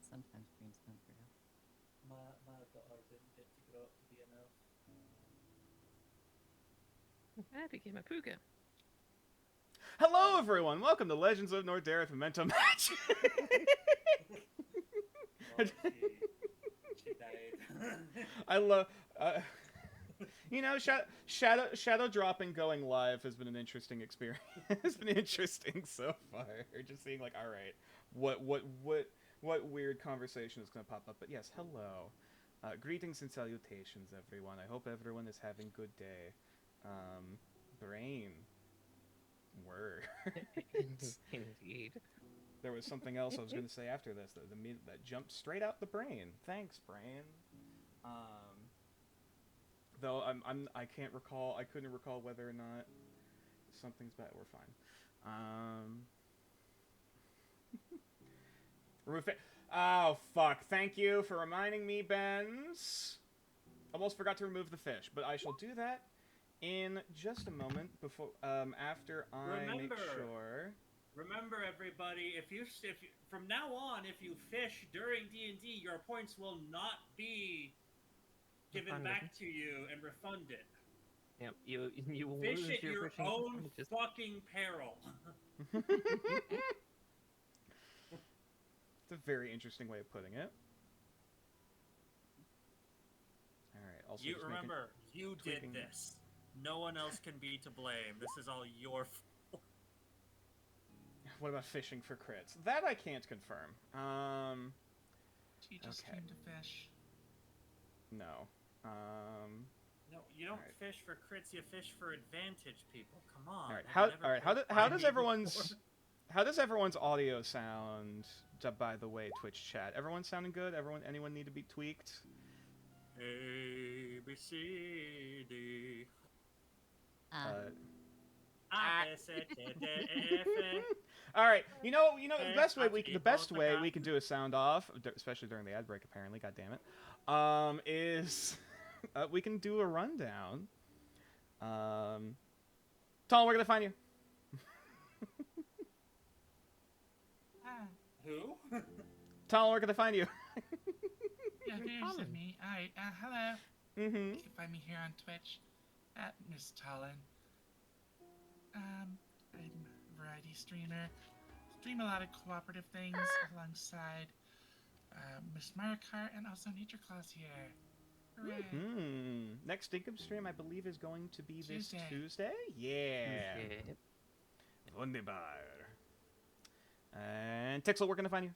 Sometimes dreams come true. My daughter didn't get to grow up to be an elf. I became a puga. Hello, everyone. Welcome to Legends of Nordair with Memento Magick. Oh, she died. I love. You know, shadow dropping going live has been an interesting experience. It's been interesting so far. Just seeing like, all right, what weird conversation is going to pop up? But yes, hello, greetings and salutations, everyone. I hope everyone is having a good day. Brain. Words. Indeed. There was something else I was going to say after this that jumped straight out the brain. Thanks, brain. Though I can't recall. I couldn't recall whether or not something's bad. We're fine. Remove it. Oh fuck! Thank you for reminding me, Benz. Almost forgot to remove the fish, but I shall do that in just a moment. Before after I make sure. Remember, everybody, if you from now on, if you fish during D&D, your points will not be given back to you and refunded. Yep, you will fish lose at your own percentages. fucking peril. It's a very interesting way of putting it. All right. Also, you remember, you did this. No one else can be to blame. This is all your fault. What about fishing for crits? That I can't confirm. She just came to fish. No. No, you don't fish for crits. You fish for advantage, people. Come on. All right. How does everyone's audio sound? By the way, Twitch chat. Everyone sounding good? Anyone need to be tweaked? A B C D. All right. You know the best way we can do a sound off, especially during the ad break. Apparently, god damn it, is we can do a rundown. Tom, where can I find you? Who? Tom, where can I find you? Yeah, there's me. Alright, hello. You can find me here on Twitch at Miss Talon. I'm a variety streamer. Stream a lot of cooperative things alongside Miss Maricart and also Nature Claus here. Hooray. Next income stream, I believe, is going to be this Tuesday? Yeah. Wunderbar. And Tixel, where can I find you?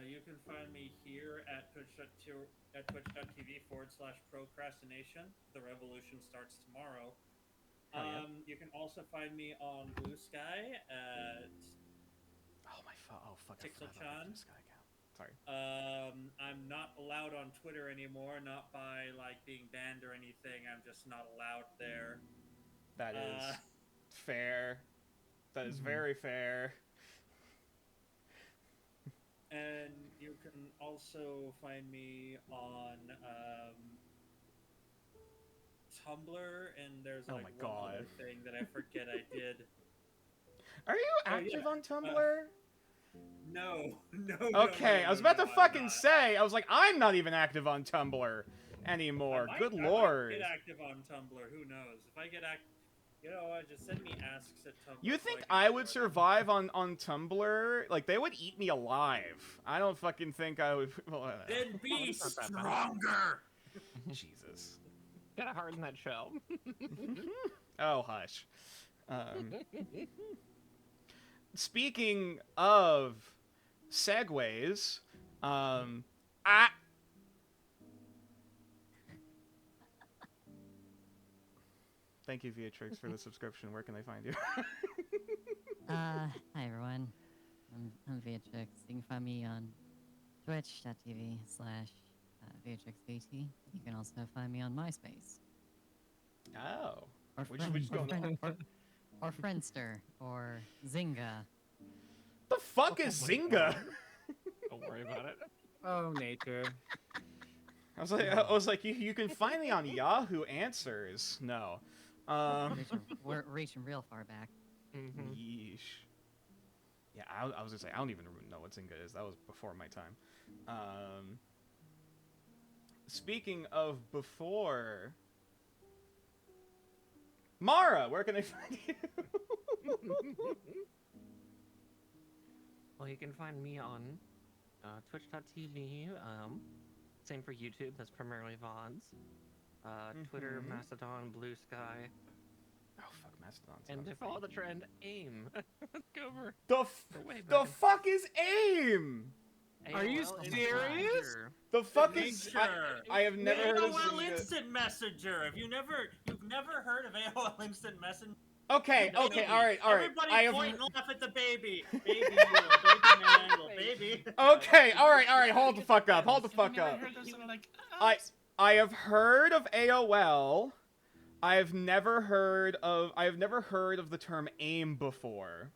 You can find me here at twitch.tv/procrastination. The revolution starts tomorrow. You can also find me on Blue Sky at Tixel-chan. Sorry. I'm not allowed on Twitter anymore, not by like being banned or anything. I'm just not allowed there. That is fair. That is very fair. And you can also find me on Tumblr, and there's like one other thing that I forget I did. Are you active on Tumblr? No. Okay, I was about to fucking say. I was like, I'm not even active on Tumblr anymore. Good lord. I might get active on Tumblr. Who knows? If I get active. You know what? Just send me asks at Tumblr. You think I would survive on Tumblr? Like, they would eat me alive. I don't fucking think I would... Well, then be stronger! Jesus. Gotta harden that shell. Oh, hush. Speaking of segues, Thank you, Viatrix, for the subscription. Where can they find you? Hi, everyone. I'm Viatrix. You can find me on twitch.tv/ViatrixVT. You can also find me on MySpace. Oh. Or Friendster, or Zynga. The fuck is Zynga? Don't worry about it. Oh, nature. I was like, you can find me on Yahoo Answers. No. We're reaching real far back. Mm-hmm. Yeesh. Yeah, I was gonna say, I don't even know what Zynga is. That was before my time. Speaking of before... Mara, where can I find you? Well, you can find me on twitch.tv. Same for YouTube. That's primarily VODs. Twitter, Mhm. Mastodon, Blue Sky. Oh, fuck, Mastodon. And to follow the trend, AIM. Cover. The fuck is AIM? Are you AOL Instant serious? Messenger. The fuck is... Messenger. I have never heard of AOL Zynga. Instant Messenger. You've never heard of AOL Instant Messenger? Okay, Baby. okay, alright. Everybody I have... point and laugh at the baby. Baby, little baby man, little baby. Okay, alright, hold the fuck up, hold the Have fuck you never up. heard those little, like, I have heard of AOL. I have never heard of the term AIM before.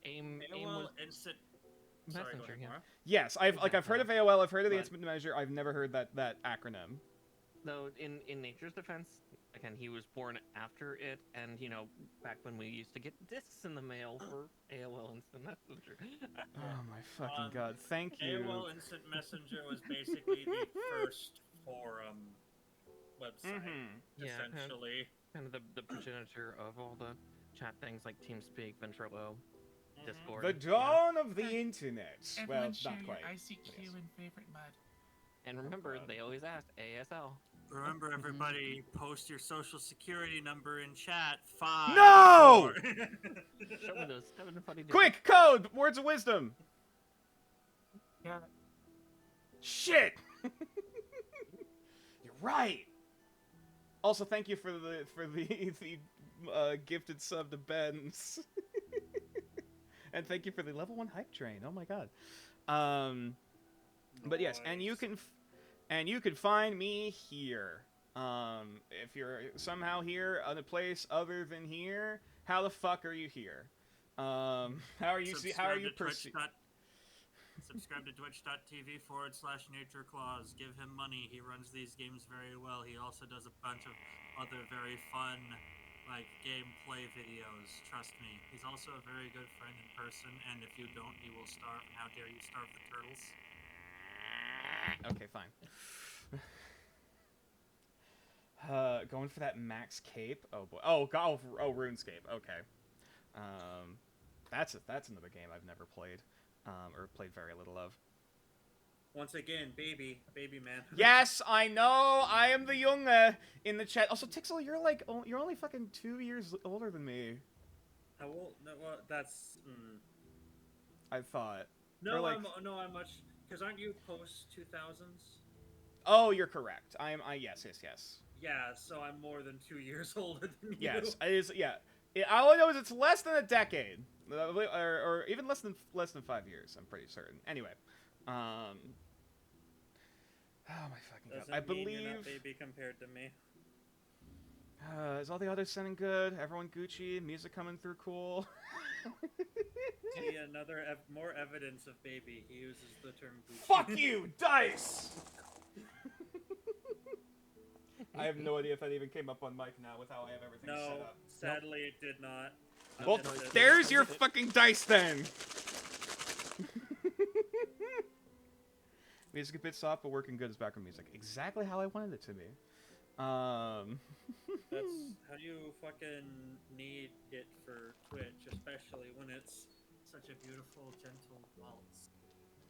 AIM AOL was Instant Messenger, Sorry, go ahead, yeah. Mara. Yes, I've heard of AOL, I've heard of the But- instant measure, I've never heard that acronym. Though in Nature's defense, again, he was born after it, and back when we used to get discs in the mail for AOL Instant Messenger. Oh my fucking god, thank you. AOL Instant Messenger was basically the first forum website, Yeah, essentially. kind of the progenitor of all the chat things like TeamSpeak, Ventrilo, Discord. The dawn of the internet. Well, everyone share not your quite. ICQ Yes. and favorite mud. And remember, they always asked ASL. Remember, everybody, post your social security number in chat. 5. No! 4. Show me those 7 funny digits. Quick, code! Words of wisdom! Yeah. Shit! You're right! Also, thank you for the gifted sub to Ben's. And thank you for the level 1 hype train. Oh my god. But yes, and you can find me here. If you're somehow here at a place other than here, how the fuck are you here? How are you perceived? Subscribe to twitch.tv/NatureClaws. Give him money. He runs these games very well. He also does a bunch of other very fun, gameplay videos. Trust me. He's also a very good friend in person, and if you don't, he will starve. And how dare you starve the turtles? Okay, fine. Going for that max cape. Oh boy. Oh god. Oh, RuneScape. Okay. That's another game I've never played, or played very little of. Once again, baby man. Yes, I know. I am the Junge in the chat. Also, Tixel, you're only fucking 2 years older than me. How old? No, well, that's. I thought. No, Or, like- I'm much. Because aren't you post 2000s? Oh, you're correct. Yes. Yeah, so I'm more than 2 years older than you. Yes, it is. Yeah. All I know is it's less than a decade, or even less than 5 years. I'm pretty certain. Anyway, oh my fucking god! Doesn't I mean you're believe. not baby compared to me. Is all the others sounding good? Everyone Gucci? Music coming through cool? See, more evidence of baby. He uses the term Gucci. Fuck you, Dice! I have no idea if that even came up on mic now with how I have everything set No, up. sadly it did not. Well, there's your fucking dice then! Music a bit soft, but working good as background music. Exactly how I wanted it to be. That's how do you fucking need it for Twitch, especially when it's such a beautiful, gentle waltz.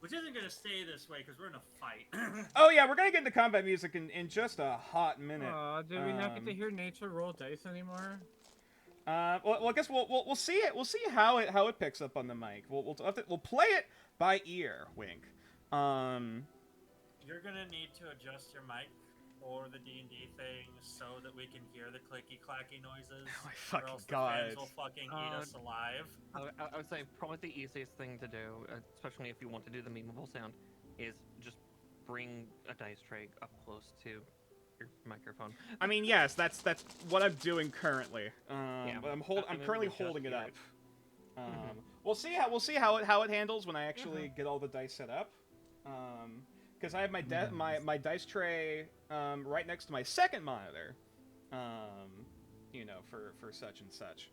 Which isn't gonna stay this way because we're in a fight. Oh yeah, we're gonna get into combat music in just a hot minute. Aw, do we not get to hear nature roll dice anymore? Well, I guess we'll see it. We'll see how it picks up on the mic. We'll play it by ear. Wink. You're gonna need to adjust your mic or the D&D thing so that we can hear the clicky clacky noises. Oh my or fucking else god! the fans will fucking eat us alive. I would say probably the easiest thing to do, especially if you want to do the memeable sound, is just bring a dice tray up close to your microphone. I mean, yes, that's what I'm doing currently. But I'm currently just holding it up. it. We'll see how it handles when I actually get all the dice set up. Because I have my dice tray right next to my second monitor. For such and such.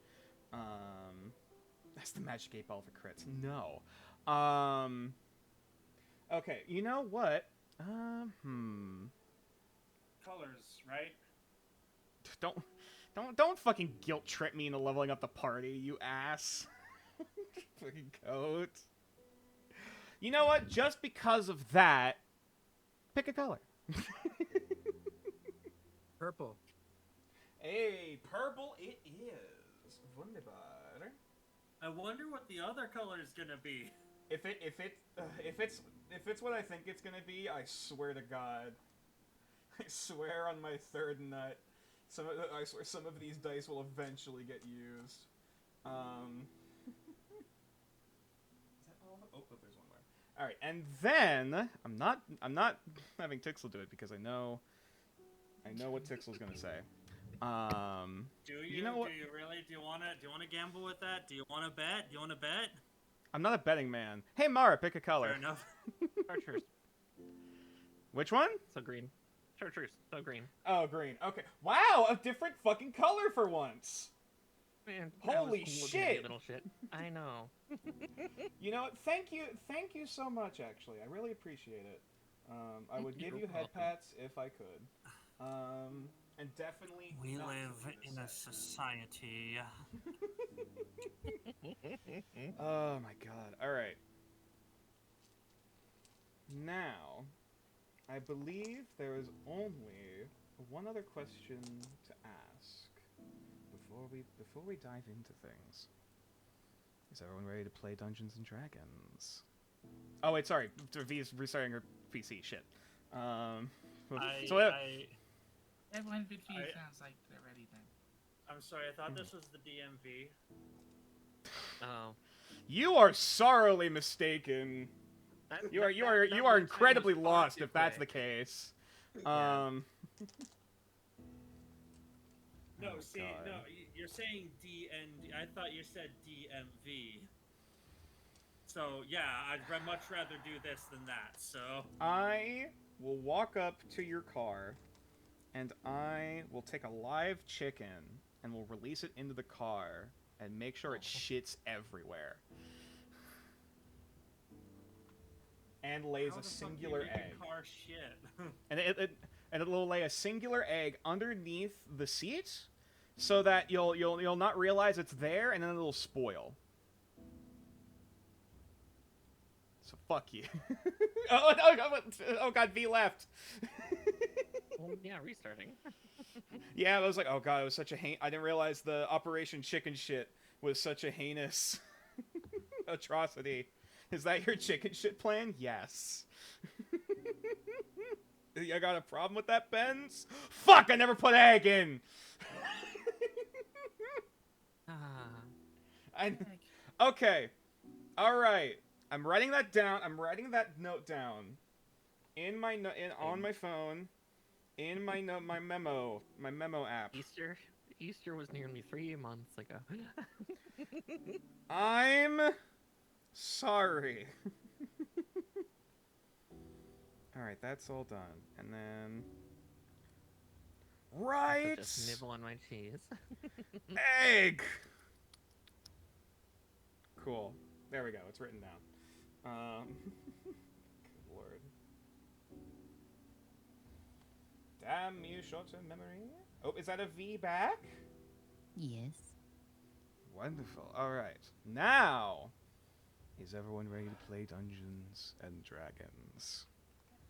Yes, the Magic 8 Ball for crits. No. Okay, you know what? Colors, right? Don't fucking guilt trip me into leveling up the party, you ass. Fucking goat. You know what? Just because of that, pick a color. Purple. Hey, purple it is. Wunderbar. I wonder what the other color is gonna be. If it's what I think it's gonna be, I swear to God. I swear on my third nut. I swear some of these dice will eventually get used. Is that all of it? Oh, there's one more. All right, and then I'm not having Tixel do it because I know what Tixel's gonna say. Do you? You know what? Do you really? Do you wanna gamble with that? Do you wanna bet? Do you wanna bet? I'm not a betting man. Hey Mara, pick a color. Fair enough. Chartreuse. Which one? So green. Chartreuse. So green. Oh, green. Okay. Wow, a different fucking color for once. Man, Holy I was looking at shit. you, little shit. I know. You know what? Thank you so much. Actually, I really appreciate it. I would give You're you head welcome. pats if I could. And definitely. We not live for in the a set. society. Oh my god. All right. Now, I believe there is only one other question to ask before we dive into things. Is everyone ready to play Dungeons and Dragons? Oh wait, sorry. V's restarting her PC. Shit. Everyone with V I- sounds like they're ready then. I'm sorry, I thought this was the DMV. Oh. You are sorely mistaken. You are incredibly lost if that's the case. Yeah. No, Oh, see, God. no, you're saying DND. I thought you said DMV. So, yeah, I'd much rather do this than that, so... I will walk up to your car, and I will take a live chicken, and we'll release it into the car, and make sure it shits everywhere. And lays How a the fuck do you singular make a egg. car shit? And it will lay a singular egg underneath the seat, so that you'll not realize it's there, and then it'll spoil. So fuck you. Oh god, V left. Well, yeah, restarting. Yeah, I was like, oh god, it was such a I didn't realize the Operation Chicken shit was such a heinous atrocity. Is that your chicken shit plan? Yes. You got a problem with that, Benz? Fuck, I never put egg in! Okay. Alright. I'm writing that down. I'm writing that note down. In my on my phone. In my memo app. Easter was nearly 3 months ago. I'm sorry. Alright, that's all done. And then... Right! Just nibble on my cheese. Egg! Cool. There we go. It's written down. Good lord. Damn you, short-term memory. Oh, is that a V back? Yes. Wonderful. Alright. Now, is everyone ready to play Dungeons and Dragons?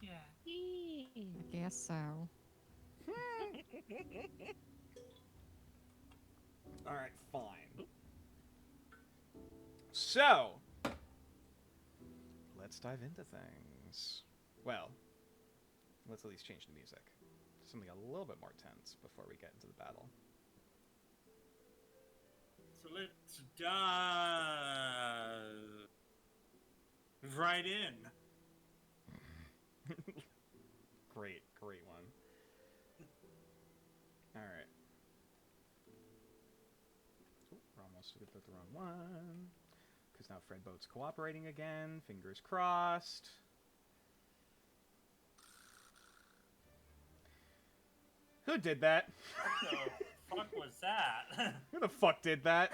Yeah. I guess so. Alright, fine. So, let's dive into things. Well, let's at least change the music to something a little bit more tense before we get into the battle. So let's dive right in. Great one. Alright. We're almost we put the wrong one. Because now Fred Boat's cooperating again. Fingers crossed. Who did that? What the fuck was that? Who the fuck did that?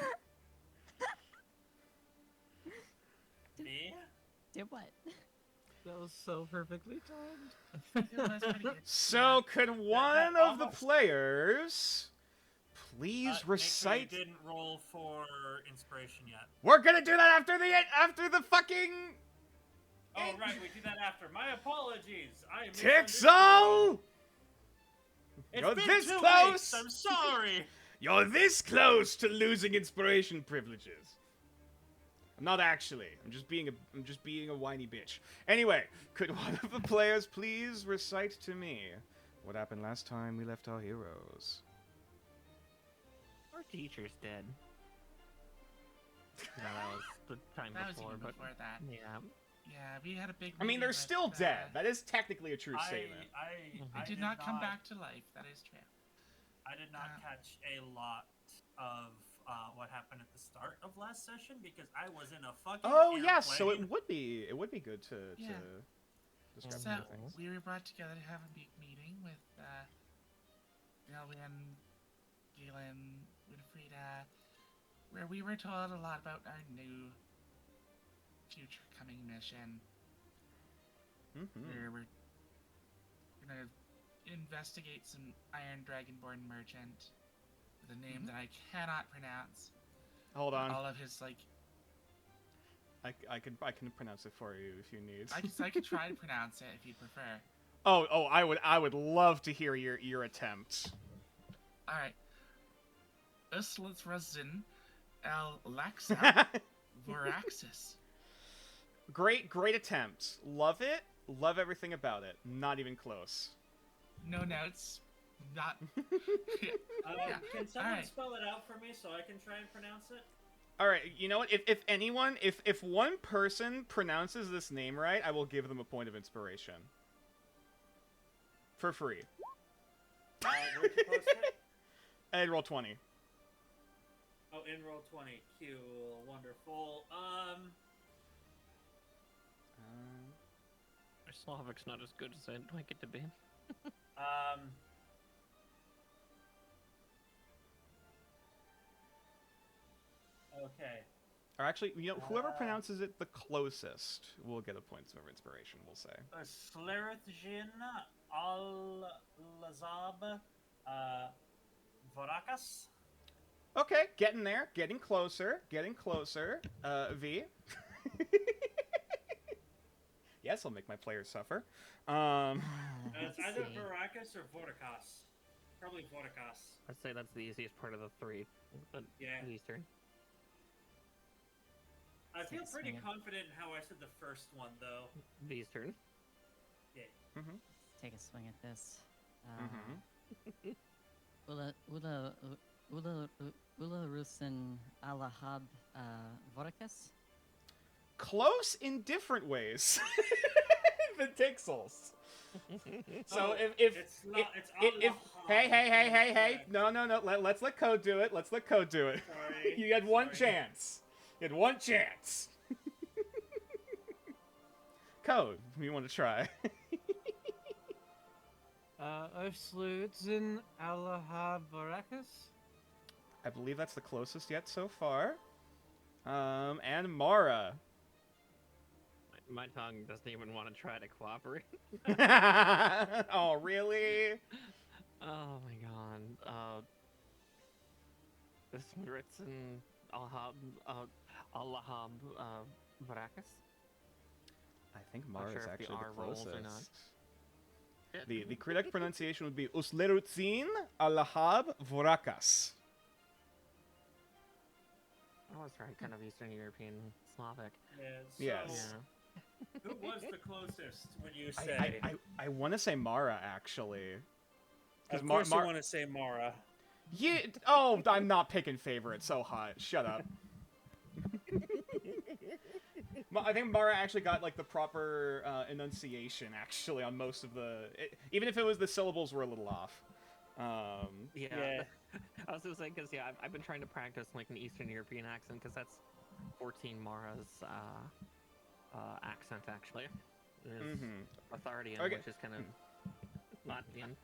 Did what? That was so perfectly timed. It was pretty good. So, could one of the almost- players please Nick, recite? you didn't roll for inspiration yet. We're gonna do that after the fucking Oh, right, we do that after. My apologies. I Tixel. It's You're been this 2 close. weeks. I'm sorry. You're this close to losing inspiration privileges. I'm not actually. I'm just being a whiny bitch. Anyway, could one of the players please recite to me what happened last time we left our heroes? Our teacher's dead. No, that was the time That was before, even but before that. yeah. Yeah, we had a big. I mean, meeting they're with, still dead. That is technically a true statement. They did not come back to life. That is true. I did not catch a lot of what happened at the start of last session because I was in a fucking Oh yes, so airplane. it would be good to Yeah. describe So a few things. we were brought together to have a big meeting with Galan, Winfrida, where we were told a lot about our new future coming mission. Where we're gonna investigate some Iron Dragonborn merchant with a name that I cannot pronounce. Hold on, All of his like, I can pronounce it for you if you need. I could try to pronounce it if you prefer. Oh, I would love to hear your attempt. All right. Uslis Razin El Laxa Voraxis. Great attempt. Love it. Love everything about it. Not even close. No notes. Not. Yeah. Can someone Alright. spell it out for me so I can try and pronounce it? All right, you know what? If one person pronounces this name right, I will give them a point of inspiration. For free. Where'd you post it? And roll 20. Oh, in roll 20. Cool. Wonderful. Slavic's not as good as I'd like it to be. Okay. Or actually, you know, whoever pronounces it the closest will get a point of inspiration, we'll say. Slerithjin al-Lazab Vorakas? Okay, getting there, getting closer. V. Yes, I'll make my players suffer. It's Let's either see. Vorakas or Vorakas. Probably Vorakas. I'd say that's the easiest part of the three. But Yeah. Eastern. I feel Yes, pretty man. confident in how I said the first one, though. V's turn. Mm-hmm. Let's take a swing at this. Mhm. Ula Rusin Alahab Vorakas? Close in different ways. The Tixels. So if It's not. It's hey, no, let's let Code do it. Sorry. You had one Sorry. chance. Code, you want to try? Ursludzin Alahab Vorakas? I believe that's the closest yet so far. And Mara. My tongue doesn't even want to try to cooperate. Oh, really? Oh my god. This Ritzen Allahab Varakas? I think Not Mara sure is if the actually R the rolls or closest. not. The correct pronunciation would be Uslerutzin Alahab Vorakas. I was right, kind of Eastern European Slavic. Yeah. So, Yes. who was the closest? Would you I say? I want to say Mara actually. Of course, you want to say Mara. Yeah. Oh, I'm not picking favorite. So hot. Shut up. I think Mara actually got like the proper enunciation actually on most of the. Even if it was the syllables were a little off. Yeah. I was just saying, because, yeah, I've been trying to practice, like, an Eastern European accent, because that's 14 Mara's accent, actually. Is Authorian, Okay. which is kind of Latvian.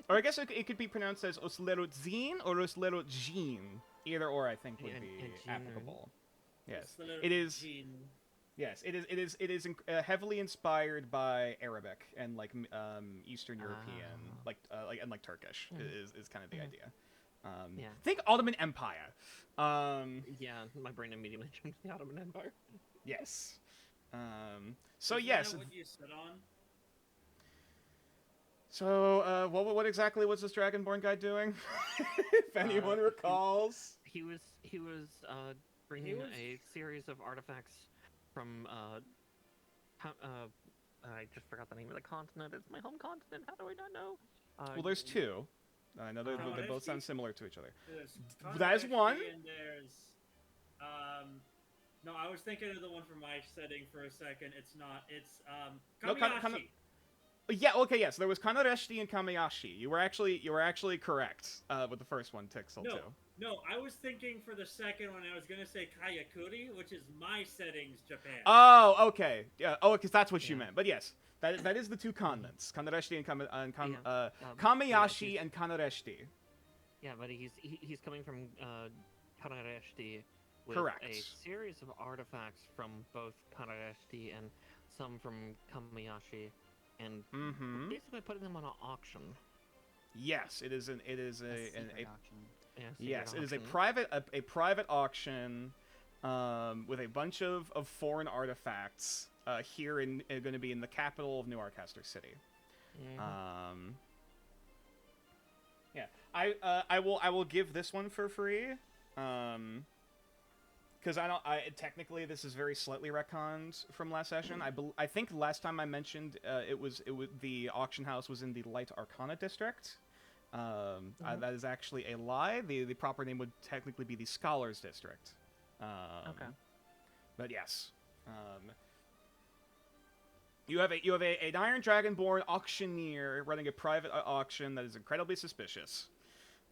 Or I guess it could be pronounced as Oslerotzin or Oslerotzin. Either or, I think, would Yeah, be Jean. applicable. Yes. Slero- It is. Jean. Yes, it is heavily inspired by Arabic and like Eastern European, like Turkish is kind of the idea. Yeah. Think Ottoman Empire. Yeah, my brain immediately jumped to the Ottoman Empire. Yes. So Isn't yes. that what you sit on? So what exactly was this Dragonborn guy doing? If anyone recalls. He was bringing a series of artifacts from I just forgot the name of the continent. It's my home continent. How do I not know? Well, there's two. I know they both sound similar to each other. There's That is one. And there's, no, I was thinking of the one from my setting for a second. It's not. It's Kamiyashi. Yeah. Okay. Yes. There was Kanareshti and Kamiyashi. You were actually correct with the first one, Tixel too. No, I was thinking for the second one. I was gonna say Kayakuri, which is my settings Japan. Oh, okay. Yeah. Oh, because that's what you meant. But yes, that is the two continents: Kanareshti and Kamiyashi and Kanareshti. Yeah, but he's coming from Kanareshti with Correct. a series of artifacts from both Kanareshti and some from Kamiyashi, and basically putting them on an auction. Yes, it is a auction. Yes, it is a private auction with a bunch of foreign artifacts here going to be in the capital of New Arcaster City. Yeah, I will give this one for free because technically this is very slightly retconned from last session. I think last time I mentioned it was the auction house was in the Light Arcana district. That is actually a lie. The proper name would technically be the Scholars District. Okay. But yes, you have an Iron Dragonborn auctioneer running a private auction that is incredibly suspicious.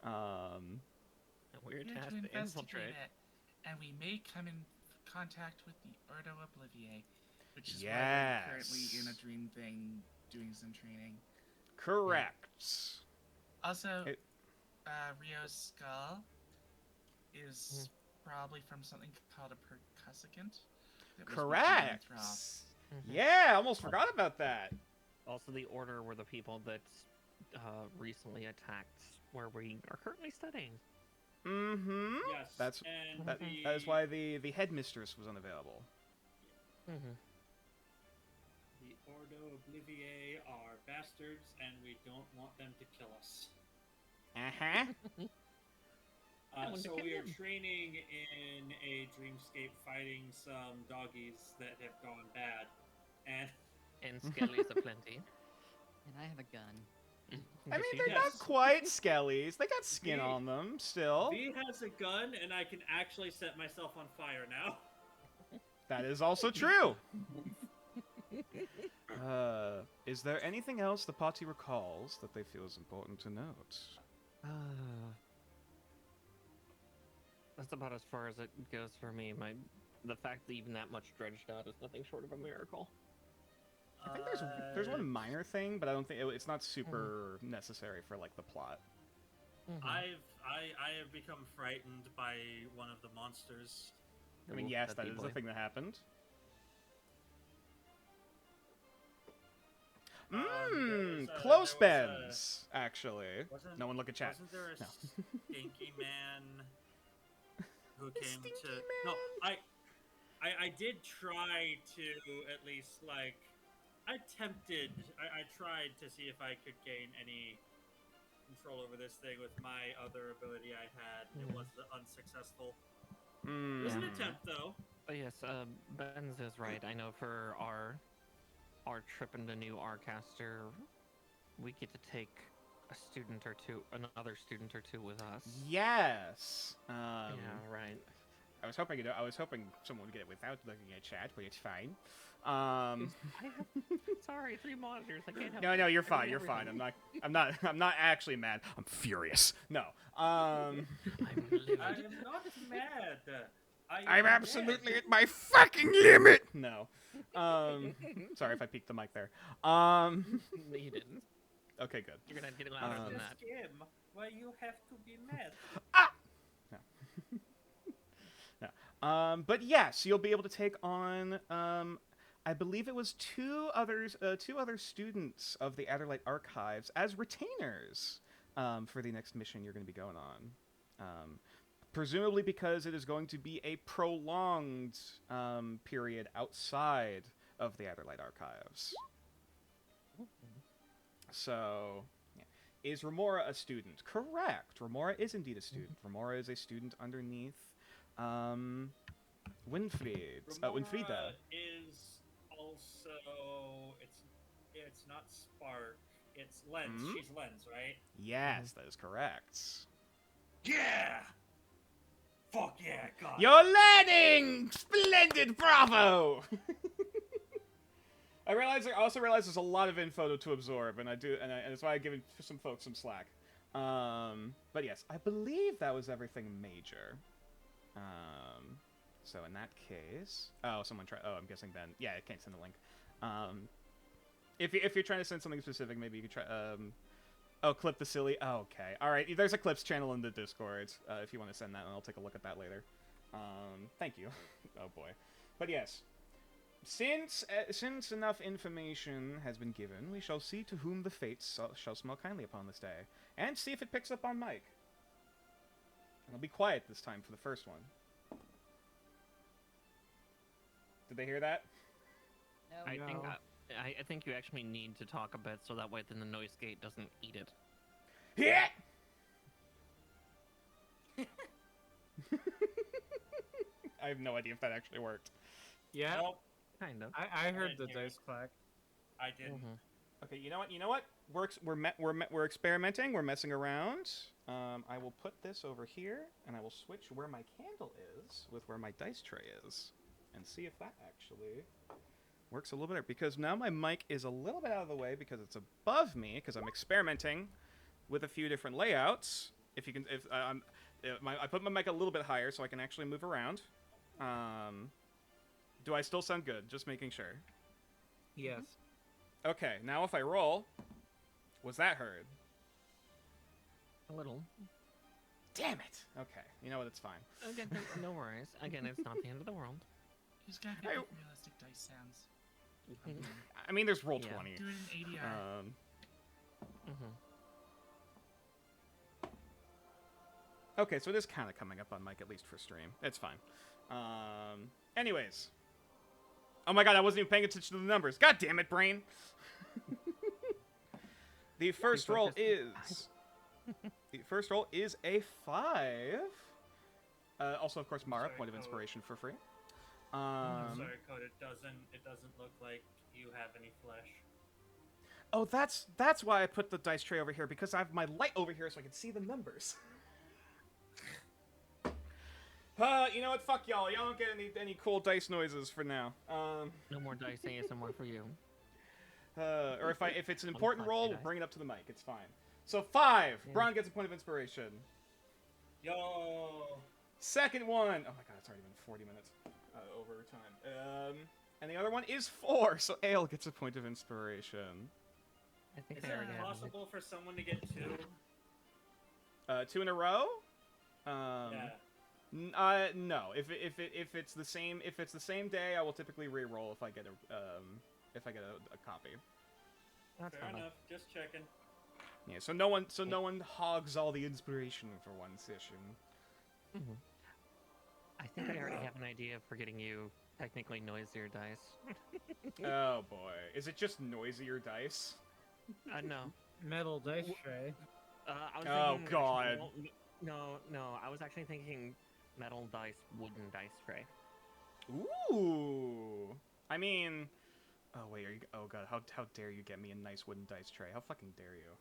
We're to tasked to investigate infiltrate. it, and we may come in contact with the Ordo Obliviae, which is why Yes. we're currently in a dream thing doing some training. Correct. Also, Rio's skull is probably from something called a percussicant. Correct. Yeah, I almost forgot about that. Also, the Order were the people that recently attacked where we are currently studying. Yes. That is why the headmistress was unavailable. The Ordo Obliviae are bastards, and we don't want them to kill us. So we are training in a dreamscape fighting some doggies that have gone bad, And skellies aplenty. And I have a gun. I mean, they're not quite skellies. They got skin on them still. V has a gun, and I can actually set myself on fire now. That is also true. Is there anything else the party recalls that they feel is important to note? That's about as far as it goes for me. The fact that even that much dredged out is nothing short of a miracle. I think there's one minor thing, but I don't think it's not super necessary for like the plot. I have become frightened by one of the monsters. I mean, yes, that is the thing that happened. Clothespins, actually. No one look at chat. Wasn't there a No. stinky man who came stinky to? man? No, I did try to at least like. I tried to see if I could gain any control over this thing with my other ability I had. It was unsuccessful. It was an attempt, though. But yes, Benz is right. I know for our trip into New Arcaster, we get to take another student or two with us. Yes. Yeah, right. I was hoping someone would get it without looking at chat, but it's fine. Sorry, 3 monitors. I can't help No, it. you're fine. You're fine. I'm not actually mad. I'm furious. No. I'm livid. I am not mad. I'm absolutely at my fucking limit. No. Sorry if I peeked the mic there. You didn't. Okay, good. You're gonna get louder than This that. game, why you have to be mad? But yes, you'll be able to take on, I believe it was two other students of the Adderlight Archives as retainers for the next mission you're going to be going on. Presumably because it is going to be a prolonged period outside of the Adderlight Archives. So, yeah. Is Remora a student? Correct. Remora is indeed a student. Remora is a student underneath Winfried. Winfrieda. Is also it's not Spark. It's Lens. Hmm? She's Lens, right? Yes, that is correct. Yeah. Fuck yeah, God. You're learning! Splendid, bravo! I also realize there's a lot of info to absorb, and that's why I give some folks some slack. But yes, I believe that was everything major. So in that case, someone tried. Oh, I'm guessing Ben. Yeah, I can't send the link. If you're trying to send something specific, maybe you could try. Clip the silly. Oh, okay, all right. There's a clips channel in the Discord. If you want to send that, and I'll take a look at that later. Thank you. Oh boy, but yes. Since enough information has been given, we shall see to whom the fates shall smile kindly upon this day, and see if it picks up on mic. And I'll be quiet this time for the first one. Did they hear that? No. I think you actually need to talk a bit so that way then the noise gate doesn't eat it. Yeah. I have no idea if that actually worked. Yeah, Nope, Kind of. I heard the didn't hear dice clack. I didn't. Okay, you know what? We're experimenting. We're messing around. I will put this over here, and I will switch where my candle is with where my dice tray is, and see if that actually works a little bit better. Because now my mic is a little bit out of the way because it's above me because I'm experimenting with a few different layouts. I put my mic a little bit higher so I can actually move around. Do I still sound good? Just making sure. Yes. Okay, now if I roll, was that heard? A little. Damn it! Okay, you know what? It's fine. Again, no worries. Again, it's not the end of the world. Who's got good realistic dice sounds? I mean, there's roll Yeah. 20. Do it in ADR. Okay, so it is kind of coming up on mic, at least for stream. It's fine. Anyways. Oh my god, I wasn't even paying attention to the numbers. God damn it, brain! The first roll is... The first roll is a 5. Also, of course, Mara, Sorry, point of Code. inspiration for free. I'm sorry, Code. It doesn't look like you have any flesh. Oh, that's why I put the dice tray over here, because I have my light over here so I can see the numbers. You know what? Fuck y'all. Y'all don't get any cool dice noises for now. No more dice ASMR for you. Or if it's an important roll, we'll bring it up to the mic. It's fine. So 5. Yeah. Braun gets a point of inspiration. Yo. Second one. Oh my god, it's already been 40 minutes over time. And the other one is 4. So Ale gets a point of inspiration. I think Is I it already have it. possible for someone to get 2? 2 in a row. Yeah. No. If it's the same day, I will typically re-roll if I get a copy. That's Fair fine. enough. Just checking. Yeah. So no one hogs all the inspiration for one session. I think I already have an idea for getting you technically noisier dice. Oh boy, is it just noisier dice? No. Metal dice tray. I was Oh, thinking God. actually- No. I was actually thinking metal dice, wooden dice tray. Ooh. I mean, oh wait, oh god, how dare you get me a nice wooden dice tray? How fucking dare you?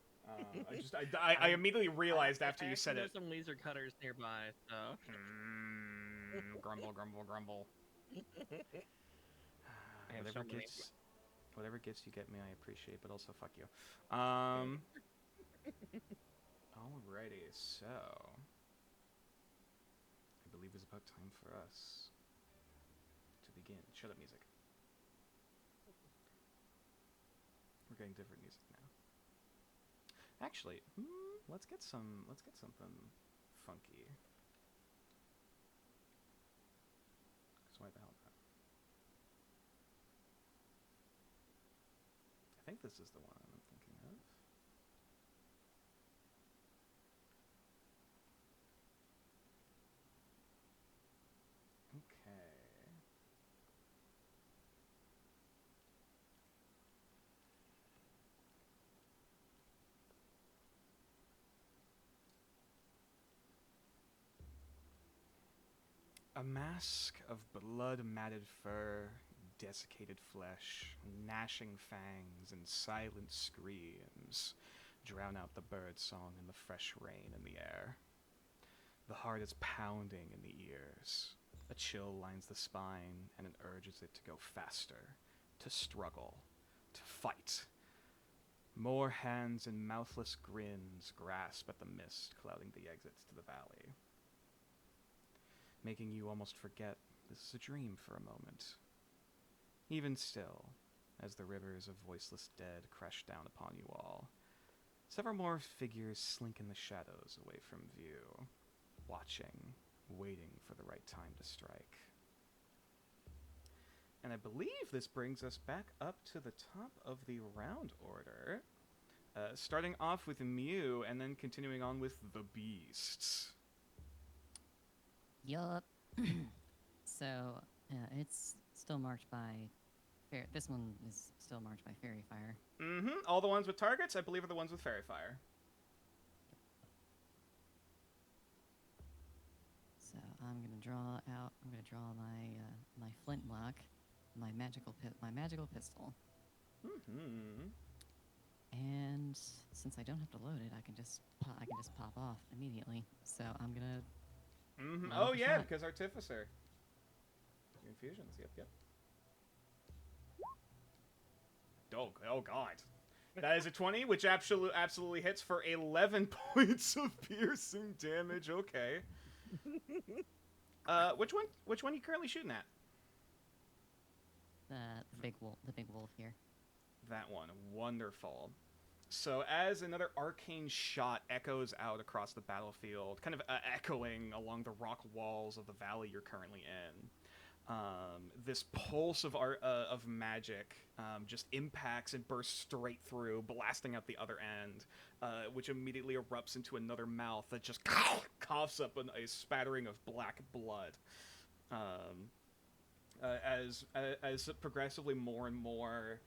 I immediately realized after you said it. There's some laser cutters nearby, so. Grumble, grumble, grumble. I have so many. Whatever gifts you get me, I appreciate, but also fuck you. Alrighty, so I believe it's about time for us to begin. Shut up, music. We're getting different music now. Actually, let's get something funky. think this is the one I'm thinking of. Okay. A mask of blood-matted fur, desiccated flesh, gnashing fangs, and silent screams drown out the bird song and the fresh rain in the air. The heart is pounding in the ears. A chill lines the spine, and it urges it to go faster, to struggle, to fight. More hands and mouthless grins grasp at the mist clouding the exits to the valley, making you almost forget this is a dream for a moment. Even still, as the rivers of voiceless dead crash down upon you all, several more figures slink in the shadows away from view, watching, waiting for the right time to strike. And I believe this brings us back up to the top of the round order, starting off with Mew and then continuing on with the Beasts. Yup. So, it's still marked by... This one is still marked by Fairy Fire. Mm-hmm. All the ones with targets, I believe, are the ones with Fairy Fire. So I'm gonna draw my flintlock, my magical pistol, Mm-hmm. and since I don't have to load it, I can just pop off immediately. So I'm gonna. Mm-hmm. Line Oh up a yeah, shot. because Artificer. Your infusions. Yep. Oh god. That is a 20, which absolutely hits for 11 points of piercing damage. Okay. Which one are you currently shooting at? The big wolf here. That one. Wonderful. So as another arcane shot echoes out across the battlefield, kind of echoing along the rock walls of the valley you're currently in, this pulse of magic just impacts and bursts straight through, blasting out the other end, which immediately erupts into another mouth that just coughs up a spattering of black blood. As progressively more and more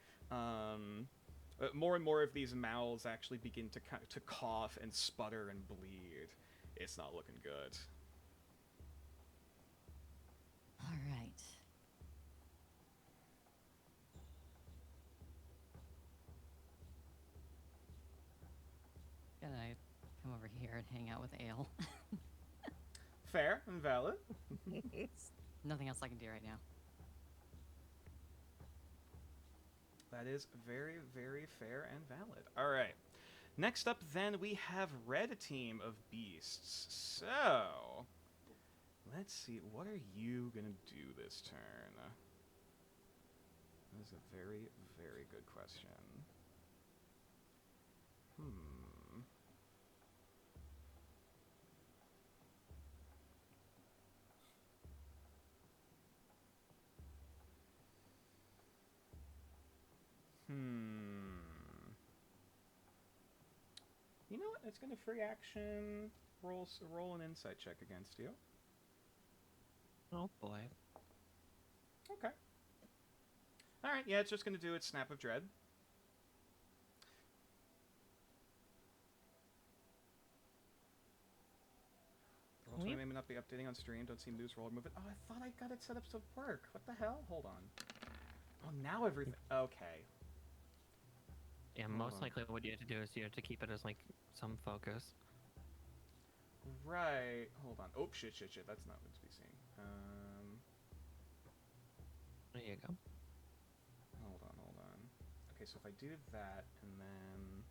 of these mouths actually begin to cough and sputter and bleed. It's not looking good. All right. Gotta come over here and hang out with Ale. Fair and valid. Nothing else I can do right now. That is very, very fair and valid. All right. Next up, then, we have Red Team of Beasts. So, let's see. What are you going to do this turn? That is a very, very good question. You know what? It's going to free action roll an insight check against you. Oh boy. Okay. All right. Yeah, it's just going to do its Snap of Dread. Roll20 may not be updating on stream. Don't see news roll move it. Oh, I thought I got it set up to work. What the hell? Hold on. Oh, now everything. Okay. Yeah, most likely what you have to do is you have to keep it as like some focus. Right. Hold on. Oh, shit. That's not what to be seen. There you go. Hold on. Okay, so if I do that and then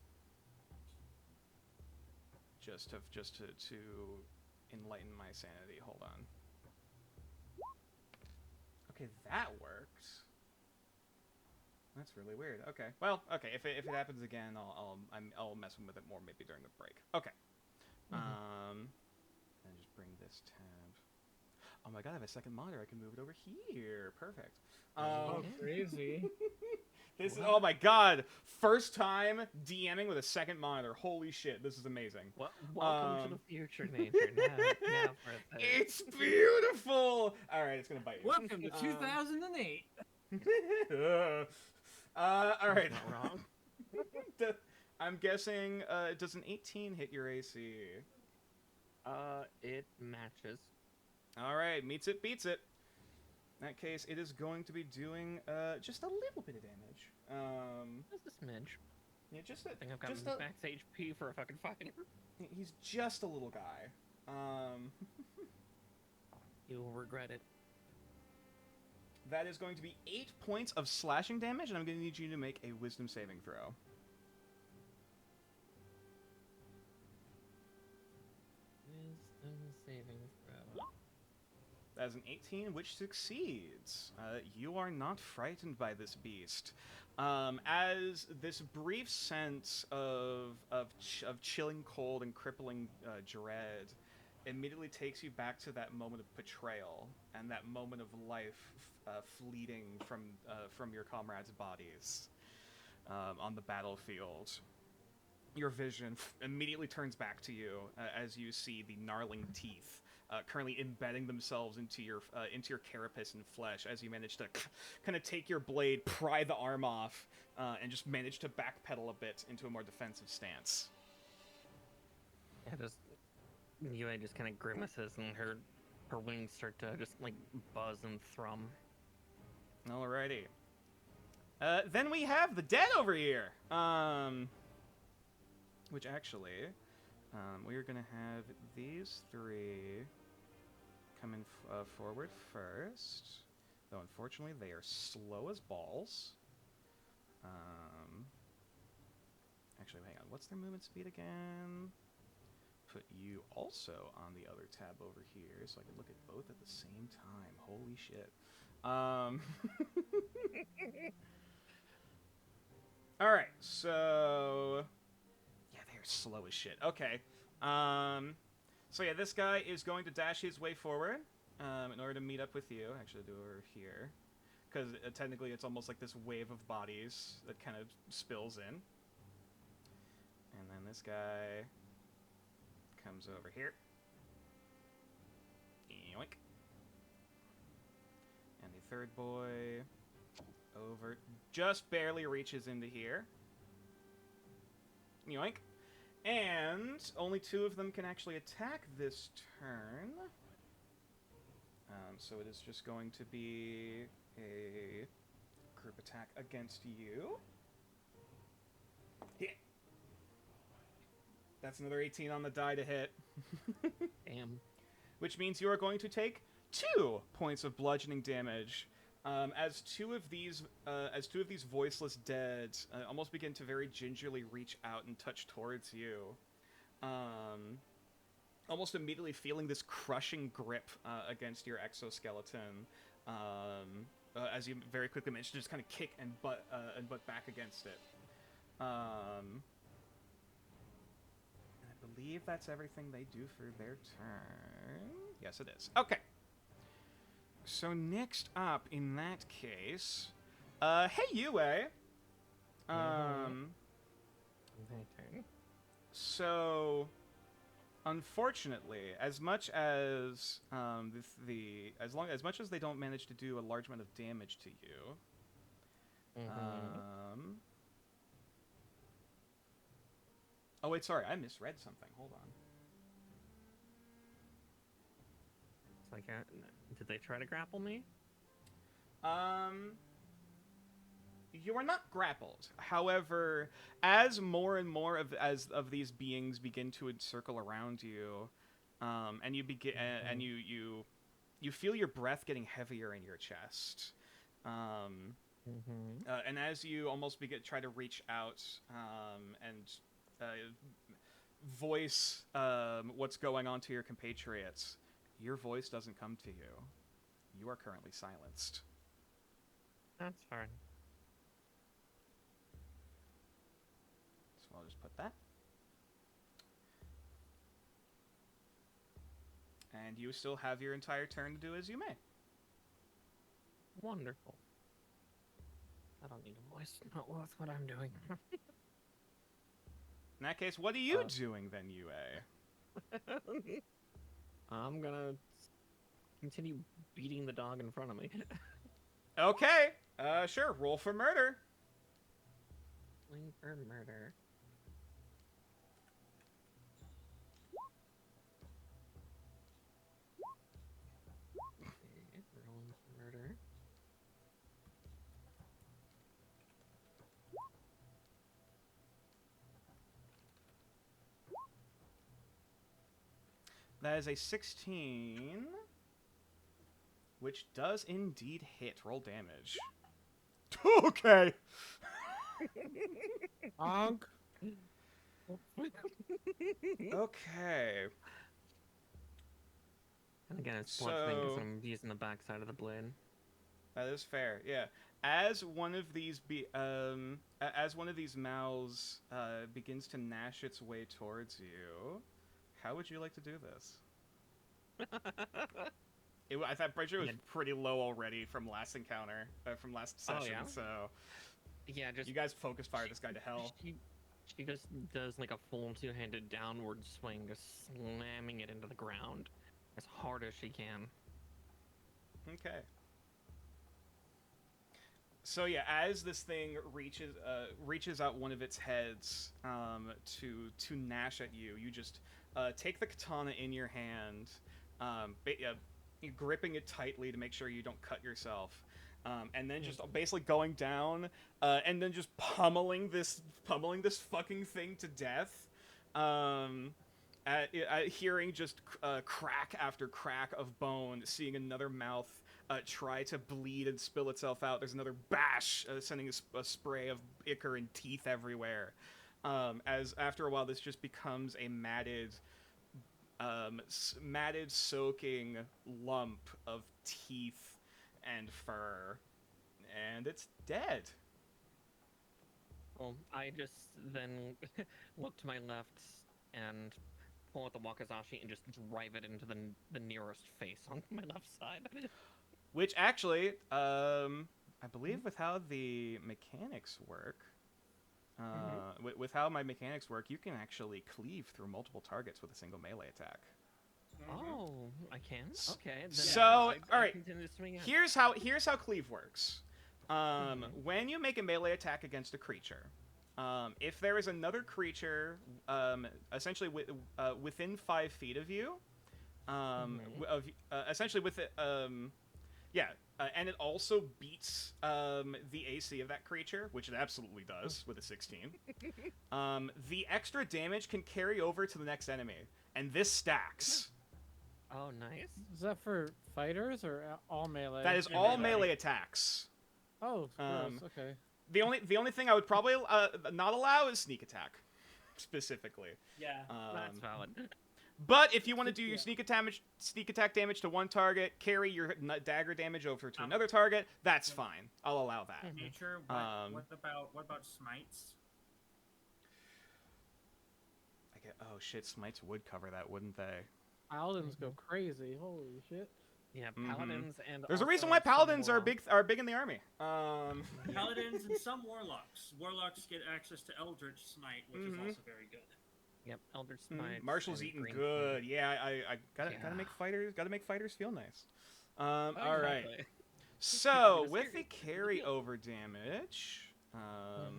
just to enlighten my sanity. Hold on. Okay, that worked. That's really weird. Okay. Well, okay. If it happens again, I'll mess with it more maybe during the break. Okay. And just bring this tab. Oh my god, I have a second monitor. I can move it over here. Perfect. Oh, crazy. This is, oh my god, first time DMing with a second monitor. Holy shit, this is amazing. Welcome to the future, nature. Now for a third. It's beautiful. All right, it's gonna bite you. Welcome to 2008. All right. Not wrong. I'm guessing, does an 18 hit your AC? It matches. All right, meets it, beats it. In that case, it is going to be doing just a little bit of damage. Just a smidge. Yeah, just a, I think I've got just max HP for a fucking fighter. he's just a little guy. You will regret it. That is going to be 8 points of slashing damage, and I'm going to need you to make a Wisdom saving throw. Wisdom saving throw. That is an 18, which succeeds. You are not frightened by this beast. As this brief sense of chilling cold and crippling dread immediately takes you back to that moment of betrayal and that moment of life fleeting from your comrades' bodies on the battlefield. Your vision immediately turns back to you as you see the gnarling teeth currently embedding themselves into your carapace and flesh as you manage to kind of take your blade, pry the arm off, and just manage to backpedal a bit into a more defensive stance. Yeah, Yue just kind of grimaces and her wings start to just like buzz and thrum. Alrighty. Then we have the dead over here. Which actually, we are gonna have these three coming forward first. Though unfortunately they are slow as balls. Actually, hang on. What's their movement speed again? Put you also on the other tab over here so I can look at both at the same time. Holy shit. Alright, so yeah, they're slow as shit. Okay. So yeah, this guy is going to dash his way forward in order to meet up with you. Actually, do it over here. Because technically it's almost like this wave of bodies that kind of spills in. And then this guy comes over here. Yoink. And the third boy over, just barely reaches into here. Yoink. And only two of them can actually attack this turn. So it is just going to be a group attack against you. Hit. That's another 18 on the die to hit. Damn. Which means you are going to take 2 points of bludgeoning damage. As two of these voiceless dead almost begin to very gingerly reach out and touch towards you, almost immediately feeling this crushing grip against your exoskeleton, as you very quickly manage to just kind of kick and butt back against it. And I believe that's everything they do for their turn. Yes, it is. Okay. So next up, in that case, hey Yue. My turn. So, unfortunately, as much as as much as they don't manage to do a large amount of damage to you, oh wait, sorry, I misread something. Hold on. It's like, did they try to grapple me? You are not grappled. However, as more and more of these beings begin to encircle around you, and you begin and you feel your breath getting heavier in your chest, and as you almost try to reach out and voice what's going on to your compatriots, your voice doesn't come to you. You are currently silenced. That's fine. So I'll just put that. And you still have your entire turn to do as you may. Wonderful. I don't need a voice. Not worth what I'm doing. In that case, what are you doing then, UA? I'm gonna continue beating the dog in front of me. Okay. Sure. Roll for murder. Rolling for murder. Okay, rolling for murder. That is a 16, which does indeed hit. Roll damage. Okay. Honk. Okay. And again, it's bludgeoning because So- I'm using the backside of the blade. That is fair. Yeah. As one of these mouths begins to gnash its way towards you, how would you like to do this? I thought pretty sure it was pretty low already from last encounter, from last session. yeah? So Yeah, just you guys focus fire this guy to hell. She just does like a full two-handed downward swing, just slamming it into the ground as hard as she can. Okay. So yeah, as this thing reaches out one of its heads to gnash at you, you just take the katana in your hand, gripping it tightly to make sure you don't cut yourself, and then just basically going down and then just pummeling this fucking thing to death. Hearing just crack after crack of bone, seeing another mouth try to bleed and spill itself out. There's another bash, sending a spray of ichor and teeth everywhere. As after a while, this just becomes a matted, soaking lump of teeth and fur, and it's dead. Well, I just then look to my left and pull out the wakizashi and just drive it into the nearest face on my left side. Which actually, I believe with how the mechanics work, with how my mechanics work, you can actually cleave through multiple targets with a single melee attack. Oh, I can? Okay. Then So, I alright, continue to swing at it. here's how cleave works. When you make a melee attack against a creature, if there is another creature, essentially within 5 feet of you, essentially with it, and it also beats the AC of that creature, which it absolutely does with a 16. The extra damage can carry over to the next enemy, and this stacks. Oh, nice. Is that for fighters or all melee? That is all melee attacks. Oh, gross. Okay. The only thing I would probably not allow is sneak attack, specifically. Yeah. That's valid. But if you want to do your sneak attack damage to one target, carry your dagger damage over to another target, that's fine. I'll allow that. Nature. What about smites? Oh shit, smites would cover that, wouldn't they? Paladins go crazy. Holy shit. Yeah, paladins and There's a reason also why some paladins are more- big in the army. Paladins and some warlocks. Warlocks get access to Eldritch Smite, which is also very good. Yep, Eldritch Smite. Marshall's and eating Green good. Flame. Yeah, I gotta make fighters feel nice. All Oh, right. exactly. So It's with very the good. carryover damage, I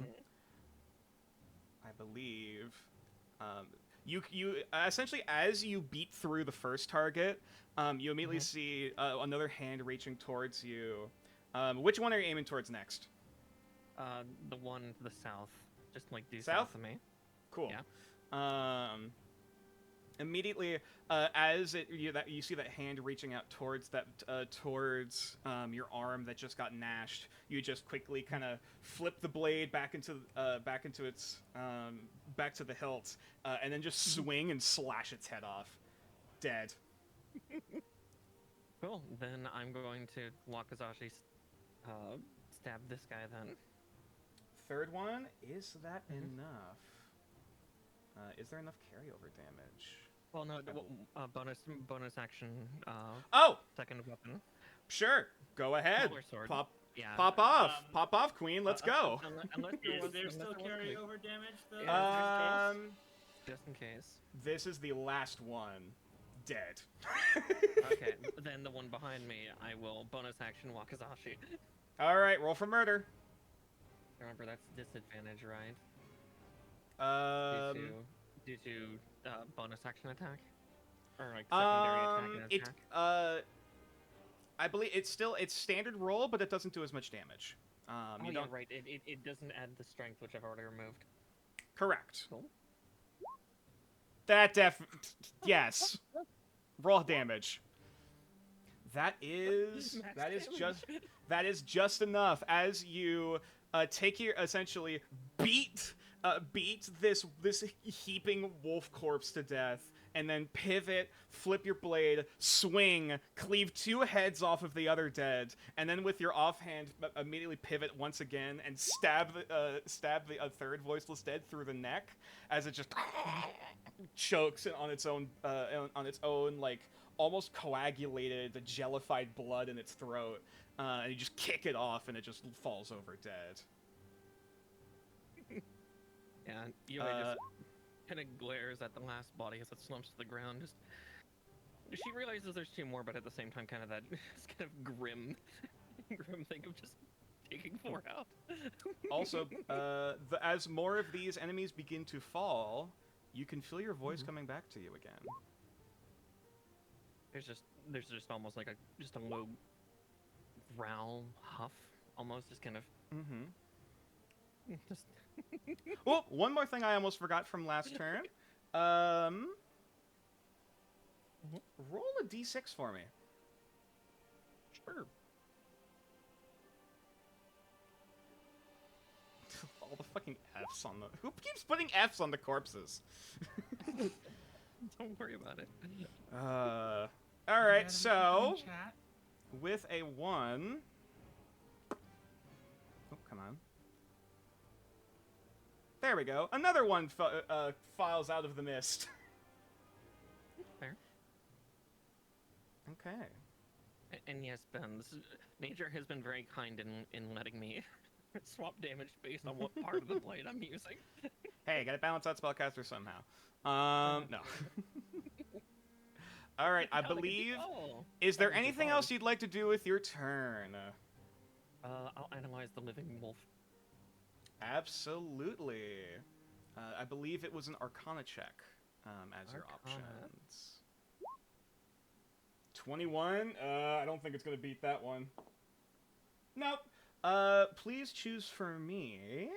believe, you essentially, as you beat through the first target, you immediately see another hand reaching towards you. Which one are you aiming towards next? The one to the south, just like due South? south of me. Cool. Yeah. Immediately, as you see that hand reaching out towards your arm that just got gnashed, you just quickly kind of flip the blade back to the hilt, and then just swing and slash its head off. Dead. Cool. Then I'm going to wakizashi stab this guy then. Third one, is that enough? Is there enough carryover damage? Well, no, bonus action. Oh, Second weapon. sure. Go ahead. Power sword. Pop. Yeah. Pop off, Queen. Let's go. Unless there Is was, there unless still there was quick. carryover damage though? Yeah. Just in case. This is the last one. Dead. Okay, then the one behind me, I will bonus action Wakazashi. All right, roll for murder. Remember, that's disadvantage, right? Due to bonus action attack? Or like secondary attack and attack? I believe it's standard roll, but it doesn't do as much damage. You don't... right. It doesn't add the strength, which I've already removed. Correct. Cool. That yes. Raw damage. That is just enough as you take your essentially beat this heaping wolf corpse to death, and then pivot, flip your blade, swing, cleave 2 heads off of the other dead, and then with your offhand immediately pivot once again and stab the third voiceless dead through the neck as it just chokes on its own like almost coagulated, jellified blood in its throat, and you just kick it off and it just falls over dead. Yeah, Yui just kind of glares at the last body as it slumps to the ground. She realizes there's 2 more, but at the same time, kind of that just kind of grim thing of just taking 4 out. Also, as more of these enemies begin to fall, you can feel your voice coming back to you again. There's just almost like a low growl huff, almost just kind of. Just. Oh, one more thing I almost forgot from last turn. Roll a d6 for me. Sure. All the fucking Fs on the... Who keeps putting Fs on the corpses? Don't worry about it. Alright, so... With a 1... Oh, come on. There we go. Another one files out of the mist. Fair. Okay. And yes, Ben, nature has been very kind in letting me swap damage based on what part of the blade I'm using. Hey, gotta balance out spellcaster somehow. No. Alright, I believe... Is there anything else you'd like to do with your turn? I'll analyze the living wolf. Absolutely. I believe it was an Arcana check as your options. 21? I don't think it's going to beat that one. Nope. Please choose for me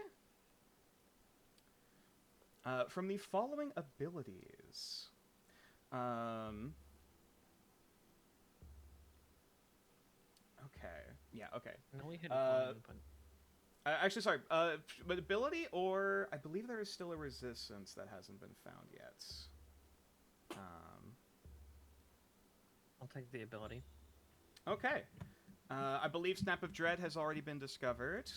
from the following abilities. Okay. Yeah, okay. No, we hit one. Actually, sorry. But ability, or I believe there is still a resistance that hasn't been found yet. I'll take the ability. Okay. I believe Snap of Dread has already been discovered.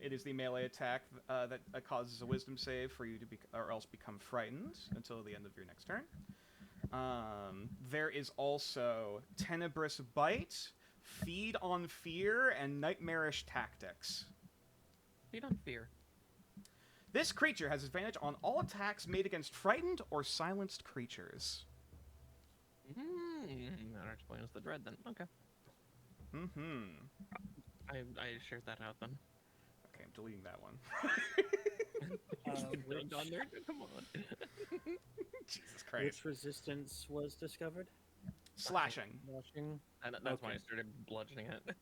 It is the melee attack that causes a Wisdom save for you to or else become frightened until the end of your next turn. There is also Tenebrous Bite, Feed on Fear, and Nightmarish Tactics. Feed on Fear. This creature has advantage on all attacks made against frightened or silenced creatures. That explains the dread then. Okay. I shared that out then. Okay, I'm deleting that one. On there? Come on. Jesus Christ. Which resistance was discovered? Slashing. Slashing. That's why I started bludgeoning it.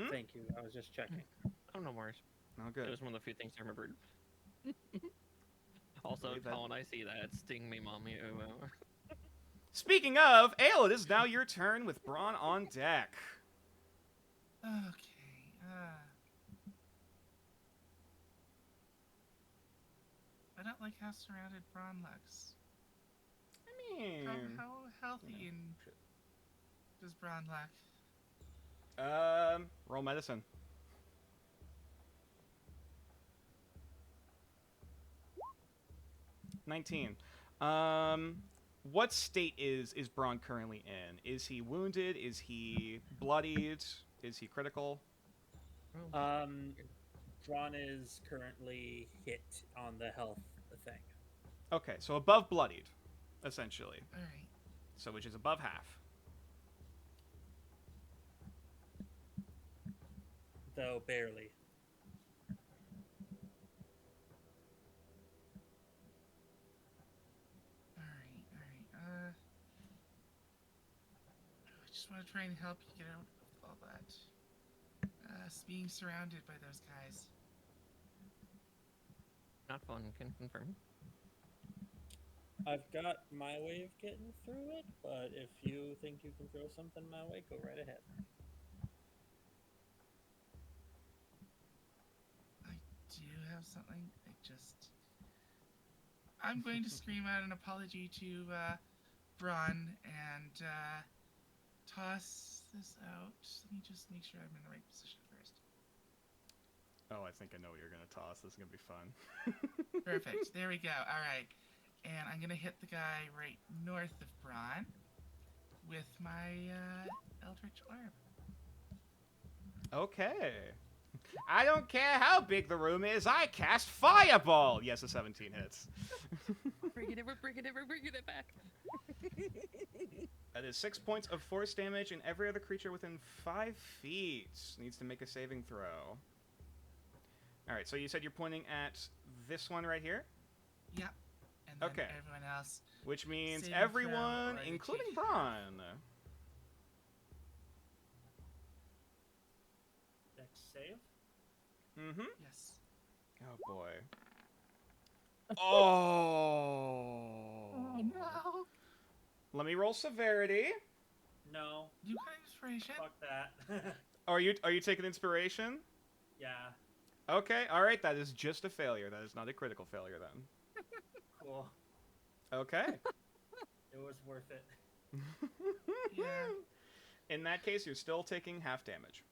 Thank you. I was just checking. Oh, no worries. Oh, good. It was one of the few things I remembered. Also, Colin, I see that. Sting me, mommy. Ooh. Speaking of, Ale, it is now your turn with Braun on deck. Okay. I don't like how surrounded Braun looks. I mean... How healthy and does Braun look? Roll medicine. $19. What state is Braun currently in? Is he wounded? Is he bloodied? Is he critical? Drawn is currently hit on the health thing. Okay, so above bloodied, essentially. All right. So which is above half. Though barely. All right. I just want to try and help you get out of all that. Being surrounded by those guys. Not fun, can confirm. I've got my way of getting through it, but if you think you can throw something my way, go right ahead. I do have something. I'm going to scream out an apology to Braun and toss this out. Let me just make sure I'm in the right position first. Oh, I think I know what you're gonna toss. This is gonna be fun. Perfect. There we go. All right. And I'm going to hit the guy right north of Braun with my Eldritch Orb. Okay. I don't care how big the room is. I cast Fireball. Yes, a 17 hits. We're bringing it back. That is 6 points of force damage, and every other creature within 5 feet needs to make a saving throw. All right, so you said you're pointing at this one right here? Yep. And then Okay. everyone else. Which means Saving throw everyone, or they including take Braun. Dex save. Mm-hmm. Yes. Oh, boy. Oh. Oh, no. Let me roll severity. No. You got inspiration? Fuck that. Are you taking inspiration? Yeah. Okay, all right. That is just a failure. That is not a critical failure then. Cool. Okay. It was worth it. Yeah. In that case, you're still taking half damage.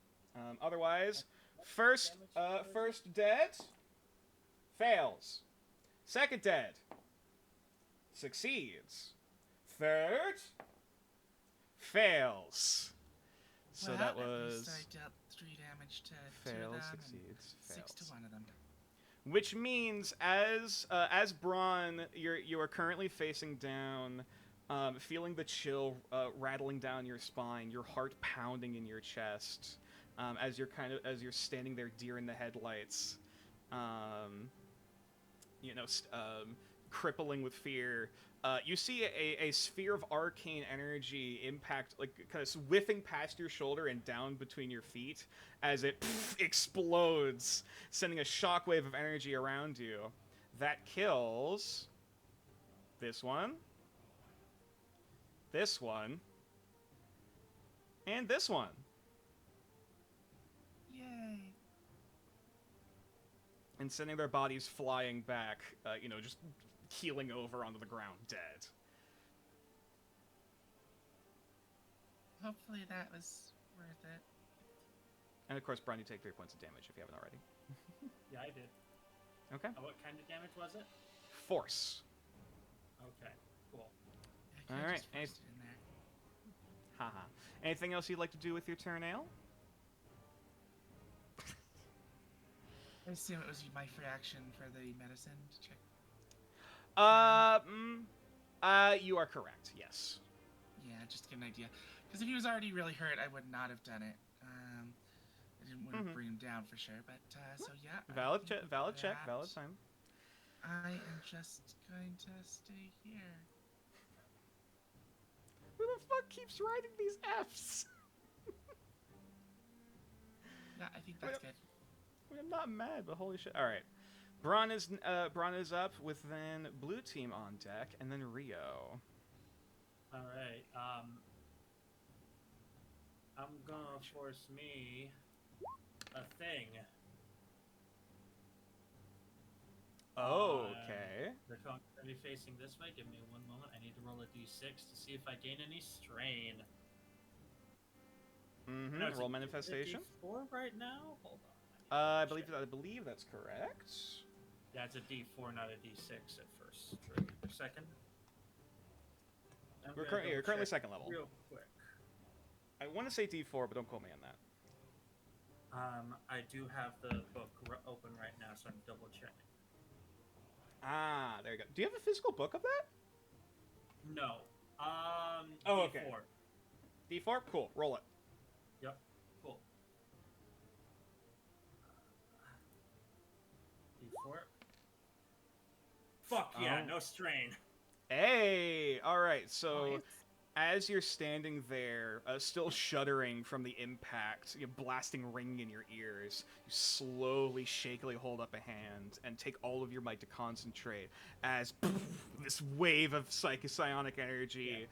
Otherwise, first dead fails. Second dead succeeds. Third fails. So Well, that at least was I dealt 3 damage to 2 of fails, them succeeds, and 6 to fails. 1 of them. Which means, as Braun, you are currently facing down, feeling the chill rattling down your spine, your heart pounding in your chest, as you're standing there, deer in the headlights, crippling with fear. You see a sphere of arcane energy impact, like kind of whiffing past your shoulder and down between your feet as it explodes, sending a shockwave of energy around you. That kills this one, and this one. Yay. And sending their bodies flying back, just keeling over onto the ground, dead. Hopefully that was worth it. And of course, Brian, you take 3 points of damage if you haven't already. Yeah, I did. Okay. What kind of damage was it? Force. Okay, cool. Yeah, I could've All right, just forced it in there. Haha. Anything else you'd like to do with your turn, Ale? I assume it was my free action for the medicine to check. You are correct, yes. Yeah, just to get an idea. Because if he was already really hurt, I would not have done it. I didn't want to bring him down for sure, but so yeah. Valid I think valid check, that valid time. I am just going to stay here. Who the fuck keeps writing these Fs? Yeah, I think that's good. I'm not mad, but holy shit. All right. Braun is up with then blue team on deck, and then Rio. All right. I'm gonna force me a thing. Okay. They're going to be facing this way. Give me 1 moment. I need to roll a d6 to see if I gain any strain. Mm-hmm. No, it's Roll a manifestation. D4 right now. Hold on. I believe that's correct. Yeah, it's a D4, not a D6 at first. Second. You're currently second level. Real quick. I want to say D4, but don't quote me on that. I do have the book open right now, so I'm double checking. Ah, there you go. Do you have a physical book of that? No. Oh, D4. okay. D4? Cool. Roll it. Yep. Cool. D4. Fuck yeah, Oh. no strain. Hey! Alright, so Nice. as you're standing there, still shuddering from the impact, blasting ringing in your ears, you slowly, shakily hold up a hand and take all of your might to concentrate as this wave of psionic energy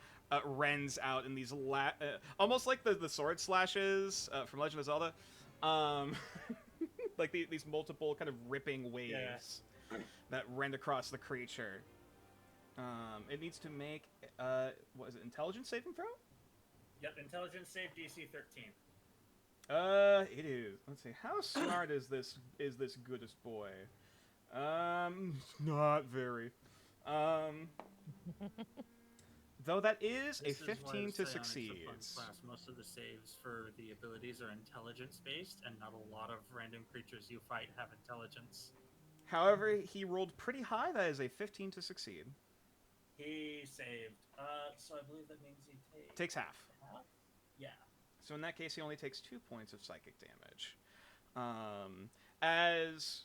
rends out in these almost like the sword slashes from Legend of Zelda. Like these multiple kind of ripping waves that rend across the creature. It needs to make, what is it, intelligence saving throw? Yep, intelligence save DC 13. It is. Let's see. How smart is this goodest boy? Not very. Though that is This a is why 15 the to psionics are succeed. fun class. Most of the saves for the abilities are intelligence based, and not a lot of random creatures you fight have intelligence. However, he rolled pretty high. That is a 15 to succeed. He saved. So I believe that means he Takes half. half? Yeah. So in that case, he only takes 2 points of psychic damage. As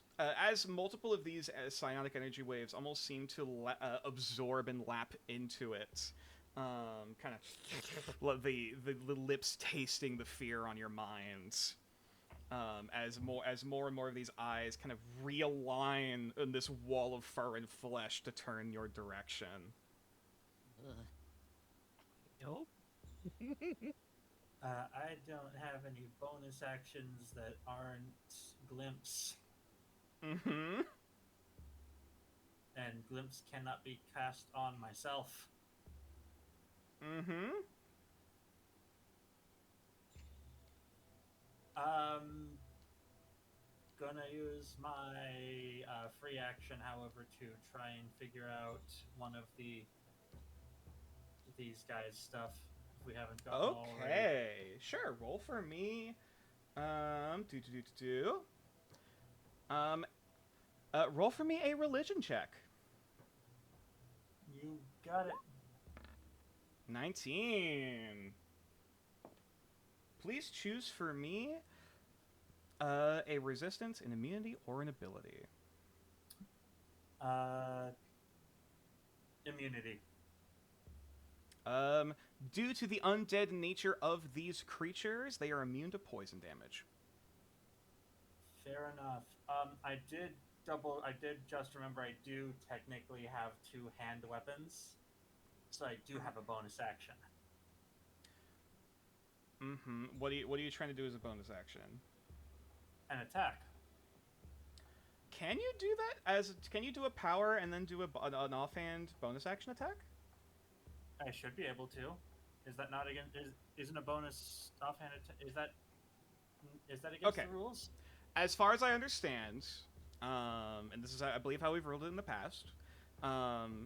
multiple of these psionic energy waves almost seem to absorb and lap into it, kind of the lips tasting the fear on your mind. As more and more of these eyes kind of realign in this wall of fur and flesh to turn your direction. Ugh. Nope. I don't have any bonus actions that aren't glimpse, Mm-hmm. and glimpse cannot be cast on myself. Mm-hmm. Gonna use my free action, however, to try and figure out one of these guys' stuff if we haven't gotten all already. Okay, sure. Roll for me. Roll for me a religion check. You got it. 19. Please choose for me a resistance, an immunity, or an ability. Immunity. Due to the undead nature of these creatures, they are immune to poison damage. Fair enough. I did just remember I do technically have 2 hand weapons, so I do have a bonus action. Mm-hmm. What are you trying to do as a bonus action? An attack. Can you do that can you do a power and then do an offhand bonus action attack? I should be able to. Is that not against? Isn't a bonus offhand attack? Is that against Okay. the rules? As far as I understand, and this is, I believe, how we've ruled it in the past,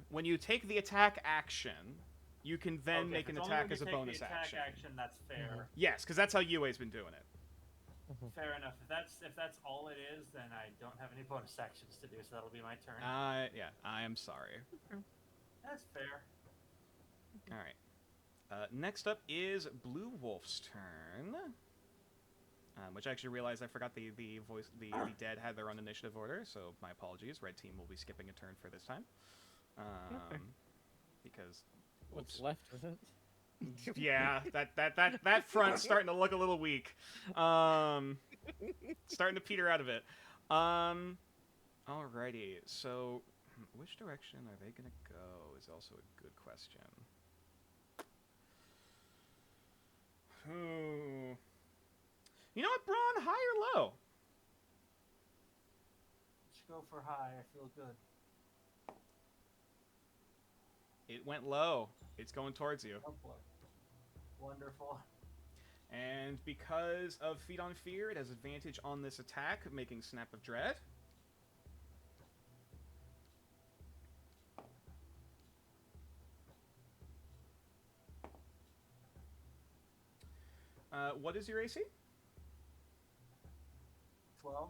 when you take the attack action, you can then Okay, make if an it's only attack when as a you take bonus the attack action. That's fair. Yes, because that's how Yue's been doing it. Fair enough. If that's all it is, then I don't have any bonus actions to do, so that'll be my turn. Yeah, I am sorry. That's fair. All right. Next up is Blue Wolf's turn. Which I actually realized I forgot the dead had their own initiative order, so my apologies. Red team will be skipping a turn for this time. Because What's left of it? yeah, that front's starting to look a little weak. Starting to peter out of it. Alrighty, so which direction are they gonna go is also a good question. You know what, Braun? High or low? Let's go for high. I feel good. It went low. It's going towards you. Oh boy. Wonderful. And because of Feed on Fear, it has advantage on this attack, making Snap of Dread. What is your AC? 12.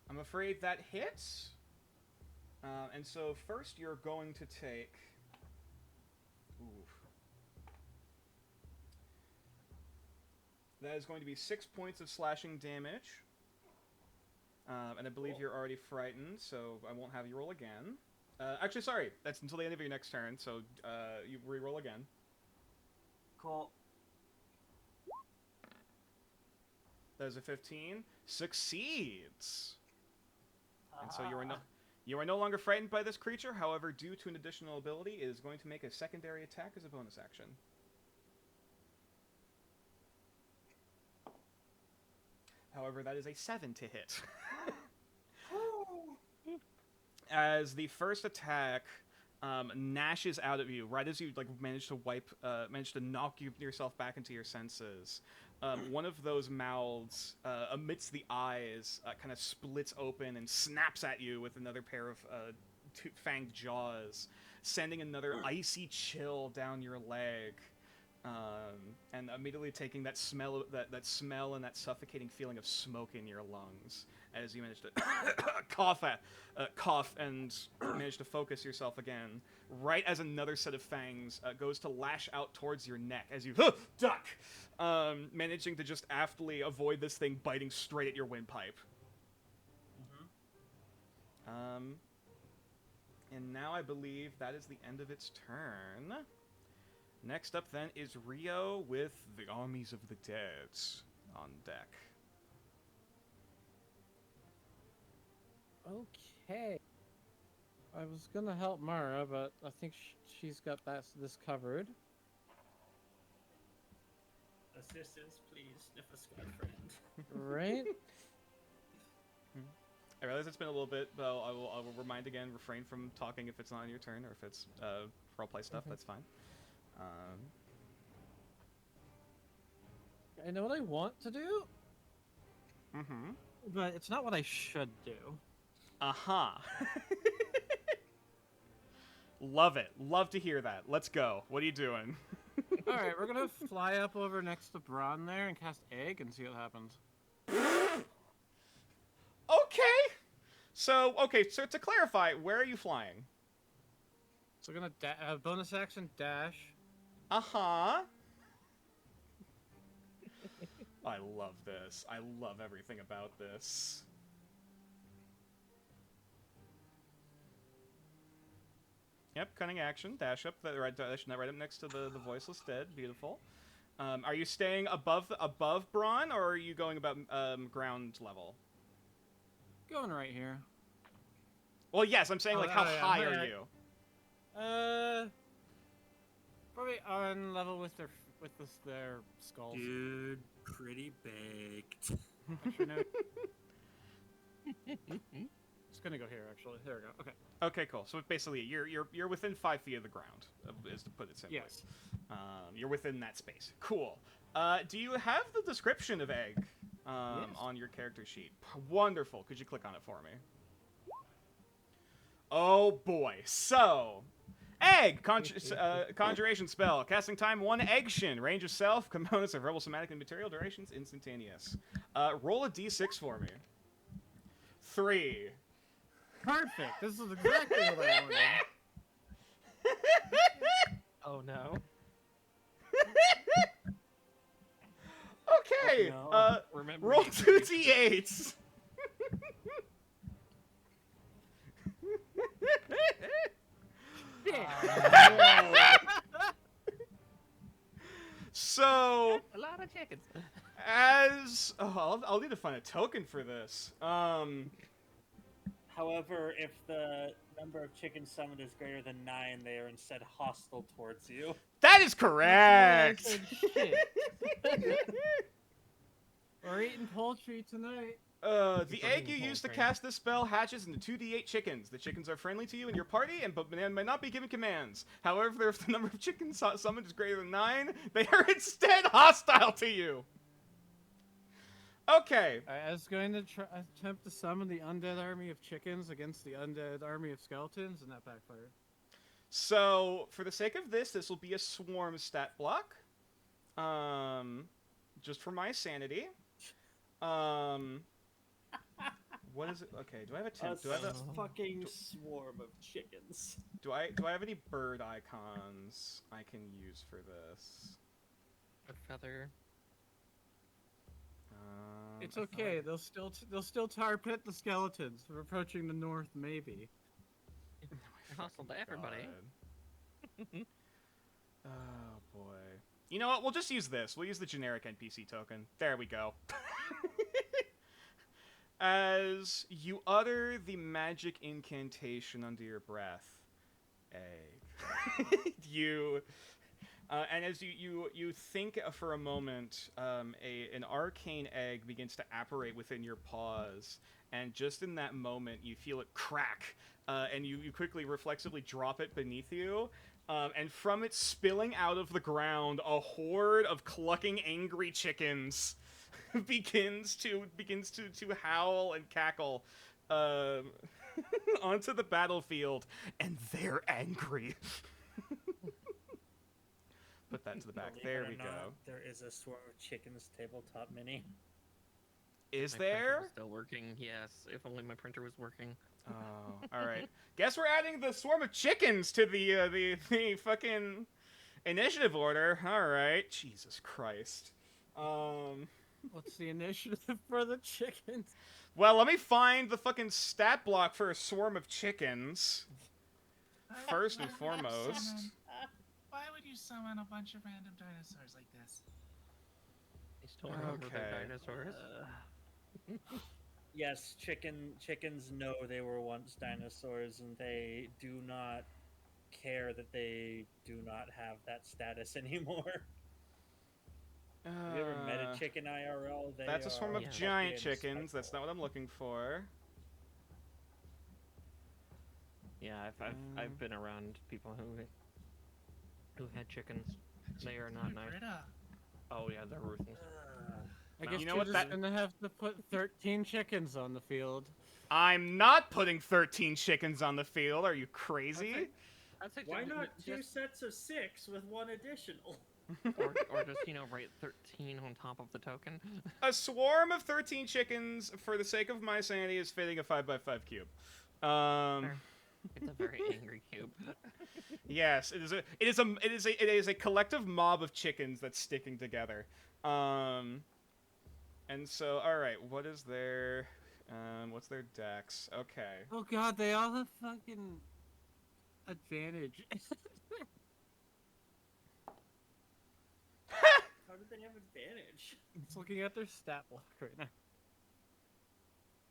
I'm afraid that hits. And so first you're going to take... Oof. That is going to be 6 points of slashing damage. And I believe you're already frightened, so I won't have you roll again. Actually, sorry. That's until the end of your next turn, so you re-roll again. Cool. That is a 15. Succeeds! And so you are no longer frightened by this creature. However, due to an additional ability, it is going to make a secondary attack as a bonus action. However, that is a 7 to hit. As the first attack gnashes out at you, right as you manage to knock yourself back into your senses, one of those mouths, amidst the eyes, kind of splits open and snaps at you with another pair of fanged jaws, sending another icy chill down your leg, and immediately taking that smell, that smell and that suffocating feeling of smoke in your lungs as you manage to cough and manage to focus yourself again. Right as another set of fangs goes to lash out towards your neck as you duck, managing to just aptly avoid this thing biting straight at your windpipe. And now I believe that is the end of its turn. Next up then is Rio with the Armies of the Dead on deck. Okay. I was gonna help Mara, but I think she's got this covered. Assistance, please, if a squad friend. Right? I realize it's been a little bit, but I will remind again, refrain from talking if it's not on your turn, or if it's roleplay stuff, that's fine. I know what I want to do, but it's not what I should do. Love it. Love to hear that. Let's go. What are you doing? Alright, we're gonna fly up over next to Braun there and cast Egg and see what happens. Okay, so to clarify, where are you flying? So we're gonna bonus action dash. I love this. I love everything about this. Yep, cunning action. Dash up, right up next to the voiceless dead. Beautiful. Are you staying above Braun, or are you going about ground level? Going right here. Well, yes, I'm saying how high are you? Probably on level with their skulls. Dude, pretty baked. Actually, no. It's gonna go here. Actually, there we go. Okay. Okay, cool. So basically, you're within 5 feet of the ground, is to put it simply. Yes. You're within that space. Cool. Do you have the description of Egg Yes. on your character sheet? Wonderful. Could you click on it for me? Oh boy. So, Egg, conjuration spell, casting time 1 action, range of self, components of rebel somatic and material, durations instantaneous. Roll a d6 for me. 3. Perfect. This is exactly what I wanted. Oh no. Okay. No. Remember Roll me. 2 d8s. So, A lot of chickens. I'll need to find a token for this. However, if the number of chickens summoned is greater than 9, they are instead hostile towards you. That is correct. Shit. We're eating poultry tonight. The egg you use to cast this spell hatches into 2d8 chickens. The chickens are friendly to you and your party, but may not be given commands. However, if the number of chickens summoned is greater than 9, they are instead hostile to you. Okay. I was going to attempt to summon the undead army of chickens against the undead army of skeletons, and that backfired. So, for the sake of this will be a swarm stat block. Just for my sanity. What is it? Okay, do I have a A temp? Do I have a fucking swarm of chickens. do I have any bird icons I can use for this? A feather. It's okay. They'll still tar pit the skeletons. We're approaching the north, maybe. Hostile to everybody. Oh boy. You know what? We'll just use this. We'll use the generic NPC token. There we go. As you utter the magic incantation under your breath, egg. And as you think for a moment, an arcane egg begins to apparate within your paws, and just in that moment, you feel it crack, and you quickly reflexively drop it beneath you. And from it spilling out of the ground, a horde of clucking, angry chickens begins to howl and cackle onto the battlefield, and they're angry. Put that to the back. Believe There it or we not, go. There is a swarm of chickens tabletop mini. Is My printer there? was still working, yes. If only my printer was working. Oh, all right. Guess we're adding the swarm of chickens to the fucking initiative order. All right. Jesus Christ. What's the initiative for the chickens? Well, let me find the fucking stat block for a swarm of chickens. First and foremost. Why would you summon a bunch of random dinosaurs like this? I still remember Okay. the dinosaurs. Yes, chickens know they were once dinosaurs, and they do not care that they do not have that status anymore. Have you ever met a chicken IRL? That's a swarm of Yeah. giant fucking chickens. That's not what I'm looking for. Yeah, I've been around people who had chickens. They are not nice. Nakarada. Oh yeah, they're ruthless. I guess You know you're what, just that- gonna have to put 13 chickens on the field. I'm not putting 13 chickens on the field. Are you crazy? I'd say Why just- not two just, sets of 6 with one additional? or just write 13 on top of the token. A swarm of 13 chickens, for the sake of my sanity, is fitting a 5x5 cube. Fair. It's a very angry cube. Yes, it is a collective mob of chickens that's sticking together. And so, all right, what is their what's their dex? Okay. Oh god, they all have fucking advantage. How did they have advantage? It's looking at their stat block right now.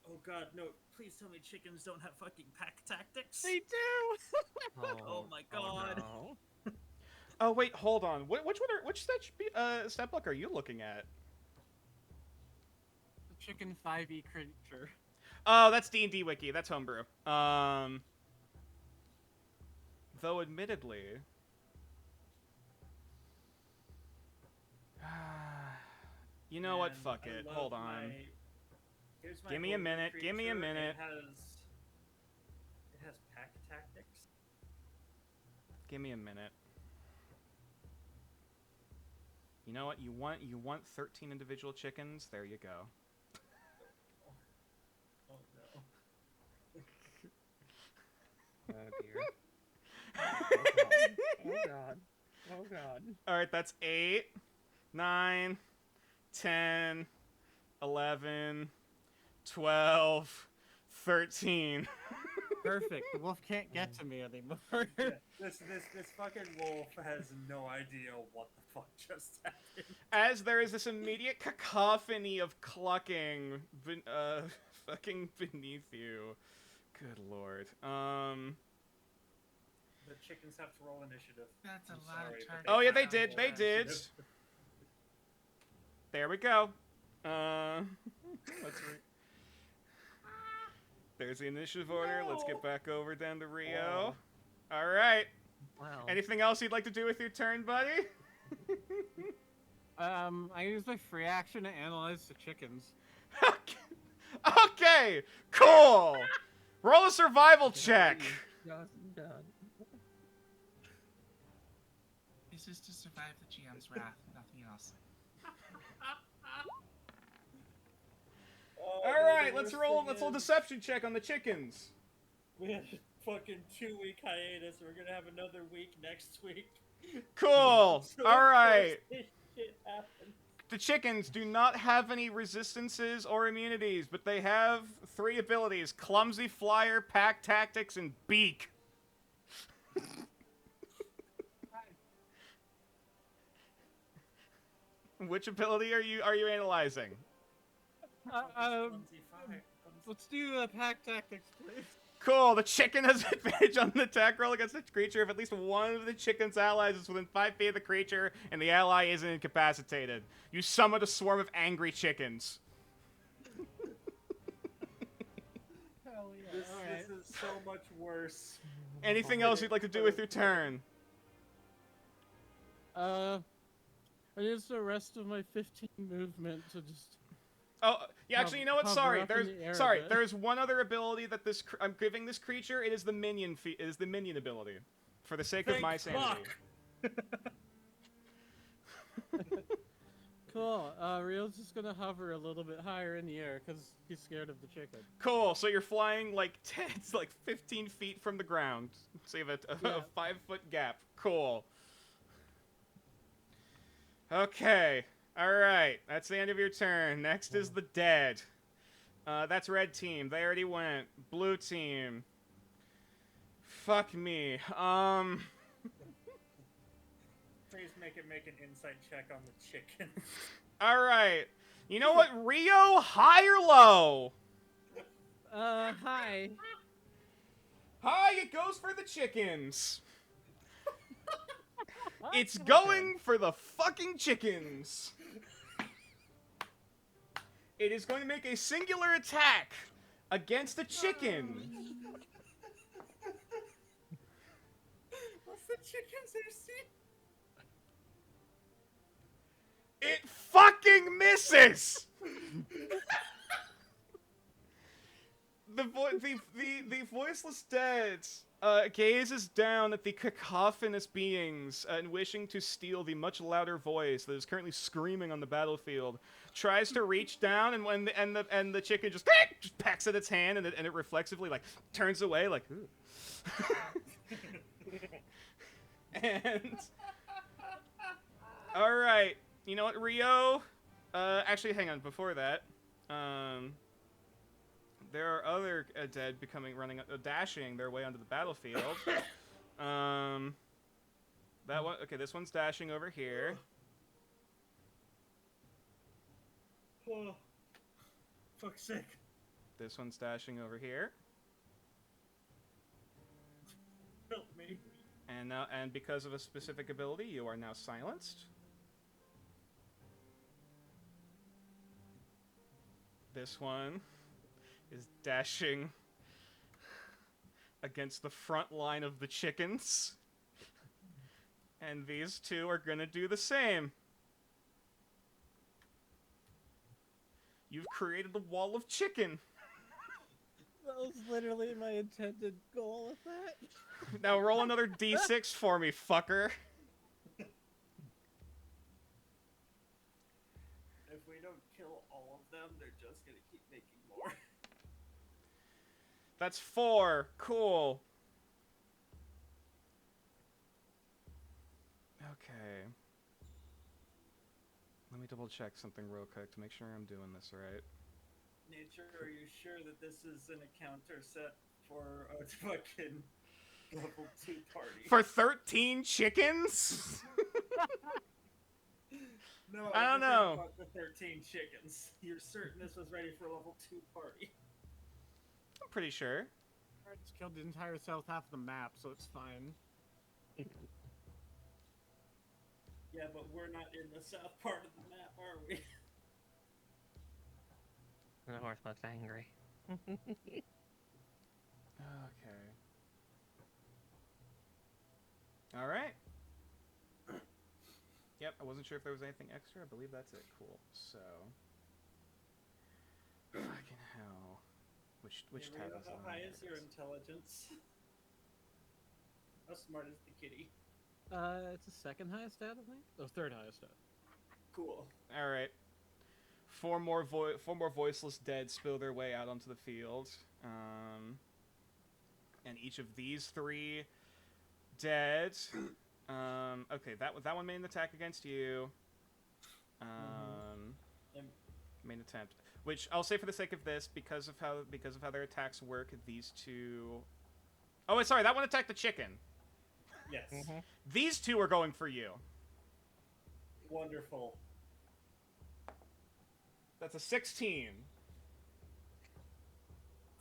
Oh god, no, please tell me chickens don't have fucking pack tactics. They do. Oh my god. no. Oh wait, hold on. Which stat block are you looking at? The chicken 5e creature. Oh, that's D&D Wiki. That's homebrew. Though admittedly, you know what? Man, Fuck I it. love Hold on. Here's my Give me a golden minute, give me a creature. minute. It has pack tactics. Give me a minute. You know what? You want 13 individual chickens? There you go. Oh no. Oh dear. Oh god. Oh god. All right, that's 8, 9, 10, 11, 12, 13. Perfect. The wolf can't get to me anymore. Yeah, this fucking wolf has no idea what the fuck just happened. As there is this immediate cacophony of clucking fucking beneath you. Good lord. The chickens have to roll initiative. That's a I'm lot sorry, of but target. Oh yeah, they have to did. roll They did. initiative. There we go. Let's There's the initiative order. Let's get back over down to Rio. All right. Wow. Anything else you'd like to do with your turn, buddy? I use my free action to analyze the chickens. Okay. Cool. Roll a survival check. God. This is to survive the GM's wrath, nothing else. let's Worst roll. thing Let's roll is- deception check on the chickens. We had a fucking 2-week hiatus. We're gonna have another week next week. Cool. So All of right. course this shit happened. The chickens do not have any resistances or immunities, but they have 3 abilities: Clumsy Flyer, Pack Tactics, and Beak. Which ability are you analyzing? Clumsy fire. Let's do pack tactics, please. Cool. The chicken has advantage on the attack roll against the creature if at least one of the chicken's allies is within 5 feet of the creature and the ally isn't incapacitated. You summon a swarm of angry chickens. Hell yeah. This is so much worse. Anything else you'd like to do with your turn? I use the rest of my 15 movement to just. Oh, yeah. Actually, you know what? Hover Sorry. up in the air a Sorry. bit. There's one other ability that I'm giving this creature. It is the minion It is the minion ability, for the sake of Thank my sanity. Cool. Rio's just gonna hover a little bit higher in the air because he's scared of the chicken. Cool. So you're flying like 15 feet from the ground. So you have a 5-foot gap. Cool. Okay. All right. That's the end of your turn. Next is the dead. That's red team. They already went. Blue team. Fuck me. Please make an insight check on the chicken. All right. You know what? Rio, high or low? Hi. High. It goes for the chickens. It's going for the fucking chickens. It is going to make a singular attack against the chicken. What's the chicken's AC? It fucking misses. The voiceless dead gazes down at the cacophonous beings and wishing to steal the much louder voice that is currently screaming on the battlefield. Tries to reach down, and the chicken just pecks at its hand, and it reflexively like turns away, like. Ooh. And all right, you know what, Rio? Actually, hang on. Before that, there are other dead dashing their way onto the battlefield. That one. Okay, this one's dashing over here. Oh, fuck's sake. This one's dashing over here. Help me. And because of a specific ability, you are now silenced. This one is dashing against the front line of the chickens. And these two are gonna do the same. You've created a wall of chicken. That was literally my intended goal with that. Now roll another d6 for me, fucker. If we don't kill all of them, they're just gonna keep making more. That's 4. Cool. Okay. Let me double check something real quick to make sure I'm doing this right. Nature, are you sure that this is an encounter set for a fucking level 2 party? For 13 chickens? No, I don't know. About the 13 chickens. You're certain this was ready for a level 2 party? I'm pretty sure. I just killed the entire south half of the map, so it's fine. Yeah, but we're not in the south part of the map, are we? The horse looks angry. Okay. Alright. Yep, I wasn't sure if there was anything extra. I believe that's it. Cool. So. Fucking hell. Which Yeah, tab Rio, is how on? high There is it your is. intelligence? How smart is the kitty? It's the second highest stat, I think? Oh, third highest stat. Cool. Alright. Four more voiceless dead spill their way out onto the field. And each of these 3 dead. Okay, that one made an attack against you. Made an attempt. Which I'll say for the sake of this, because of how their attacks work, these 2. Oh, sorry, that one attacked the chicken. Yes. These 2 are going for you. Wonderful. That's a 16.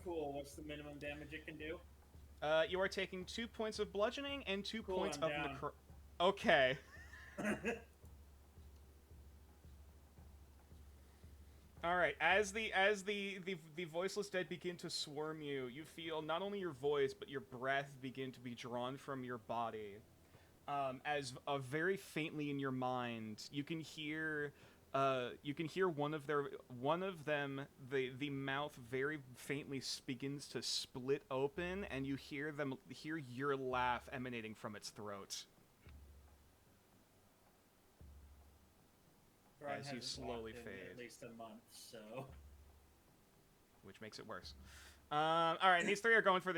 Cool. What's the minimum damage it can do? You are taking 2 points of bludgeoning and 2 Cool, points I'm of down. Okay. All right. As the voiceless dead begin to swarm you, you feel not only your voice but your breath begin to be drawn from your body. As very faintly in your mind, you can hear one of them, the mouth very faintly begins to split open, and you hear your laugh emanating from its throat. Ron As you hasn't slowly walked in fade. At least a month, so. Which makes it worse. All right, these 3 are going for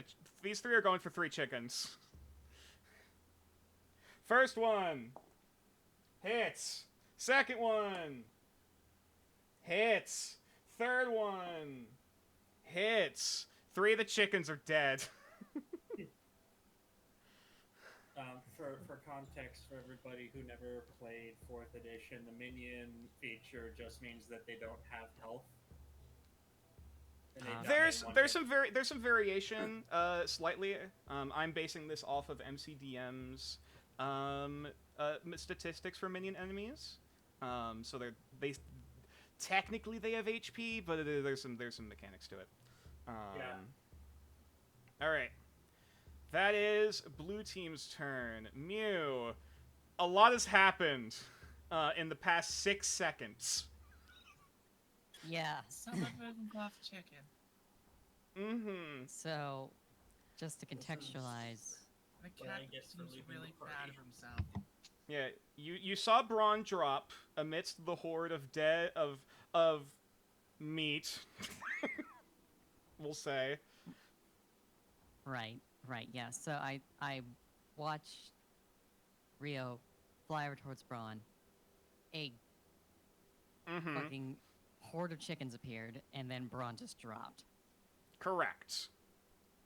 3 chickens. First one hits. Second one hits. Third one hits. 3 of the chickens are dead. For context, for everybody who never played 4th edition, the minion feature just means that they don't have health. And they die in one There's some variation, slightly. I'm basing this off of MCDM's statistics for minion enemies. So they technically they have HP, but there's some mechanics to it. Yeah. All right. That is blue team's turn. Mew, a lot has happened in the past 6 seconds. Yeah. Someone moving off chicken. Mm-hmm. So, just to contextualize, The Well, I cat guess for seems leaving really the proud party. of himself. Yeah, you saw Braun drop amidst the horde of meat. We'll say. right, yeah. So I watched Rio fly over towards Braun. A Mm-hmm. fucking horde of chickens appeared, and then Braun just dropped. Correct.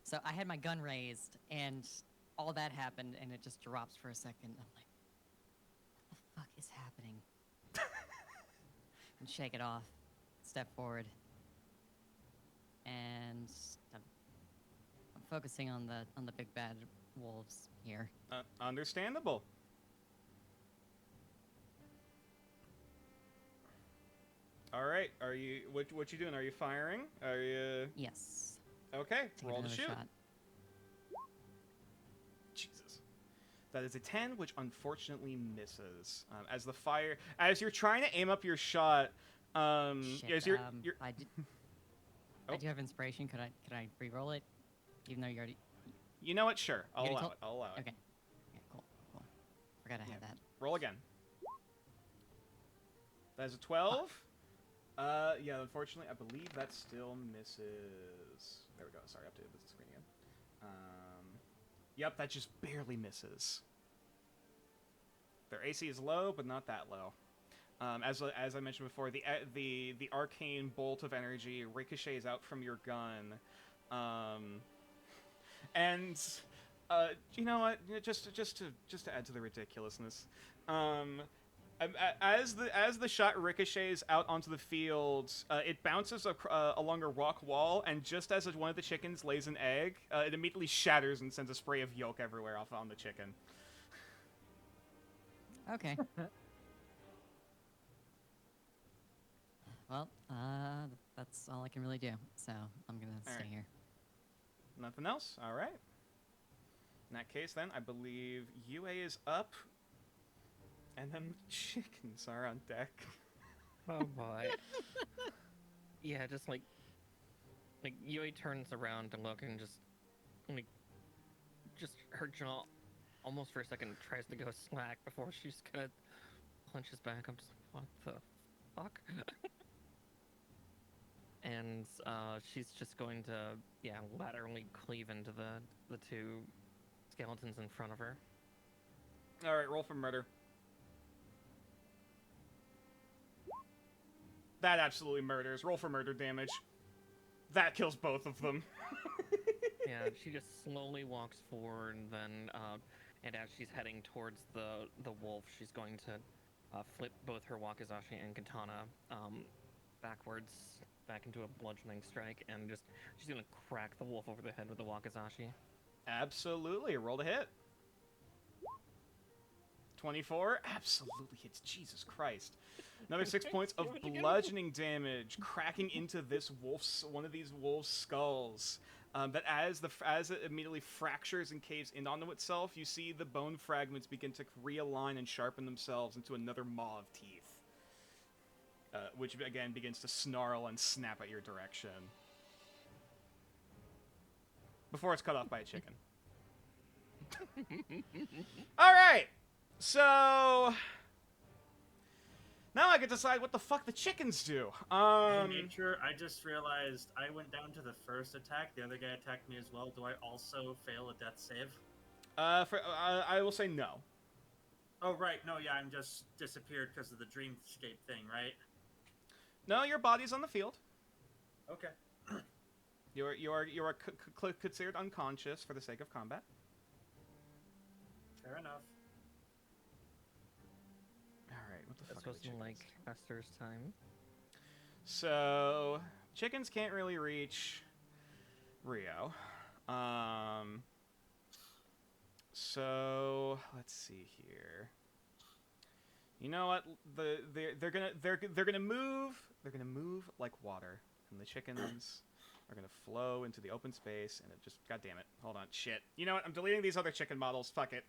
So I had my gun raised, and all that happened, and it just drops for a second. I'm like, what the fuck is happening? And shake it off, step forward, and I'm focusing on the big bad wolves here. Understandable. All right. Are you what you doing? Are you firing? Are you Yes. okay? Take Roll to another shoot. shot. Jesus. That is a 10, which unfortunately misses. As you're trying to aim up your shot, Shit, as you're I did. Oh. I do have inspiration. Could I re-roll it? Even though you already. you know what? Sure, I'll You already allow told- it. I'll allow it. Okay. Yeah, cool. Forgot I had that. Roll again. That is a 12. Yeah, unfortunately, I believe that still misses. There we go. Sorry, updated the screen again. Yep, that just barely misses. Their AC is low, but not that low. As I mentioned before, the arcane bolt of energy ricochets out from your gun, and you know what? Just to add to the ridiculousness, as the shot ricochets out onto the field, it bounces along a rock wall, and just as one of the chickens lays an egg, it immediately shatters and sends a spray of yolk everywhere off on the chicken. Okay. Well, that's all I can really do. So I'm gonna stay Alright. here. Nothing else? All right. In that case, then, I believe UA is up, and then chickens are on deck. Oh boy. Yeah, just like Yui turns around to look and just her jaw almost for a second tries to go slack before she's gonna punch his back. I'm just like, what the fuck? and she's just going to, laterally cleave into the two skeletons in front of her. All right, roll for murder. That absolutely murders. Roll for murder damage. That kills both of them. Yeah, she just slowly walks forward, and then, and as she's heading towards the wolf, she's going to flip both her wakizashi and katana backwards, back into a bludgeoning strike, and she's gonna crack the wolf over the head with the wakizashi. Absolutely. Roll to hit. 24 absolutely hits. Jesus Christ. Another 6 points of bludgeoning damage, cracking into this one of these wolf's skulls. But as it immediately fractures and caves in onto itself, you see the bone fragments begin to realign and sharpen themselves into another maw of teeth, which again begins to snarl and snap at your direction before it's cut off by a chicken. All right. So now I can decide what the fuck the chickens do. In nature, I just realized I went down to the first attack. The other guy attacked me as well. Do I also fail a death save? I will say no. Oh, right. No, yeah, I'm just disappeared because of the dreamscape thing, right? No, your body's on the field. Okay. You are considered unconscious for the sake of combat. Fair enough. Alright, what the That's fuck are the supposed to be like Esther's time. So, chickens can't really reach Rio. So, let's see here. You know what? They're gonna move like water, and the chickens are gonna flow into the open space, and it just, god damn it, hold on, shit. You know what? I'm deleting these other chicken models. Fuck it.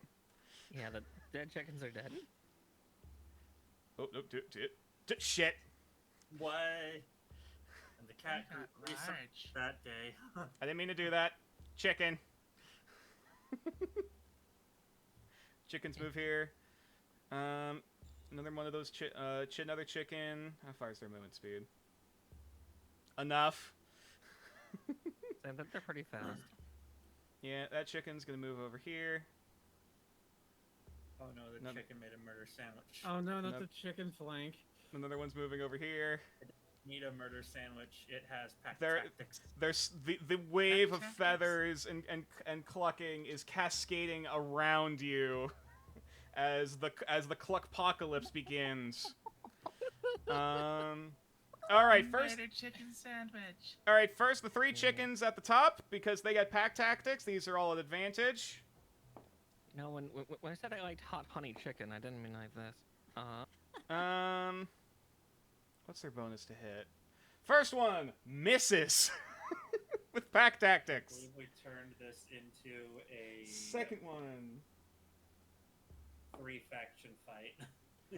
Yeah, the dead chickens are dead. Oh no, shit. Why? And the cat Got grew recent large. that day. I didn't mean to do that. Chicken. Chickens move here. Another one of those another chicken. How far is their movement speed? Enough. They're pretty fast. Yeah, that chicken's gonna move over here. Oh no, the chicken made a murder sandwich. Oh no, not Nope. the chicken flank. Another one's moving over here. Need a murder sandwich. It has pack There- tactics. There's the wave of Tactics. feathers and clucking is cascading around you as the cluckpocalypse begins. All right, first. Murder chicken sandwich. All right, first the three chickens at the top because they got pack tactics. These are all at advantage. No, when I said I liked hot honey chicken, I didn't mean like this. What's their bonus to hit? First one misses with pack I tactics. believe we turned this into a Second one. 3-faction fight.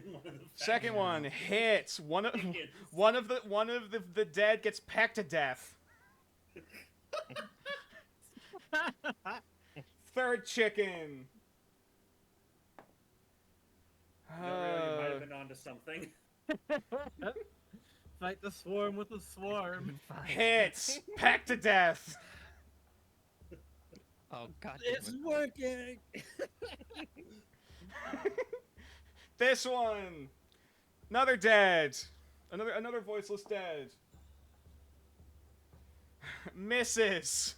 One of the Second factions. one hits. One of the dead gets pecked to death. Third chicken. Gabriel, you might have been onto something. Fight the swarm with the swarm. Hits. Pecked to death. Oh god. It's working. This one. Another dead. Another voiceless dead. Misses.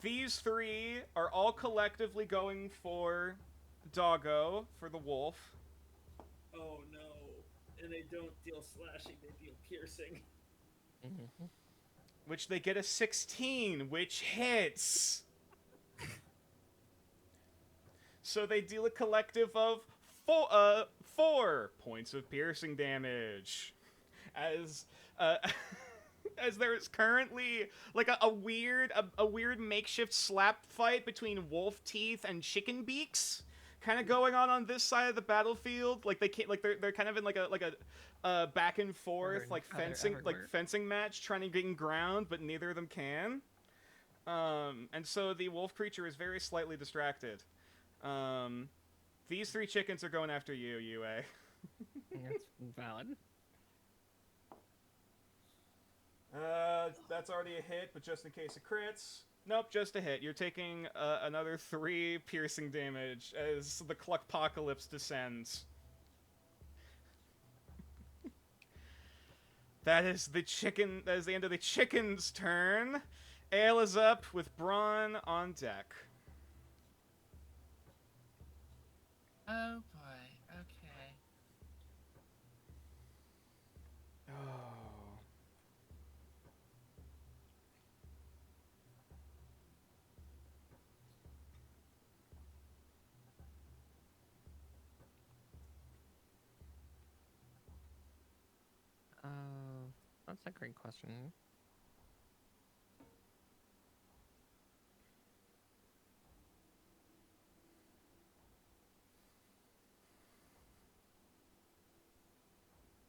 These three are all collectively going for Doggo, for the wolf. Oh no. And they don't deal slashing, they deal piercing. Mm-hmm. Which they get a 16, which hits. So they deal a collective of 4 points of piercing damage. As there is currently like a weird makeshift slap fight between wolf teeth and chicken beaks kind of going on this side of the battlefield. Like they can't, like they're kind of in like a back and forth They're like fencing everywhere. fencing match trying to gain ground, but neither of them can. And so the wolf creature is very slightly distracted. These 3 chickens are going after you, Yue. That's valid. that's already a hit, but just in case it crits. Nope, just a hit. You're taking another 3 piercing damage as the Cluckpocalypse descends. That is the chicken. That is the end of the chicken's turn. Ale is up with Braun on deck. Oh boy. Okay. Oh. That's a great question.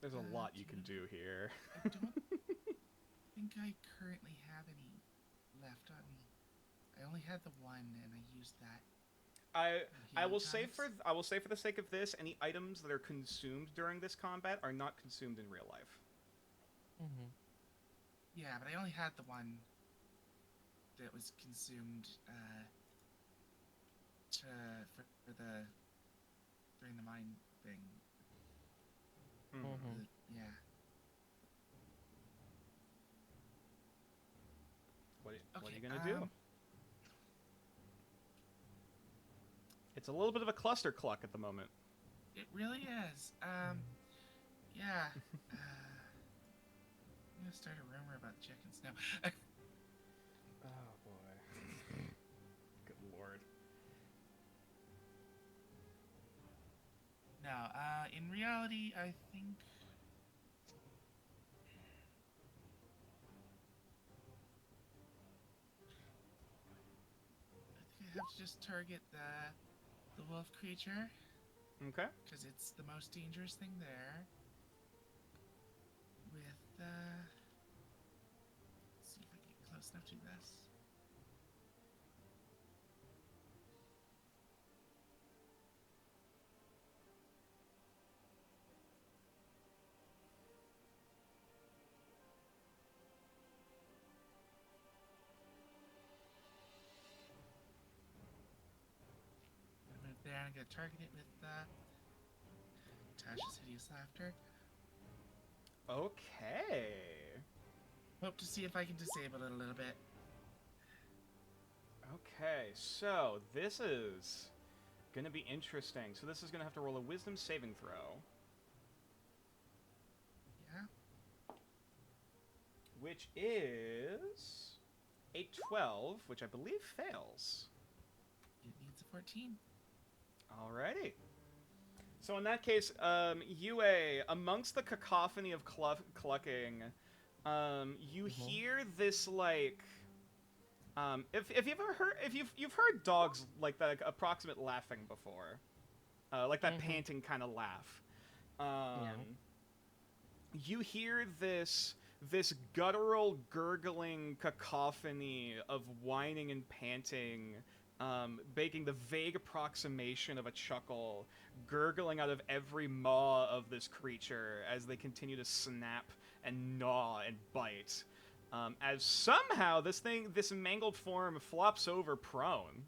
There's a lot you can do here. I don't think I currently have any left on me. I only had the one, and I used that. I will say for the sake of this, any items that are consumed during this combat are not consumed in real life. Mm-hmm. Yeah, but I only had the one that was consumed for the during the mine thing. Mm-hmm. Yeah. What are Okay, you gonna do? It's a little bit of a cluster cluck at the moment. It really is. Yeah. I'm gonna start a rumor about chickens now. Oh boy. Good lord. No, in reality, I think I have to just target the wolf creature. Okay. Because it's the most dangerous thing there. With, let's see if I can get close enough to this. I'm move there and I'm gonna target it with, Tasha's Hideous Laughter. Okay. Hope to see if I can disable it a little bit. Okay, so this is gonna be interesting. So this is gonna have to roll a wisdom saving throw. Yeah? Which is a 12, which I believe fails. It needs a 14. Alrighty. So in that case, Yue, amongst the cacophony of clucking, you hear this like, if you've ever heard, if you've heard dogs like that, like, approximate laughing before, like that panting kind of laugh. You hear this guttural, gurgling cacophony of whining and panting, making the vague approximation of a chuckle, gurgling out of every maw of this creature as they continue to snap and gnaw and bite. As somehow this mangled form flops over prone.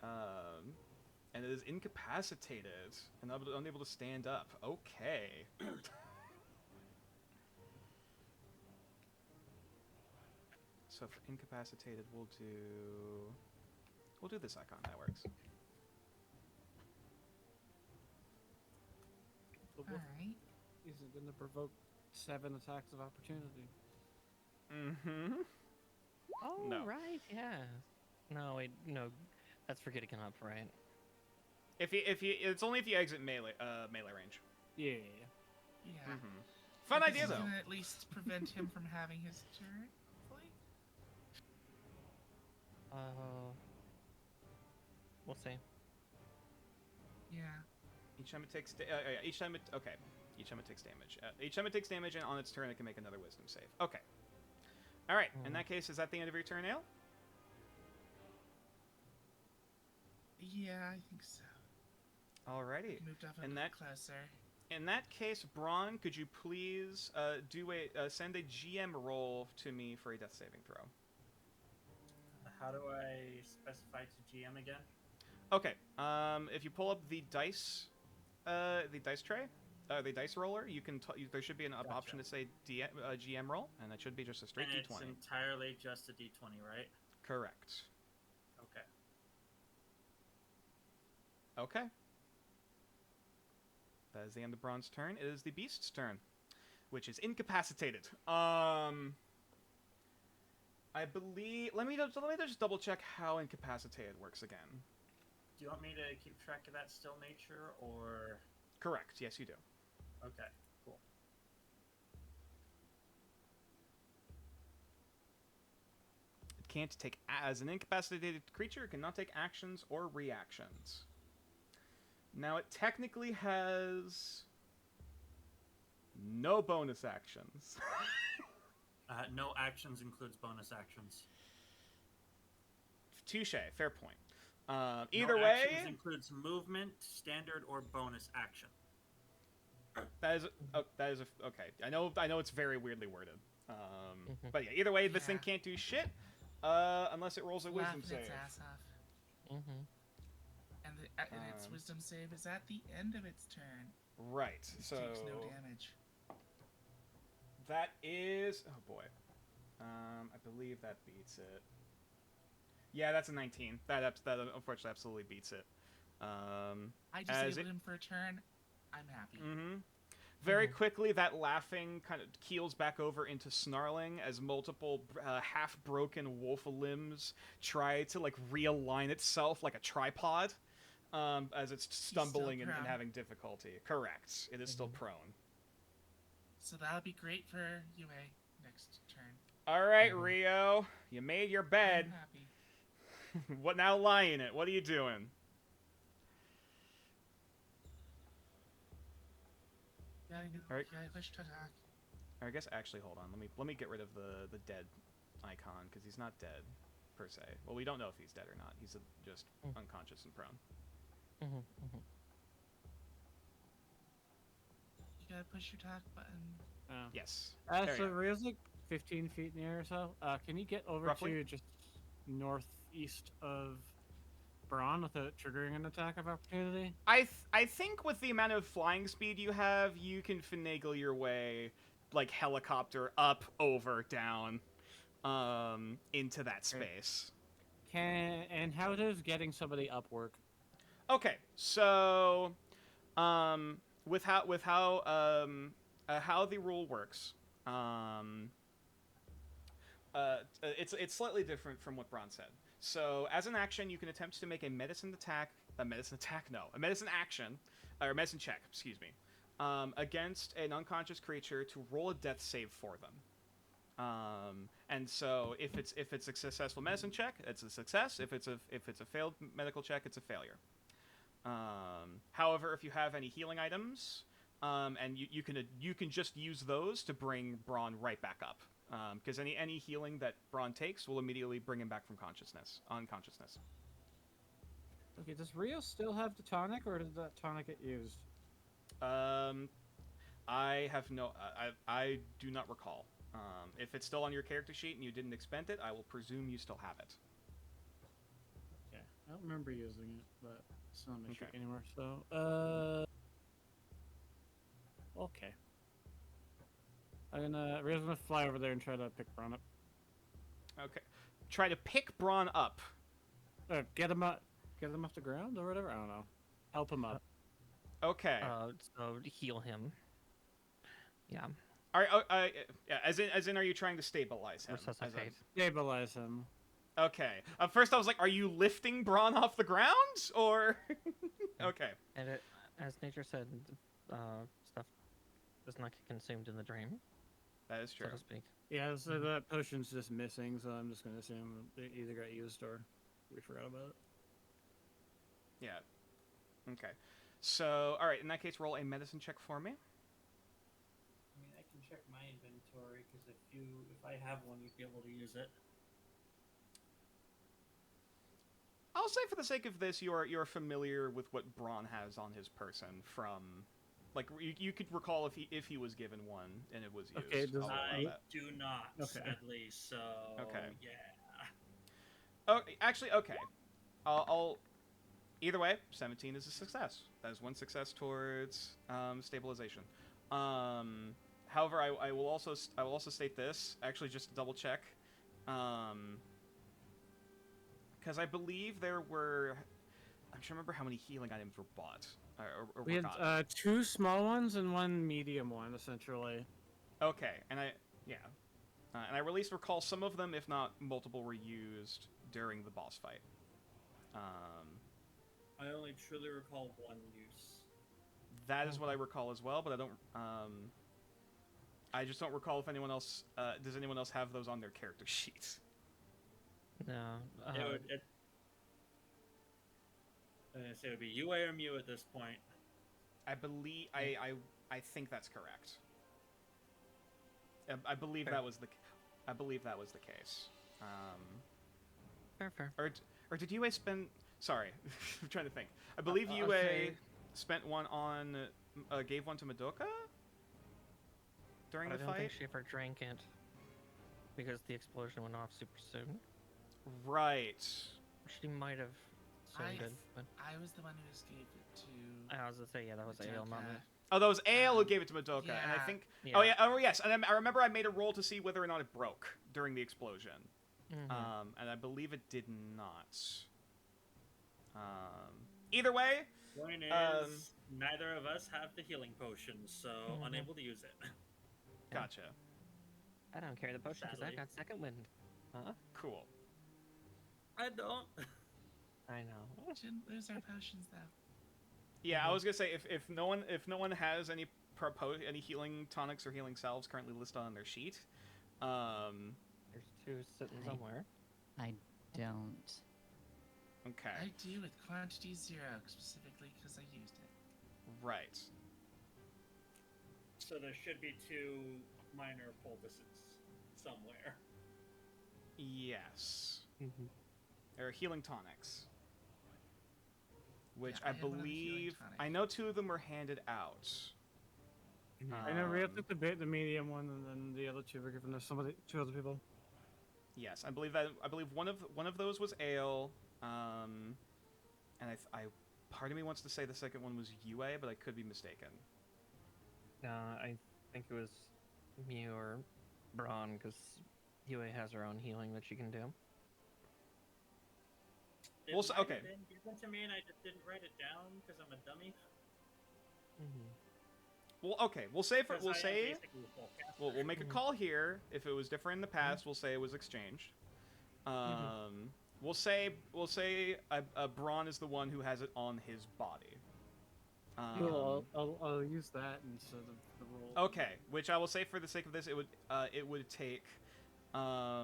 And it is incapacitated and unable to stand up. Okay. So for incapacitated, we'll do this icon. That works. Alright. Is it going to provoke 7 attacks of opportunity? Mm-hmm. Oh, No. right, yeah. No, wait, no. That's for getting up, right? It's only if you exit melee range. Yeah. Yeah. Mm-hmm. Fun idea This is though. gonna at least prevent him from having his turn, hopefully. We'll see. Yeah. Each time it takes each time it takes damage. Each time it takes damage, and on its turn, it can make another wisdom save. Okay. All right. In that case, is that the end of your turn, Ale? Yeah, I think so. Alrighty. Moved up a And bit that closer. In that case, Braun, could you please send a GM roll to me for a death saving throw? How do I specify to GM again? Okay. If you pull up the dice tray, the dice roller, you can. There should be an Gotcha. option to say GM roll, and that should be just a straight And D20. it's entirely just a D20, right? Correct. Okay. Okay. That is the end of Braun's turn. It is the beast's turn, which is incapacitated. I believe. Let me just double check how incapacitated works again. Do you want me to keep track of that still nature, or? Correct. Yes, you do. Okay. Cool. It can't take as an incapacitated creature. It cannot take actions or reactions. Now it technically has no bonus actions. No actions includes bonus actions. Touche. Fair point. Either no way, actions includes movement, standard, or bonus action. that is okay. I know it's very weirdly worded. But yeah, either way, this thing can't do shit unless it rolls a wisdom Laughing save. its ass off. And its wisdom save is at the end of its turn. Right. It So takes no damage. that is, oh boy, I believe that beats it. Yeah, that's a 19. That unfortunately absolutely beats it. I disabled him for a turn. I'm happy. Very quickly, that laughing kind of keels back over into snarling as multiple half-broken wolf limbs try to like realign itself like a tripod as it's stumbling and having difficulty. Correct. It is still prone. So that'll be great for UA next turn. All right, Rio, you made your bed. I'm happy. What now? Lie in it. What are you doing? Alright. Push to talk. I guess actually, hold on. Let me get rid of the dead icon because he's not dead per se. Well, we don't know if he's dead or not. He's just unconscious and prone. You gotta push your talk button. Yes. So Rio's like 15 feet in the air or so. Can you get over to just northeast of Braun without triggering an attack of opportunity? I think with the amount of flying speed you have, you can finagle your way like helicopter up, over, down, into that space. And how does getting somebody up work? Okay, so with how the rule works, it's slightly different from what Braun said. So as an action, you can attempt to make a medicine action, or medicine check, excuse me, against an unconscious creature to roll a death save for them. And so if it's a successful medicine check, it's a success. If it's a failed medical check, it's a failure. However, if you have any healing items, and you can just use those to bring Braun right back up. Because any healing that Braun takes will immediately bring him back from unconsciousness. Okay, does Rio still have the tonic, or did that tonic get used? I have no. I do not recall. If it's still on your character sheet and you didn't expend it, I will presume you still have it. Okay, I don't remember using it, but it's not on my sheet anymore. So, okay. Rio's gonna fly over there and try to pick Braun up. Okay. Try to pick Braun up. Get him off the ground or whatever. I don't know. Help him up. Okay. So heal him. Yeah. As in, are you trying to stabilize him? Resuscitate. Stabilize him. Okay. First, I was like, are you lifting Braun off the ground, or? Okay. And as nature said, stuff does not get consumed in the dream. That is true. So to speak. Yeah, so that potion's just missing, so I'm just gonna assume it either got used or we forgot about it. Yeah. Okay. So, all right. In that case, roll a medicine check for me. I mean, I can check my inventory because if I have one, you'd be able to use it. I'll say, for the sake of this, you're familiar with what Braun has on his person from Like you could recall if he was given one and it was used. Okay, does I'll allow I that. do not, Okay. sadly. So Okay. yeah. Oh, actually, okay. I'll either way, 17 is a success. That is one success towards stabilization. However, I will also state this, actually, just to double check, because I believe there were. I'm trying to remember how many healing items were bought or We were had gotten. 2 small ones and 1 medium one, essentially. Okay, and I at least recall some of them, if not multiple, were used during the boss fight. I only truly recall one use. That is what I recall as well, but I don't. I just don't recall if anyone else. Does anyone else have those on their character sheets? No. It would be UA or Mew at this point. I believe. I think that's correct. I believe Fair. that was the. I believe that was the case. Fair. Or did UA spend? Sorry, I'm trying to think. I believe I'll UA say- spent one on. Gave one to Madoka. During I the don't fight. think she ever drank it because the explosion went off super soon. Right. She might have sounded, but I was the one who just gave it to. I was gonna say that was Ale, not me. Oh, that was Ale who gave it to Madoka, and I yeah. think. Yeah. Oh yeah. Oh yes, and I remember I made a roll to see whether or not it broke during the explosion. Mhm. And I believe it did not. Either way, Point is, neither of us have the healing potion, so unable to use it. gotcha. I don't carry the potion because I Sadly. got second wind. Huh? Cool. I don't. I know. Shouldn't lose our potions though. Yeah, I was gonna say if no one has any any healing tonics or healing salves currently listed on their sheet, There's 2 sitting somewhere. I don't. okay, I do with quantity 0 specifically because I used it. right. So there should be 2 minor poultices somewhere. Yes, Mm-hmm. there are healing tonics, which Yeah, I I have one of the healing believe tonics. I know 2 of them were handed out. I know Rhea Um, took the medium one, and then the other 2 were given to 2 other people. Yes, I believe one of those was Ale, and I part of me wants to say the second one was UA, but I could be mistaken. I think it was Mew or Braun because UA has her own healing that she can do. It Well, so- might okay. have been given to me and I just didn't write it down because I'm a dummy. Mm-hmm. Well, okay, we'll say Because we'll I am say basically a full caster. we'll make a call here. If it was different in the past, we'll say it was exchanged. We'll say Braun is the one who has it on his body. Well, I'll use that instead of the roll. Okay, which I will say for the sake of this, it would take, I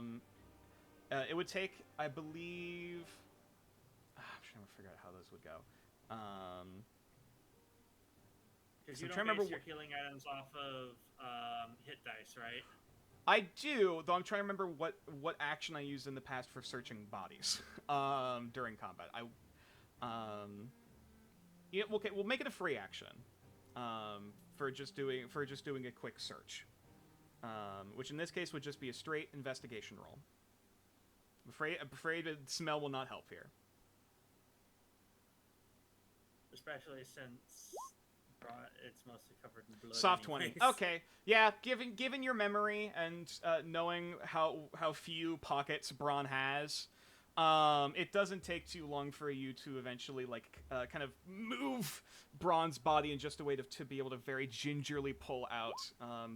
believe. I'm trying to figure out how those would go. Because so you I'm don't trying to remember base your healing items off of hit dice, right? I do, though I'm trying to remember what action I used in the past for searching bodies during combat. Yeah, okay, we'll make it a free action for just doing a quick search, which in this case would just be a straight investigation roll. I'm afraid smell will not help here. Especially since it's mostly covered in blood. Soft 20. anyways. Okay. Yeah, given your memory and knowing how few pockets Braun has, it doesn't take too long for you to eventually kind of move Braun's body in just a way to be able to very gingerly pull out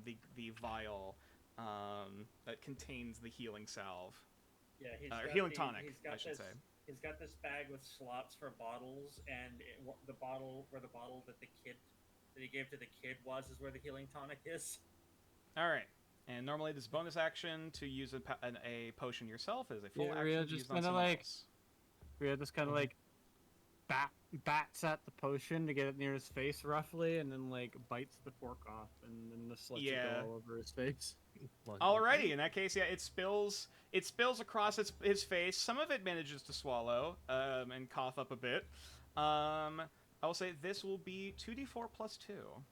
the vial that contains the healing salve. Yeah, he's Or got healing the- tonic, he's got I should this, say. He's got this bag with slots for bottles, and the bottle that he gave to the kid is where the healing tonic is. All right. And normally this bonus action to use a potion yourself is a full Yeah, action Rhea to just use on kinda someone like- else. Rhea just kind of like bats at the potion to get it near his face roughly, and then like bites the fork off, and then just lets it Yeah. go all over his face. Alrighty, in that case, yeah, it spills across his face. Some of it manages to swallow and cough up a bit. I will say this will be 2d4 plus 2.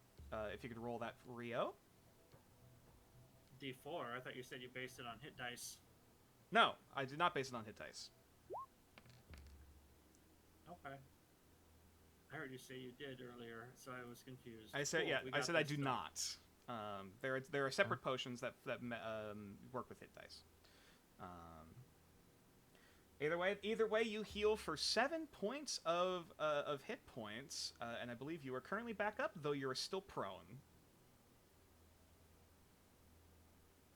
if you could roll that for Rio. D4. I thought you said you based it on hit dice. No, I did not base it on hit dice. Okay. I heard you say you did earlier, so I was confused. I said Cool, yeah. we I got said I this do done. not. There are separate potions that work with hit dice. Either way, you heal for 7 points of hit points, and I believe you are currently back up, though you are still prone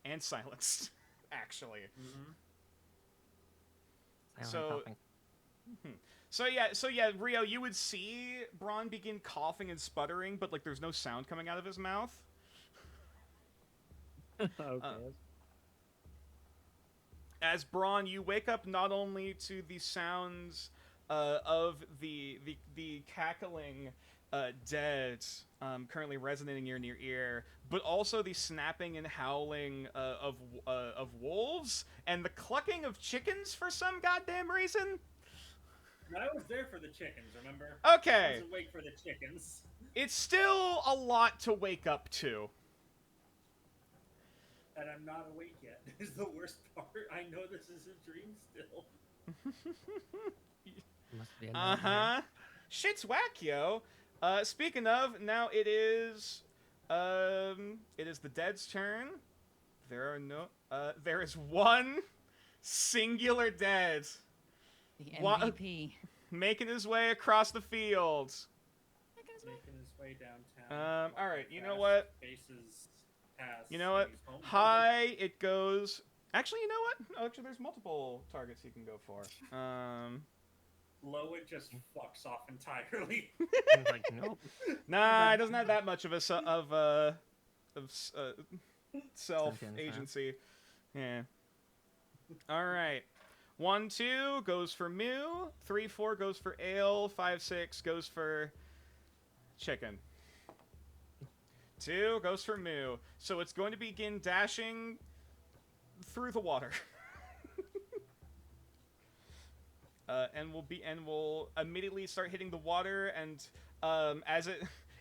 and silenced, actually. Mm-hmm. So yeah, Rio, you would see Braun begin coughing and sputtering, but like there's no sound coming out of his mouth. Okay. As Braun, you wake up not only to the sounds of the cackling dead currently resonating in your ear, but also the snapping and howling of wolves and the clucking of chickens for some goddamn reason. I was there for the chickens, remember? Okay. I was awake for the chickens. It's still a lot to wake up to. And I'm not awake yet, is the worst part. I know this is a dream still. Must be a nightmare. Shit's whack, yo. Speaking of, now it is the dead's turn. There is one singular dead. The MVP. Making his way across the field. Making his way downtown. Alright, you know what? Faces past. You know what? He's home. High, it goes... Actually, you know what? Oh, actually, there's multiple targets he can go for. Low, it just fucks off entirely. I'm like, nope. Nah, it doesn't have that much of self-agency. Yeah. Alright. 1, 2 goes for Mew. 3, 4 goes for Ale. 5, 6 goes for Chicken. 2 goes for Mew. So it's going to begin dashing through the water. And will immediately start hitting the water, and as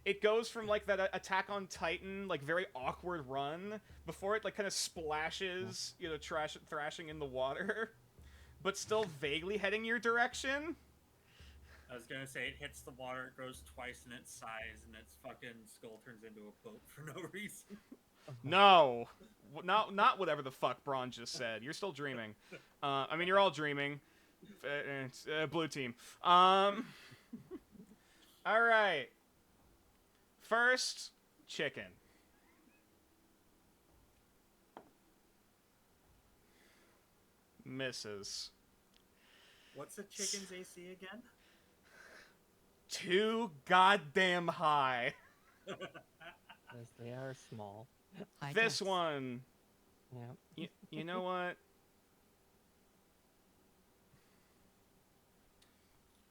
it goes from like that Attack on Titan, like very awkward run before it like kind of splashes, you know, thrashing in the water, but still vaguely heading your direction. I was gonna say it hits the water, it grows twice in its size, and its fucking skull turns into a boat for no reason. No, not whatever the fuck Braun just said. You're still dreaming. I mean, you're all dreaming. Blue team. All right. First, Chicken. Misses. What's the chicken's AC again? Too goddamn high. Because they are small. I This guess. one. Yeah. You know what?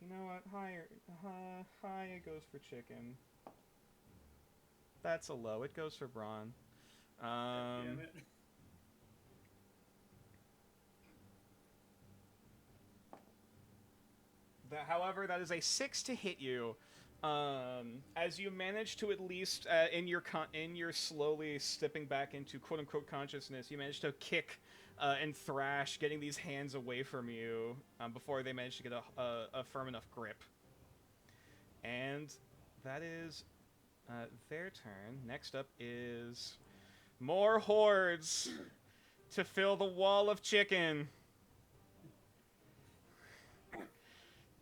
You know what? High it goes for Chicken. That's a low. It goes for Braun. Damn it. However, that is a 6 to hit you. As you manage to at least in your slowly stepping back into quote unquote consciousness, you manage to kick and thrash, getting these hands away from you before they manage to get a firm enough grip. And that is their turn. Next up is more hordes to fill the wall of Chicken.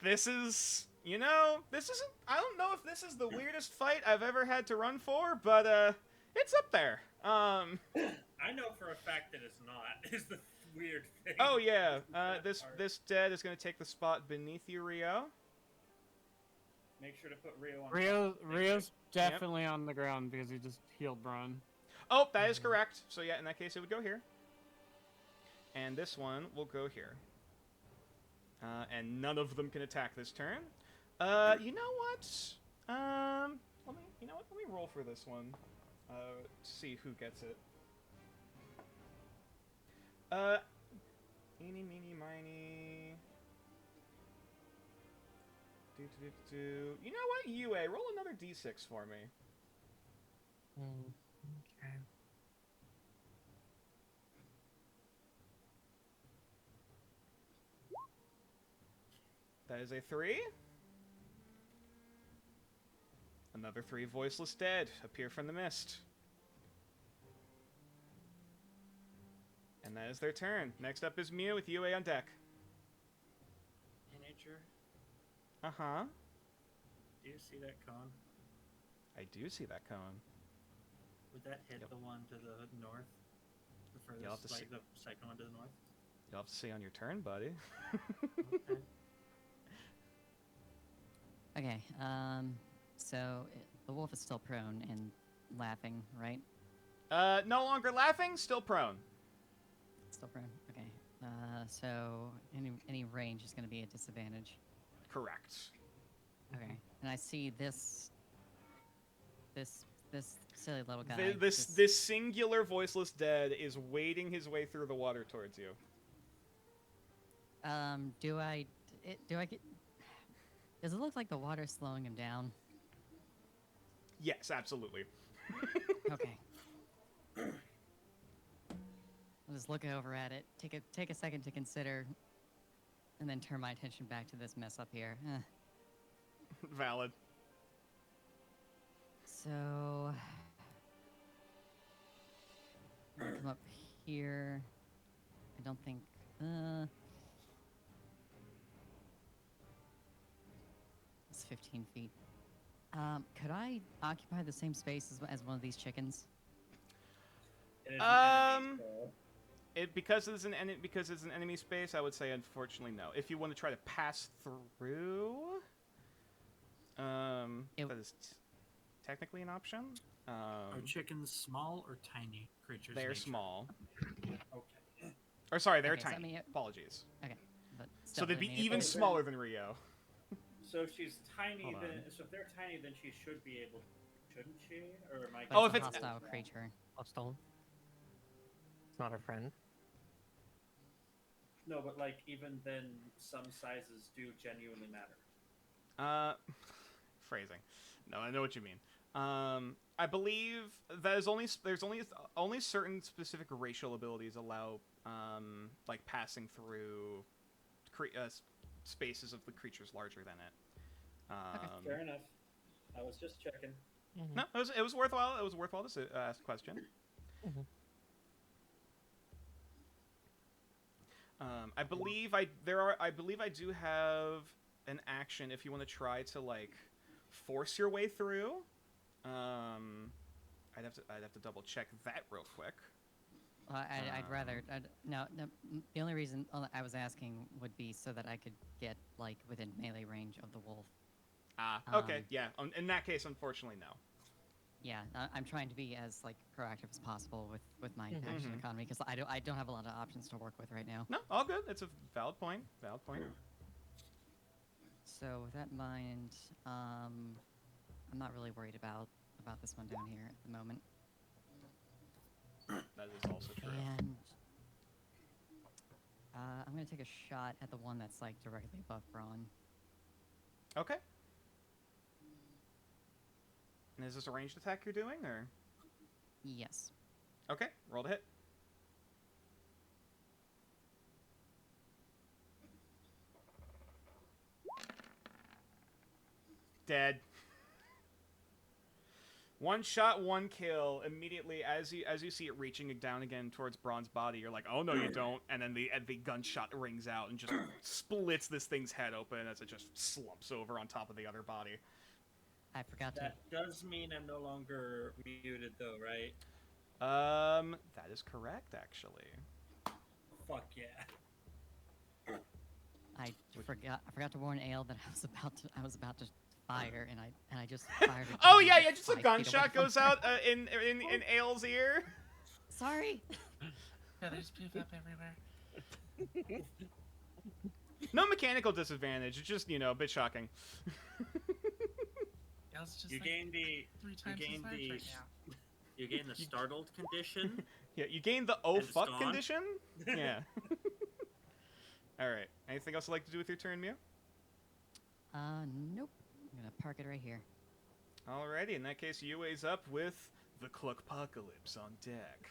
This is, you know, this isn't, I don't know if this is the weirdest fight I've ever had to run for, but it's up there. I know for a fact that it's not, is the weird thing. Oh yeah, This this dead is going to take the spot beneath you, Rio. Make sure to put Rio on top. Rio's definitely on the ground because he just healed Braun. Oh, that is correct. So yeah, in that case, it would go here. And this one will go here. And none of them can attack this turn. You know what? Let me roll for this one. To see who gets it. Eeny, meeny, miny. You know what? UA, roll another d6 for me. Okay. That is a 3. Another 3 voiceless dead appear from the mist. And that is their turn. Next up is Mew with UA on deck. Hey, Nature, Uh-huh. do you see that cone? I do see that cone. Would that hit the one to the north? The You'll have to furthest, see. like the second one to the north? You'll have to see on your turn, buddy. Okay. Okay, so the wolf is still prone and laughing, right? No longer laughing, still prone. Still prone. Okay. So any range is going to be a disadvantage. Correct. Okay. And I see this silly little guy. This singular voiceless dead is wading his way through the water towards you. Do I get? Does it look like the water's slowing him down? Yes, absolutely. Okay. I'll just look over at it, take a second to consider, and then turn my attention back to this mess up here. Valid. So I'm gonna come up here. I don't think. It's 15 feet. Could I occupy the same space as one of these chickens? It is an enemy, so- Because it's an enemy space, I would say unfortunately no. If you want to try to pass through, that is technically an option. Are chickens small or tiny creatures? They're nature? small. Okay. Or sorry, they're Okay, so I tiny. mean, Apologies. Okay, but So still, they'd I be mean, even it- smaller than Rio. So if she's tiny, Hold then on. so if they're tiny, then she should be able, shouldn't she? Or am I? but Oh, it's if a it's- hostile creature. Hostile. It's not a friend. No, but like even then, some sizes do genuinely matter. Phrasing. No, I know what you mean. I believe that is there's only certain specific racial abilities allow like passing through spaces of the creatures larger than it. Fair enough. I was just checking. No, it was worthwhile. It was worthwhile to ask the question. I believe I do have an action if you want to try to like force your way through. I'd have to double check that real quick. I'd rather. No. The only reason I was asking would be so that I could get like within melee range of the wolf. Okay, yeah. In that case, unfortunately, no. Yeah, I'm trying to be as like proactive as possible with my action Mhm. economy because I don't have a lot of options to work with right now. No, all good. It's a valid point. Valid point. So with that in mind, I'm not really worried about this one down here at the moment. That is also true. And I'm gonna take a shot at the one that's like directly above Braun. Okay. And is this a ranged attack you're doing, or? Yes. Okay, roll to hit. Dead. One shot, one kill. Immediately, as you see it reaching down again towards Braun's body, you're like, "Oh no, you don't!" And then the gunshot rings out and just splits this thing's head open as it just slumps over on top of the other body. I forgot to. That does mean I'm no longer muted, though, right? That is correct, actually. Fuck yeah. I forgot to warn Ale that I was about to fire, and I just fired. It Oh just yeah, just a 5 feet away gunshot from goes her. out in Ale's ear. Sorry. Yeah, there's poop up everywhere. No mechanical disadvantage. It's just a bit shocking. Yeah, it's just You like gain the 3 times gain as large the right now. You gain the startled condition. Yeah, you gain the oh And it's fuck gone? condition. Yeah. All right. Anything else you'd like to do with your turn, Mew? Nope. I'm gonna park it right here. Alrighty. In that case, UA's up with The Cluckpocalypse on deck.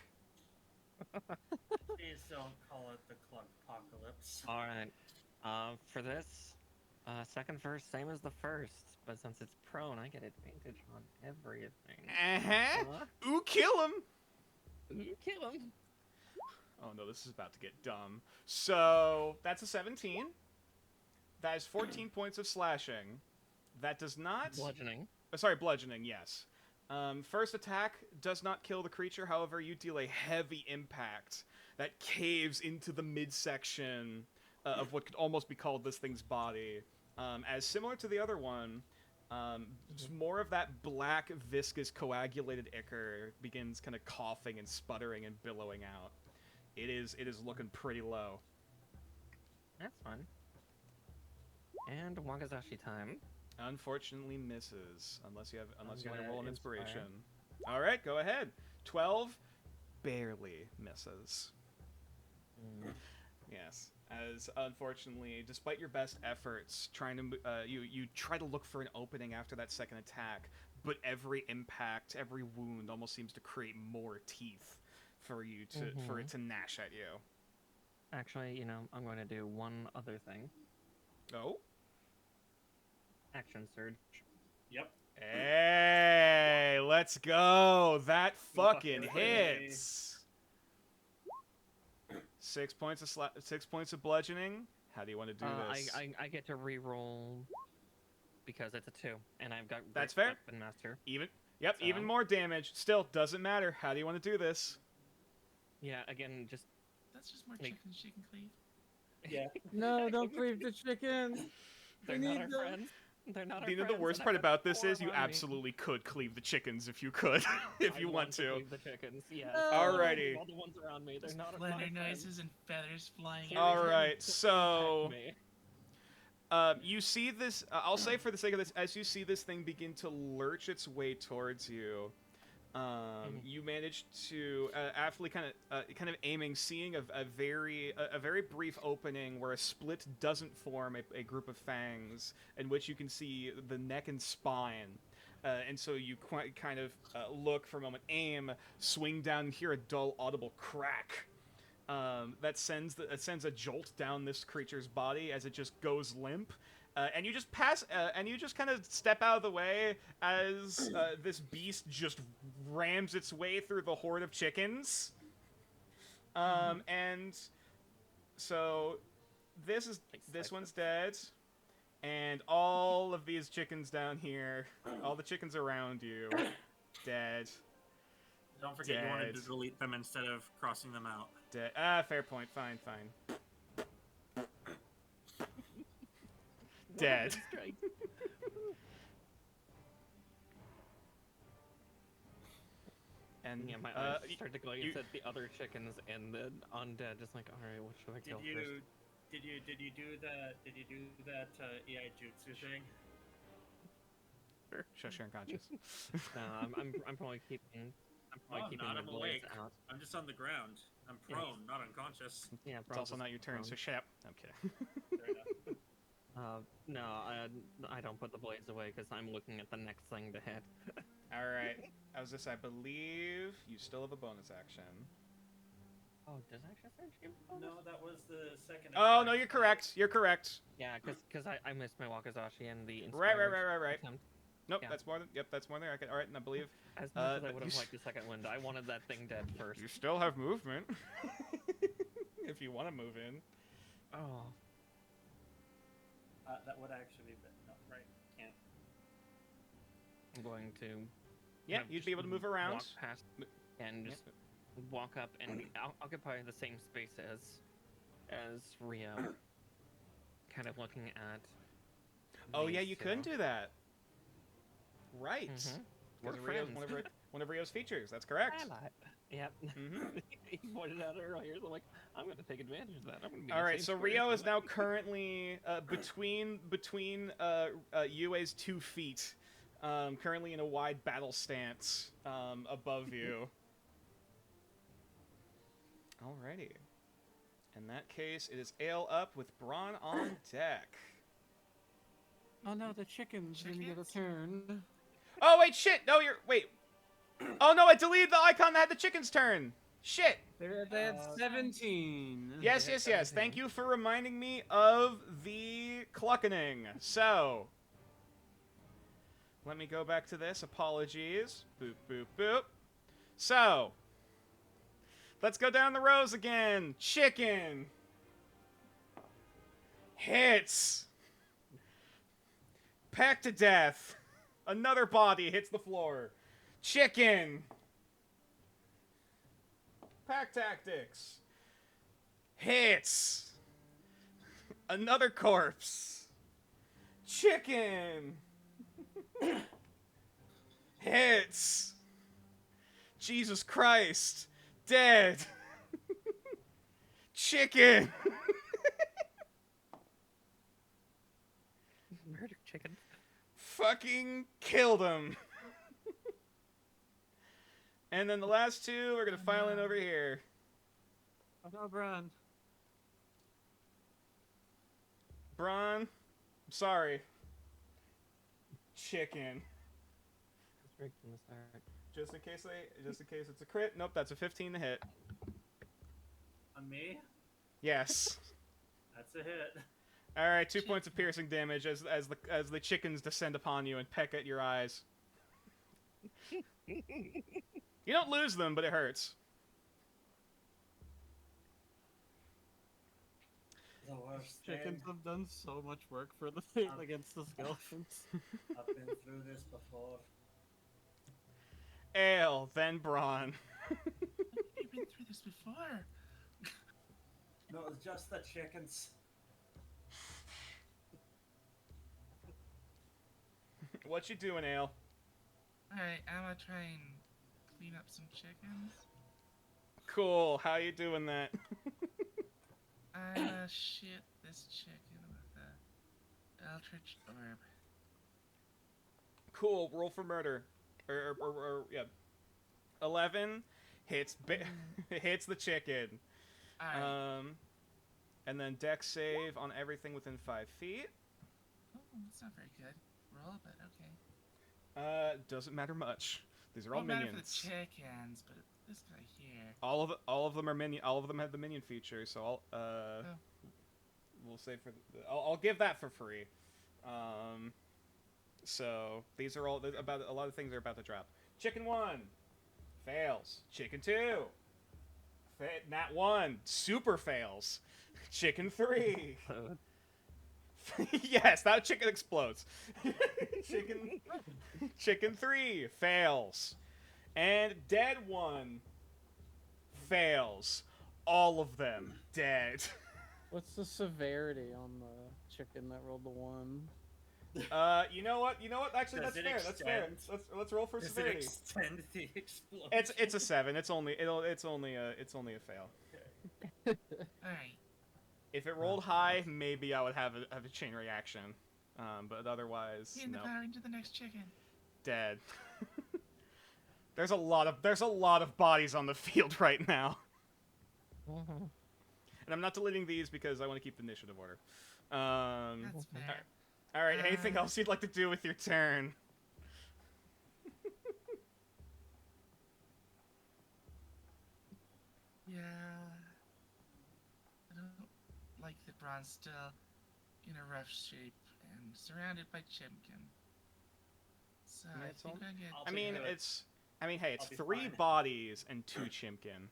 Please don't call it the Cluckpocalypse. All right. For this, second verse, same as the first, but since it's prone, I get advantage on everything. Ooh, kill him! Kill him. Oh no, this is about to get dumb. So, that's a 17. That is 14 points of slashing. That does not... Bludgeoning. Sorry, bludgeoning, yes. First attack does not kill the creature, however, you deal a heavy impact that caves into the midsection of what could almost be called this thing's body. As similar to the other one, just more of that black, viscous, coagulated ichor begins kind of coughing and sputtering and billowing out. It is looking pretty low. That's fun. And Wagazashi time. Unfortunately misses, unless you want to roll an inspire. inspiration. All right, go ahead. 12 barely misses. Yes, as unfortunately, despite your best efforts, trying to you try to look for an opening after that second attack, but every impact, every wound almost seems to create more teeth for you to for it to gnash at you. Actually, I'm going to do one other thing. Oh. Action surge. Yep. Hey, let's go. That fucking hits. 6 points of 6 points of bludgeoning. How do you want to do this? I get to re-roll because it's a 2, and I've got That's Great fair. Weapon Master. Even more damage. Still doesn't matter. How do you want to do this? Yeah, again, just That's just more Like- chickens she can cleave. Yeah. No, don't cleave the chickens. they're We not need our them. friends. They're not our You know, friends. the worst and part I've got about this is 4 you on me. absolutely could cleave the chickens if you could, if I you want to. cleave the chickens. Yes. Alrighty. All the ones around me, they're not my Splinter friends. noises and feathers flying Seriously, All everywhere. right, so protect me. you see this. I'll say for the sake of this, as you see this thing begin to lurch its way towards you, you manage to after kind of aiming, seeing a very brief opening where a split doesn't form a group of fangs, in which you can see the neck and spine. And so you kind of look for a moment, aim, swing down, and hear a dull, audible crack. That sends a jolt down this creature's body as it just goes limp, and you just and you just kind of step out of the way as this beast just rams its way through the horde of chickens. And so this one's dead, and all of these chickens down here, all the chickens around you, dead. Don't forget you wanted to Dead. delete them instead of crossing them out. Dead. Fair point. Fine. Dead. Strike. And Yeah, my eyes y- start to glow. you- You said the other chickens and the undead. Just like, all right, what should I kill Did first? you do that EI jutsu thing? Shush, you're unconscious. No, I'm probably keeping. I'm probably Oh, keeping not the I'm blades awake. out. I'm just on the ground. I'm Yeah. prone, not unconscious. Yeah, It's also not your turn, so shut up. Okay. Fair enough. No, I don't put the blades away because I'm looking at the next thing to hit. All right. As this, I believe you still have a bonus action. Oh, does action surge give a bonus? No, that was the second. Oh attack. no, you're correct. You're correct. Yeah, because I missed my Wakazashi and the Right. inspired Nope, Yeah. that's more than. Yep, that's more than. All right, and I believe As much as I but would you have s- liked the second wind, I wanted that thing dead first. you still have movement. If you want to move in. Oh, That would actually be no, right. Can't. I'm going to. Yeah, kind of you'd be just able to move around. Walk past and just walk up and occupy the same space as Rio. Kind of looking at. Oh yeah, these you two. could do that. Right. Mhm. Because We're Rio's friends. one of Rio's features. That's correct. Yep. Mhm. He pointed out earlier, so I'm like, I'm going to take advantage of that. I'm going to be All the right, same so square Rio as is him. now currently between Yue's 2 feet, currently in a wide battle stance above you. Alrighty. In that case, it is Ale up with Braun on deck. Oh no, the chickens didn't get a Chickens? turn. Oh wait, shit! No, wait. Oh no, I deleted the icon that had the chicken's turn. Shit. They had 17. Yes. Thank you for reminding me of the cluckening. So, let me go back to this. Apologies. Boop, boop, boop. So, let's go down the rows again. Chicken. Hits. Pecked to death. Another body hits the floor. Chicken. Pack tactics. Hits. Another corpse. Chicken. Hits. Jesus Christ. Dead. Chicken. Murder chicken. Fucking killed him. And then the last two, we're gonna file in over here. Oh no, Bron. Bron, I'm sorry. Chicken. It's rigged from the start. Just in case it's a crit. Nope, that's a 15 to hit. On me? Yes. That's a hit. All right, 2 points of piercing damage as the chickens descend upon you and peck at your eyes. You don't lose them, but it hurts. The worst Chickens thing. have done so much work for the fight against the skeletons. I've been through this before. Ale, then Brawn. You've been through this before. No, it's just the chickens. What you doing, Ale? Alright, I'm gonna try and clean up some chickens. Cool. How you doing that? I'm gonna shoot this chicken with the Eldritch Orb. Cool. Roll for murder. Yeah. 11 hits hits the chicken. Alright. And then dex save on everything within 5 feet. Oh, that's not very good. Roll, but okay. Doesn't matter much. These are all Won't matter minions. for the chickens, but this guy here. All of them are minion. All of them have the minion feature. So we'll say I'll give that for free. So these are all about a lot of things are about to drop. Chicken 1 fails. Chicken 2 nat 1 super fails. Chicken 3. Yes, that chicken explodes. Chicken 3 fails. And dead 1 fails. All of them dead. What's the severity on the chicken that rolled the 1? You know what? Actually, Does that's it fair. That's fair. Let's roll for Does severity. it extend the explosion? It's a 7. It's only a fail. Alright. If it rolled high, maybe I would have a chain reaction. But otherwise, Getting the no. power into the next chicken. Dead. There's a lot of bodies on the field right now. And I'm not deleting these because I want to keep the initiative order. That's fair. All right. Anything else you'd like to do with your turn? Yeah. I don't like that Braun's still in a rough shape and surrounded by chimkin. So Yeah, I it's think all- I get. I'll I be mean, good. hey, it's I'll be 3 fine. bodies and 2 chimkin.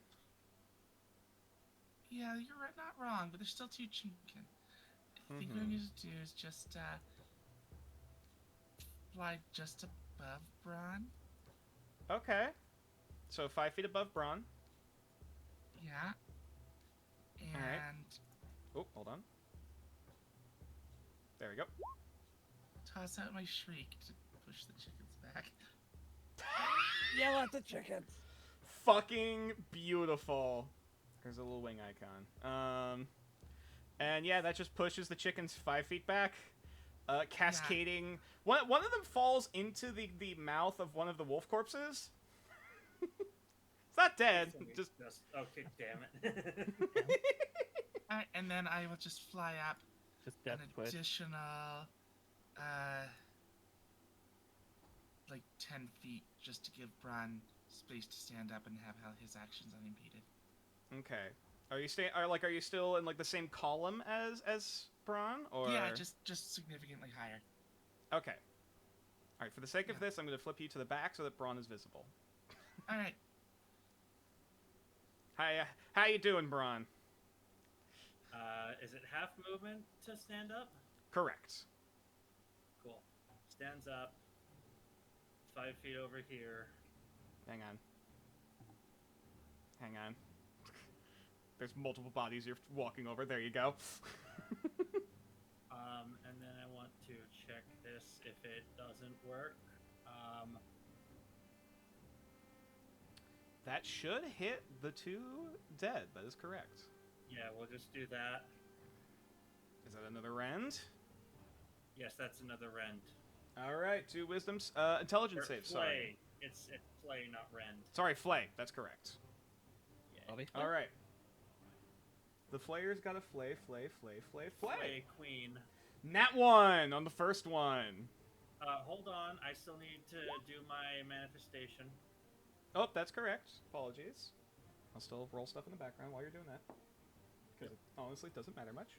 Yeah, you're not wrong, but there's still 2 chimkin. I think what I'm going to do is just fly just above Braun. Okay. So 5 feet above Braun. Yeah. And Alright. Oh, hold on. There we go. toss out my shriek to push the chickens back. Yell at the chickens. Fucking beautiful. There's a little wing icon. And yeah, that just pushes the chickens 5 feet back. Cascading. One of them falls into the mouth of one of the wolf corpses. It's not dead. Just okay, damn it. Alright, and then I will just fly up Just an death twitch. additional, like 10 feet just to give Bran space to stand up and have his actions unimpeded. Okay. Are you still in like the same column as Braun, or? Yeah, just significantly higher. Okay. All right. For the sake of this, I'm going to flip you to the back so that Braun is visible. All right. Hi. How you doing, Braun? Is it half movement to stand up? Correct. Cool. Stands up. 5 feet over here. Hang on. There's multiple bodies you're walking over. There you go. And then I want to check this if it doesn't work. That should hit the 2 dead. That is correct. Yeah, we'll just do that. Is that another rend? Yes, that's another rend. All right, 2 wisdoms. Intelligence save. Sorry. It's flay, not rend. Sorry, flay. That's correct. Yeah. All right. The flayer's got a flay. Flay queen. Nat 1 on the first one. Hold on. I still need to do my manifestation. Oh, that's correct. Apologies. I'll still roll stuff in the background while you're doing that. Because it honestly doesn't matter much.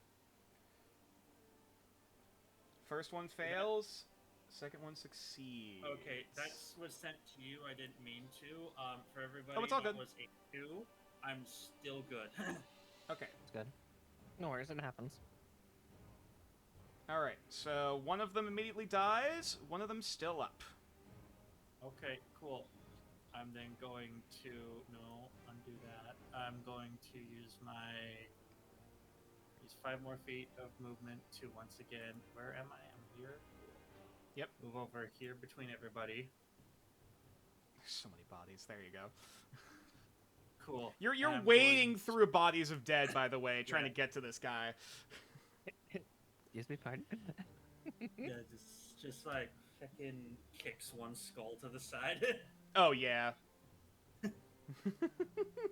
First one fails. Second one succeeds. Okay, that was sent to you. I didn't mean to. For everybody it's all that good. was a 2, I'm still good. Okay. It's good. No worries, it happens. All right. So one of them immediately dies. One of them's still up. Okay, cool. I'm then going to undo that. I'm going to use 5 more feet of movement to once again. Where am I? I'm here. Yep. Move over here between everybody. There's so many bodies. There you go. Cool. You're wading through bodies of dead, by the way, trying to get to this guy. Excuse me, pardon? Yeah, just like fucking kicks one skull to the side. Oh yeah.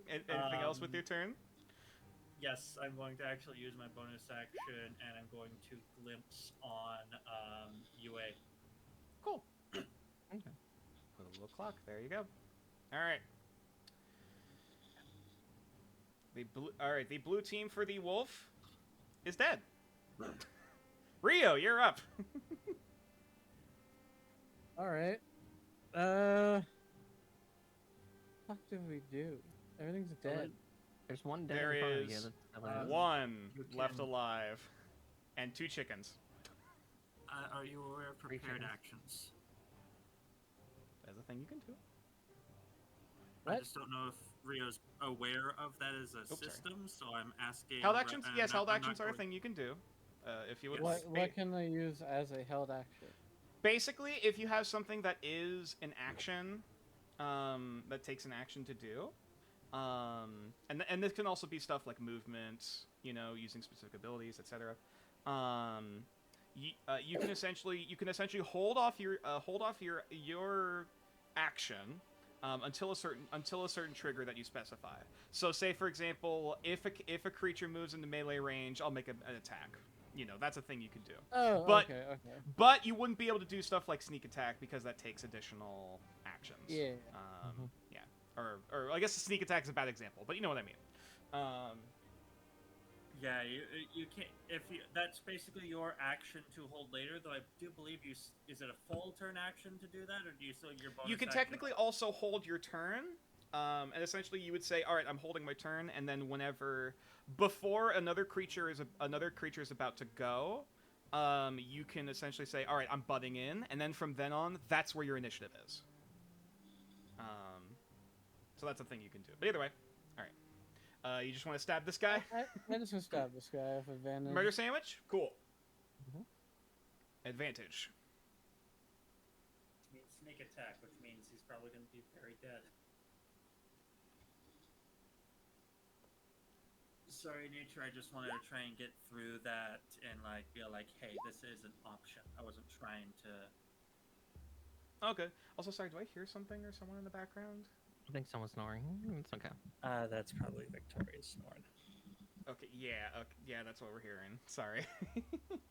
Anything else with your turn? Yes, I'm going to actually use my bonus action, and I'm going to glimpse on UA. Cool. Okay. Put a little clock. There you go. All right. The blue team for the wolf is dead. Rio, you're up. All right. What did we do? Everything's dead. There's one dead There in front of you. is That's one You left can- alive, and 2 chickens. Are you aware of prepared chickens. actions? That's a thing you can do. I What? just don't know if Rio's aware of that as a sorry. system, so I'm asking. Held actions? Yes, held I'm actions not are a going- thing you can do. If you would. What can I use as a held action? Basically, if you have something that is an action, that takes an action to do, and this can also be stuff like movement, using specific abilities, etc. You can essentially hold off your action until a certain trigger that you specify. So, say for example, if a creature moves into melee range, I'll make an attack. That's a thing you can do. Oh, But- okay. But you wouldn't be able to do stuff like sneak attack because that takes additional actions. Yeah. Yeah. Or I guess sneak attack is a bad example, but you know what I mean. Yeah, you can't. That's basically your action to hold later. Though I do believe is it a full turn action to do that, or do you still your bonus? You can action? technically also hold your turn, and essentially you would say, "All right, I'm holding my turn," and then before another creature is about to go, you can essentially say, "All right, I'm butting in," and then from then on, that's where your initiative is. So that's a thing you can do. But either way, all right. You just want to stab this guy? I just want to stab this guy with advantage. Murder sandwich? Cool. Mhm. Advantage. It means sneak attack, which means he's probably going to be very dead. Sorry, nature. I just wanted to try and get through that and be like, hey, this is an option. I wasn't trying to. Okay. Also, sorry, do I hear something or someone in the background? I think someone's snoring. It's okay. That's probably Victoria's snoring. Okay, yeah, that's what we're hearing. Sorry.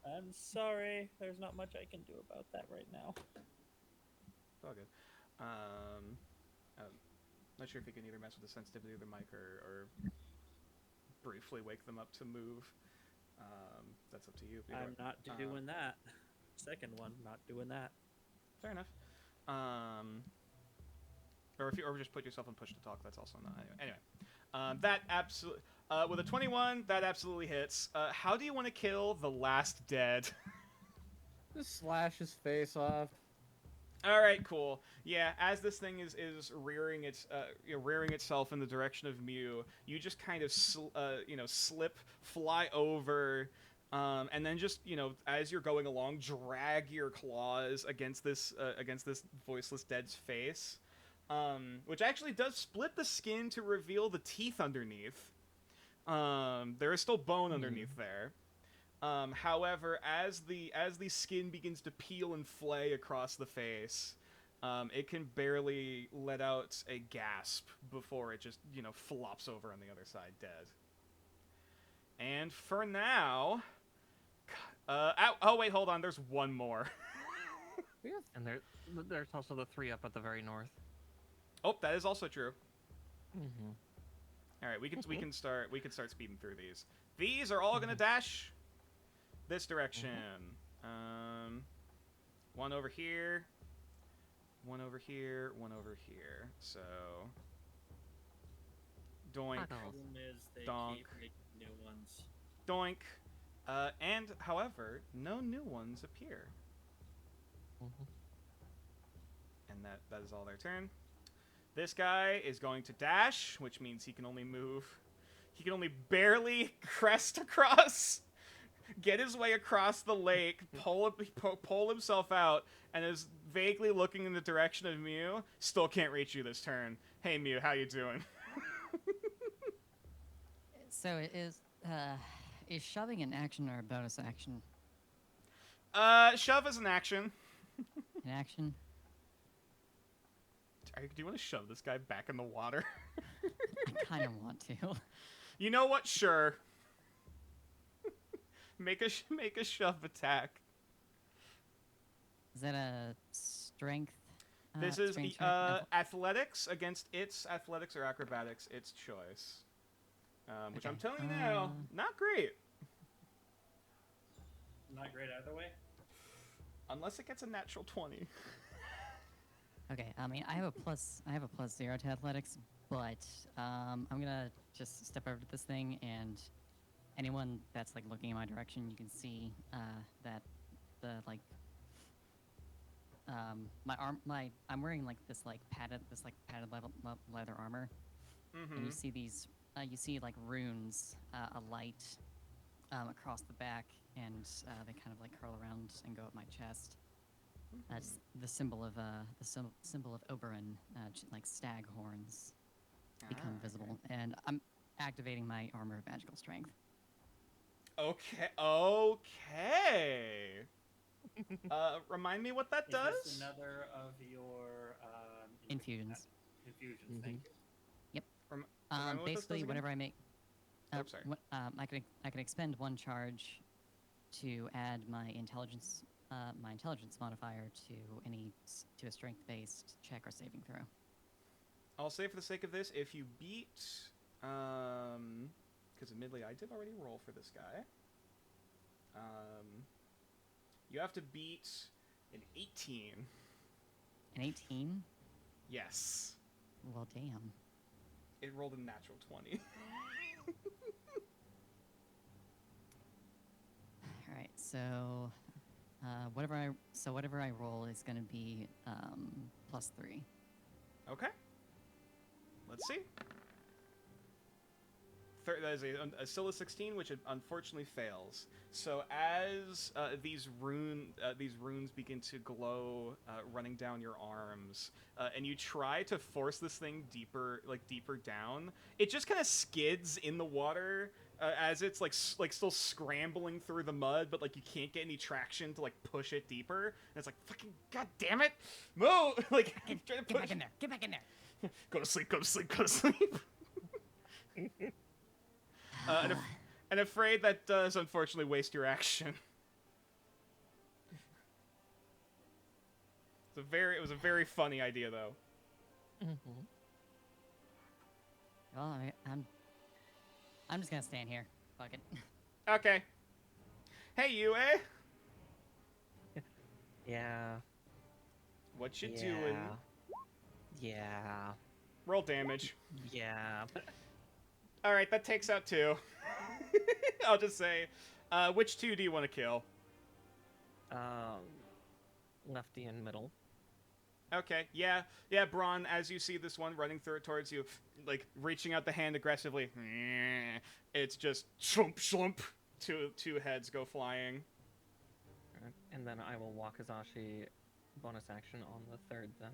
I'm sorry. There's not much I can do about that right now. It's all good. Not sure if you can either mess with the sensitivity of the mic or briefly wake them up to move. That's up to you. I'm not doing that. Second one, not doing that. Fair enough. Or just put yourself on push to talk. That's also not anyway. That absolutely with a 21, that absolutely hits. How do you want to kill the last dead? Just slash his face off. All right, cool. Yeah, as this thing is rearing itself in the direction of Mew, you just kind of slip, fly over, and then just as you're going along, drag your claws against this voiceless dead's face, which actually does split the skin to reveal the teeth underneath. There is still bone underneath there. However, as the skin begins to peel and flay across the face, it can barely let out a gasp before it just, flops over on the other side dead. And for now, oh wait, hold on, there's one more. And there's also the 3 up at the very north. Oh, that is also true. Mm-hmm. All right, we can start speeding through these. These are all gonna dash this direction. One over here, one over here, one over here. So doink, The problem is they donk, keep making new ones. doink, and however, no new ones appear. And that is all their turn. This guy is going to dash, which means he can only move. He can only barely crest across, get his way across the lake, pull himself out, and is vaguely looking in the direction of Mew. Still can't reach you this turn. Hey Mew, how you doing? So is shoving an action or a bonus action? Shove is an action. An action? Do you want to shove this guy back in the water? I kind of want to. You know what? Sure. Make a shove attack. Is that a strength? This is strength check? athletics against its athletics or acrobatics, its choice. Which Okay. I'm telling you now, not great. Not great either way. Unless it gets a natural 20. Okay, I mean, I have a plus 0 to athletics, but I'm gonna just step over to this thing, and anyone that's like looking in my direction, you can see that the I'm wearing like this padded leather armor, and you see these you see like runes alight across the back, and they kind of like curl around and go up my chest. That's the symbol of symbol of Oberon, like stag horns, become visible, and I'm activating my armor of magical strength. Okay. Remind me what that does? Is this another of your Infusions. Infusions, thank you. Yep. Remind me what this Basically, does whenever I make, sorry. I can expend one charge to add my intelligence modifier to a strength-based check or saving throw. I'll say for the sake of this, if you beat, because admittedly I did already roll for this guy. You have to beat an 18. An 18? Yes. Well, damn. It rolled a natural 20. All right, so whatever I roll is going to be +3. Okay. Let's see. That is still a 16, which unfortunately fails. So as these runes begin to glow, running down your arms, and you try to force this thing deeper down, it just kind of skids in the water as it's like still scrambling through the mud, but like you can't get any traction to like push it deeper. And it's like, fucking god damn it, move! Like I'm trying to Get push. back in there! Get back in there! Go to sleep. Go to sleep. Go to sleep. And afraid that does unfortunately waste your action. It was a very funny idea though. Well, I'm just gonna stand here. Fuck it. Okay. Hey, you, eh? Yeah. What you doing? Yeah. Roll damage. Yeah. All right, that takes out 2. I'll just say, which 2 do you want to kill? Lefty and middle. Okay, yeah, Braun, as you see this one running towards you, like, reaching out the hand aggressively, it's just slump, 2 heads go flying. And then I will Wakizashi bonus action on the third then.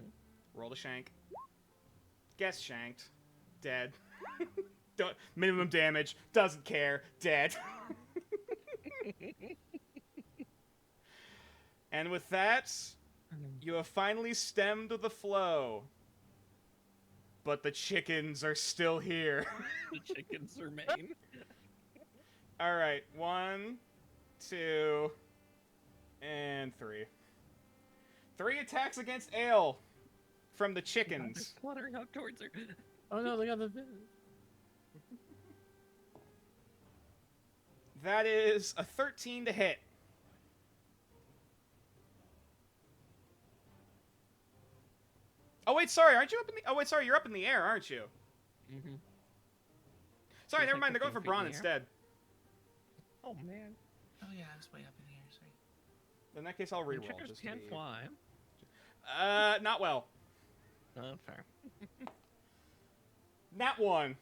Roll the shank. Guess shanked. Dead. Minimum damage. Doesn't care. Dead. And with that, you have finally stemmed the flow. But the chickens are still here. The chickens remain. Alright, 1, 2, and 3. 3 attacks against Ale from the chickens. They're fluttering up towards her. Oh no, they got the. That is a 13 to hit. Oh wait, sorry, aren't you up in the? Oh wait, sorry, you're up in the air, aren't you? Mm-hmm. Sorry, It's never like mind. They're going 15 for feet Braun in the air. instead. Oh man. Oh yeah, I was way up in the air. Sorry. In that case, I'll The reroll. chickens Just to can be... fly. Not well. Oh, fair. Nat 1.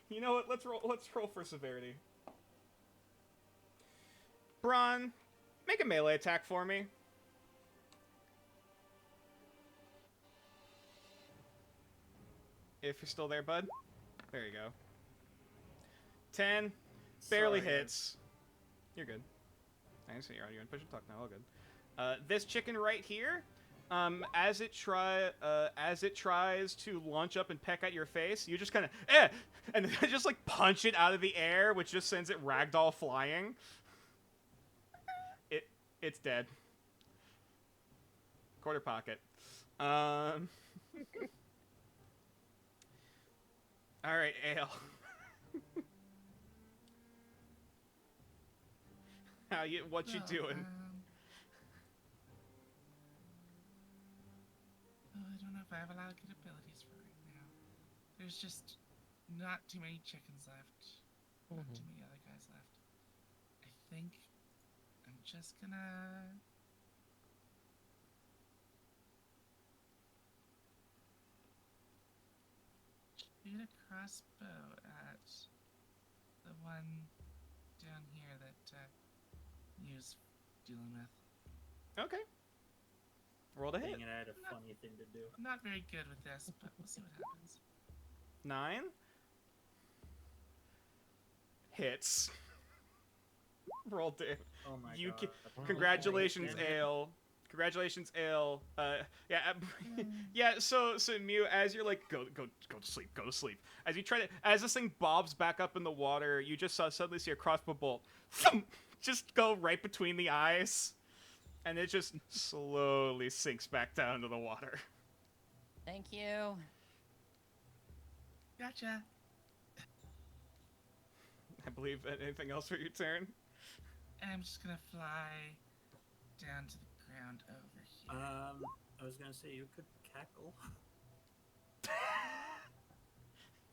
You know what? Let's roll for severity. Braun, make a melee attack for me. If you're still there, bud. There you go. 10. Barely Sorry, hits. You're good. I didn't say you're already in push and talk now. All good. This chicken right here, as it tries to launch up and peck at your face, you just kind of and just like punch it out of the air, which just sends it ragdoll flying. It's dead. Quarter pocket. All right, Ale. What you doing? I don't know if I have a lot of good abilities for right now. There's just not too many chickens left. Not too many other guys left. I think I'm just gonna... shoot a crossbow at the one down here that Mew's dealing with. Okay. Roll to hit. Dang it, I had a funny thing to do. I'm not very good with this, but we'll see what happens. 9. Hits. Roll damage. Oh my You god. Congratulations, Damn it. Ale. Congratulations, Ale. Yeah. So Mew, as you're like, go to sleep. As you try to, as this thing bobs back up in the water, you just suddenly see a crossbow bolt, just go right between the eyes, and it just slowly sinks back down to the water. Thank you. Gotcha. I believe anything else for your turn. And I'm just gonna fly down to the ground over here. I was gonna say you could cackle.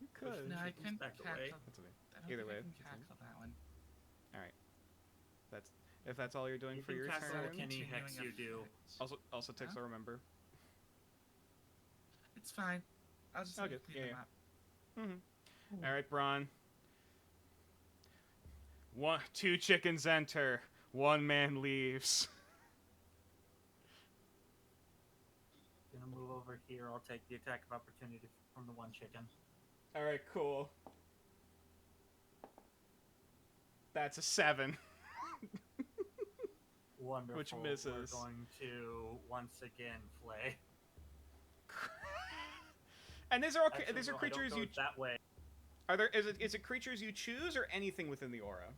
You could. No, I chickens couldn't back cackle. away. That's okay. I don't Either think way, I can it's fine. cackle that one. If that's all you're doing You for can your cackle turn. any hex you do. Also takes Huh? a remember. It's fine. I'll just Okay, clean them yeah. up. All right, Braun. 2 chickens enter. 1 man leaves. Gonna move over here. I'll take the attack of opportunity from the one chicken. All right, cool. That's a 7. Wonderful. Which misses. We're going to once again flay. And these are okay. Actually, These are no, I creatures don't go you. that way. Are there? Is it creatures you choose or anything within the aura?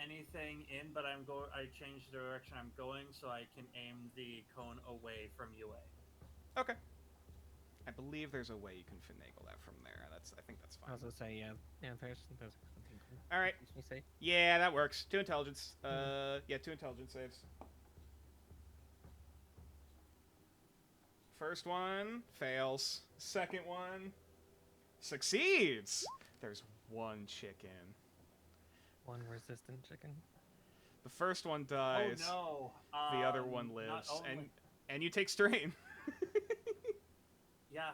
Anything in, but I changed the direction I'm going so I can aim the cone away from UA. Okay. I believe there's a way you can finagle that from there. I think that's fine. I was gonna say, yeah, there's something. All right. Makes me say. Yeah, that works. 2 intelligence. Yeah, 2 intelligence saves. First one fails. Second one succeeds. There's 1 chicken. 1 resistant chicken. The first one dies. Oh no. The other one lives, and you take strain. Yeah.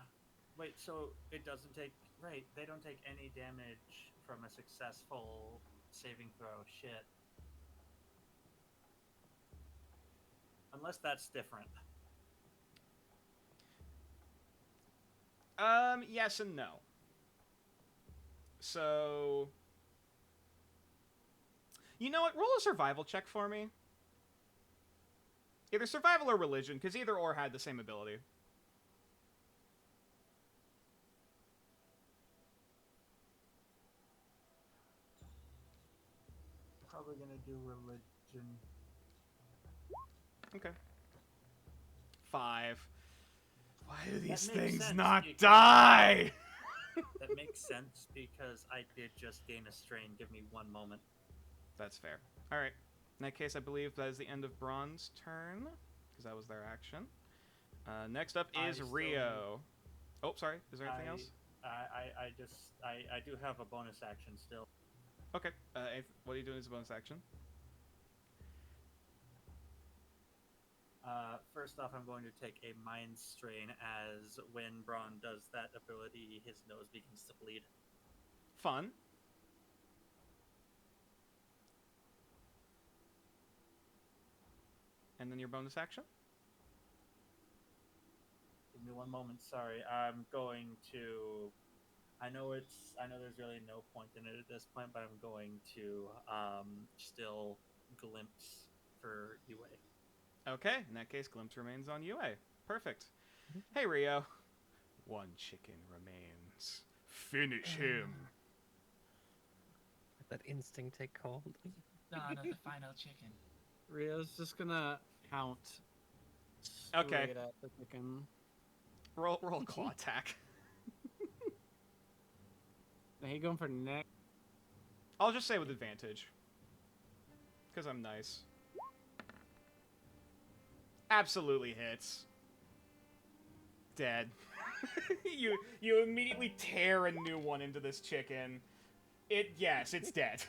Wait, so it doesn't take... Right, they don't take any damage from a successful saving throw. Shit. Unless that's different. Yes and no. So... You know what? Roll a survival check for me. Either survival or religion, because either or had the same ability. Probably gonna do religion. Okay. 5. Why do That these makes things sense, not because- die? That makes sense because I did just gain a strain. Give me 1 moment. That's fair. Alright. In that case, I believe that is the end of Braun's turn, because that was their action. Next up is still Rio. Oh, sorry. Is there anything else? I do have a bonus action still. Okay. What are you doing as a bonus action? First off, I'm going to take a mind strain as when Braun does that ability, his nose begins to bleed. Fun. And then your bonus action? Give me 1 moment. Sorry, I'm going to. I know there's really no point in it at this point, but I'm going to still glimpse for UA. Okay, in that case, Glimpse remains on UA. Perfect. Hey, Rio. 1 chicken remains. Finish him. Let that instinct take hold. Dawn of the final chicken. Rio's just gonna count. Okay. Straight at the chicken. Roll a claw attack. Now he going for neck. I'll just say with advantage. Because I'm nice. Absolutely hits. Dead. you immediately tear a new one into this chicken. Yes, it's dead.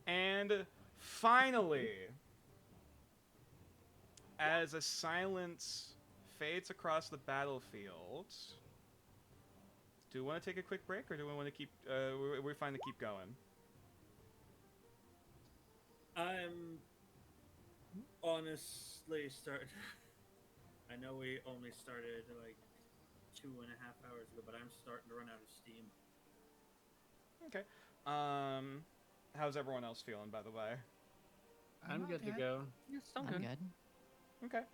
And finally, as a silence fades across the battlefield, do we want to take a quick break, or do we want to keep? We're fine to keep going. I'm honestly I know we only started like 2.5 hours ago, but I'm starting to run out of steam. Okay. How's everyone else feeling, by the way? I'm good to go. You're still I'm good. Okay.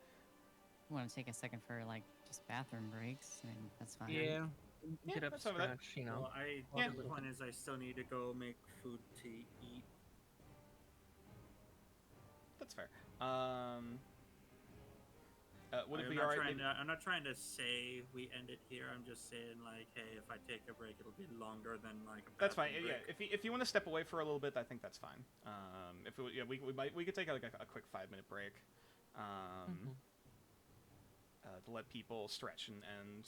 Want to take a second for like just bathroom breaks? I mean, that's fine. Yeah. Get up, that's some of that. stretch, you know. Well, the point is I still need to go make food to eat. That's fair. Would it be alright? I'm not trying to say we end it here. I'm just saying, like, hey, if I take a break, it'll be longer than like. That's fine. break. Yeah, if you want to step away for a little bit, I think that's fine. We could take like a quick 5-minute break, to let people stretch and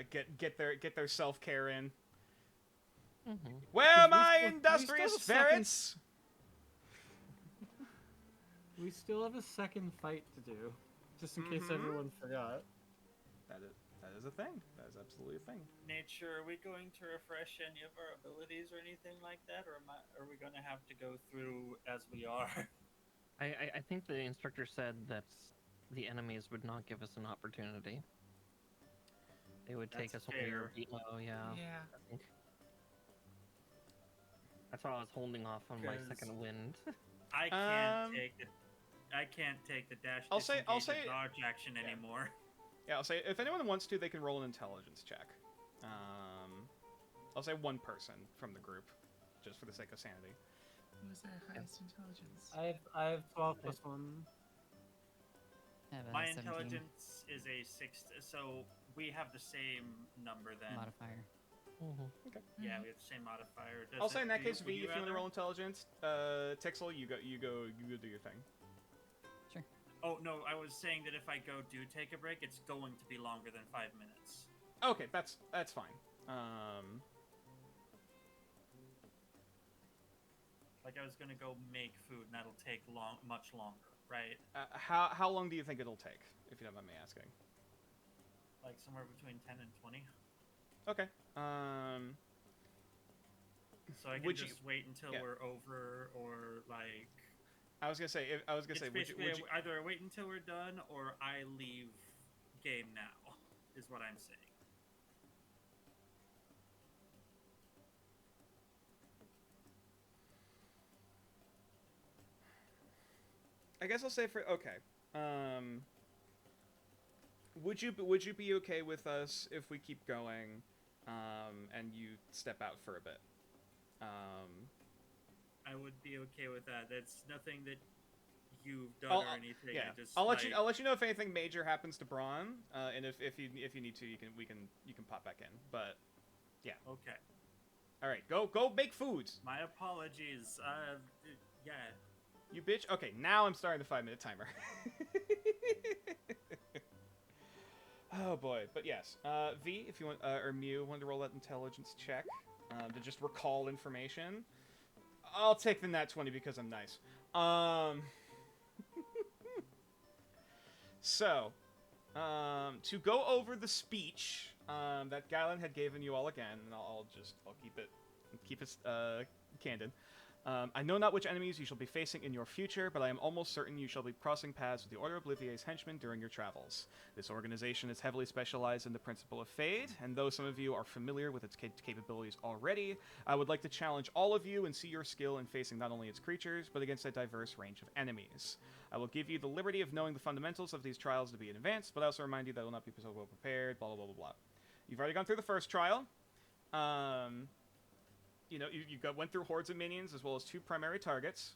get their self-care in. Where are my industrious ferrets? We still have a second fight to do, just in case everyone forgot. That is a thing. That is absolutely a thing. Nature, are we going to refresh any of our abilities or anything like that, or are we going to have to go through as we are? I think the instructor said that the enemies would not give us an opportunity. They would take us away or below, yeah. Yeah. I think. That's why I was holding off on my second wind. I can't take the dash. I'll say dodge action anymore. Yeah, I'll say if anyone wants to, they can roll an intelligence check. I'll say 1 person from the group, just for the sake of sanity. Who was our highest intelligence? I have 12 plus 1. have a My 17 intelligence is a 6, so we have the same number then. modifier. Okay. Yeah, we have the same modifier. I'll say in that case, V, if you want to roll intelligence, Tixel, you go do your thing. Sure. Oh no, I was saying that if I do take a break, it's going to be longer than 5 minutes. Okay, that's fine. Like I was gonna go make food, and that'll take much longer, right? How long do you think it'll take, if you don't mind me asking? Like somewhere between 10 and 20. Okay. So I can just wait until we're over, or like. I was gonna say. Would you either I wait until we're done, or I leave game now, is what I'm saying. I guess I'll say would you be okay with us if we keep going, and you step out for a bit? I would be okay with that. That's nothing that you've done or anything. Yeah, just, I'll let you know if anything major happens to Braun, and if you need to, you can pop back in. But yeah. Okay. All right, go make foods. My apologies. Yeah. You bitch. Okay, now I'm starting the 5-minute timer. Oh boy, but yes. V, if you want, or Mew, want to roll that intelligence check to just recall information. I'll take the nat 20 because I'm nice. So, to go over the speech that Galan had given you all again, and I'll keep it candid. I know not which enemies you shall be facing in your future, but I am almost certain you shall be crossing paths with the Order of Olivier's henchmen during your travels. This organization is heavily specialized in the principle of Fade, and though some of you are familiar with its capabilities already, I would like to challenge all of you and see your skill in facing not only its creatures, but against a diverse range of enemies. I will give you the liberty of knowing the fundamentals of these trials to be in advance, but I also remind you that I will not be so well prepared, blah, blah, blah, blah, blah. You've already gone through the first trial. You know, you went through hordes of minions as well as 2 primary targets.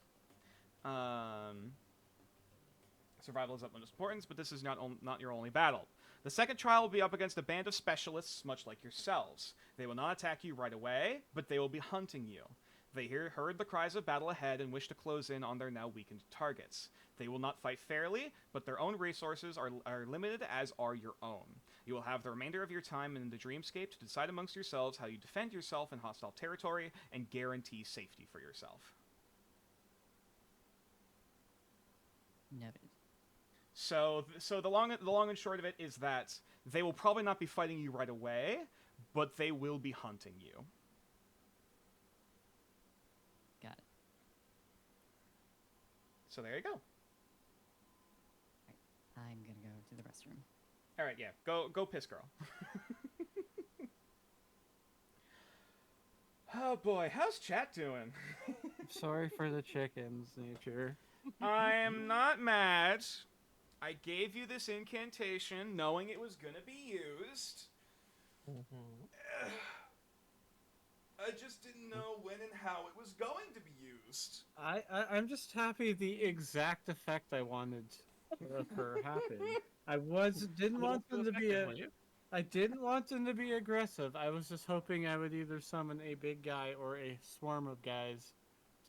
Survival is of utmost importance, but this is not your only battle. The second trial will be up against a band of specialists, much like yourselves. They will not attack you right away, but they will be hunting you. They heard the cries of battle ahead and wish to close in on their now weakened targets. They will not fight fairly, but their own resources are limited, as are your own. You will have the remainder of your time in the Dreamscape to decide amongst yourselves how you defend yourself in hostile territory and guarantee safety for yourself. Noted. So the long and short of it is that they will probably not be fighting you right away, but they will be hunting you. Got it. So there you go. Right. I'm gonna go to the restroom. All right, yeah, go piss, girl. Oh boy, how's chat doing? Sorry for the chickens, nature. I am not mad. I gave you this incantation knowing it was gonna be used. I just didn't know when and how it was going to be used. I'm just happy the exact effect I wanted to occur happened. I didn't want them to be I didn't want them to be aggressive. I was just hoping I would either summon a big guy or a swarm of guys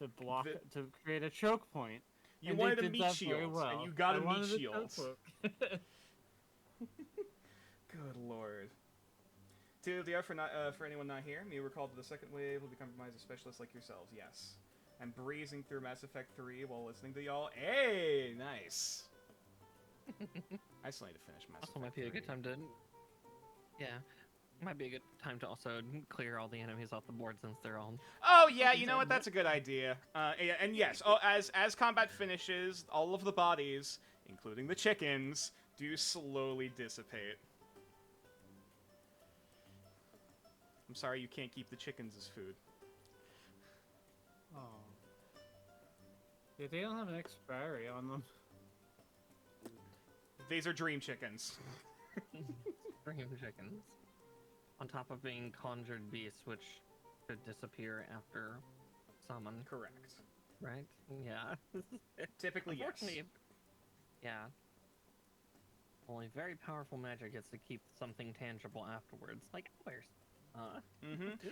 to block to create a choke point. You wanted a meat shield, well. and you got a meat wanted shield. Good lord. TLDR for anyone not here, me recall that the second wave will be compromised with specialists like yourselves. Yes. I'm breezing through Mass Effect 3 while listening to y'all. Hey, nice. I still need to finish Mass Also Effect might be 3. a good time to... Yeah. Might be a good time to also clear all the enemies off the board since they're all... Oh, yeah, you know what? That's a good idea. And yes, as combat finishes, all of the bodies, including the chickens, do slowly dissipate. I'm sorry you can't keep the chickens as food. Oh. Yeah, they don't have an expiry on them. These are dream chickens. Dream chickens. On top of being conjured beasts, which could disappear after summon. Correct. Right? Yeah. Typically, yes. Yeah. Only very powerful magic gets to keep something tangible afterwards, like ours.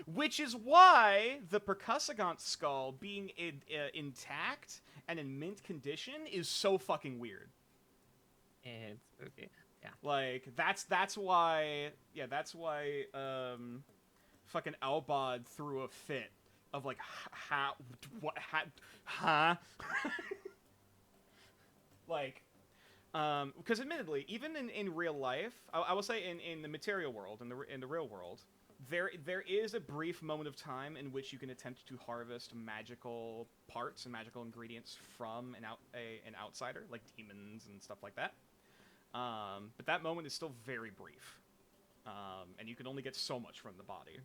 Which is why the Percussagant skull being intact and in mint condition is so fucking weird. It's okay. Yeah. Like that's why fucking Albad threw a fit of like huh like because admittedly even in real life I will say in the material world in the real world there is a brief moment of time in which you can attempt to harvest magical parts and magical ingredients from an outsider like demons and stuff like that. But that moment is still very brief. And you can only get so much from the body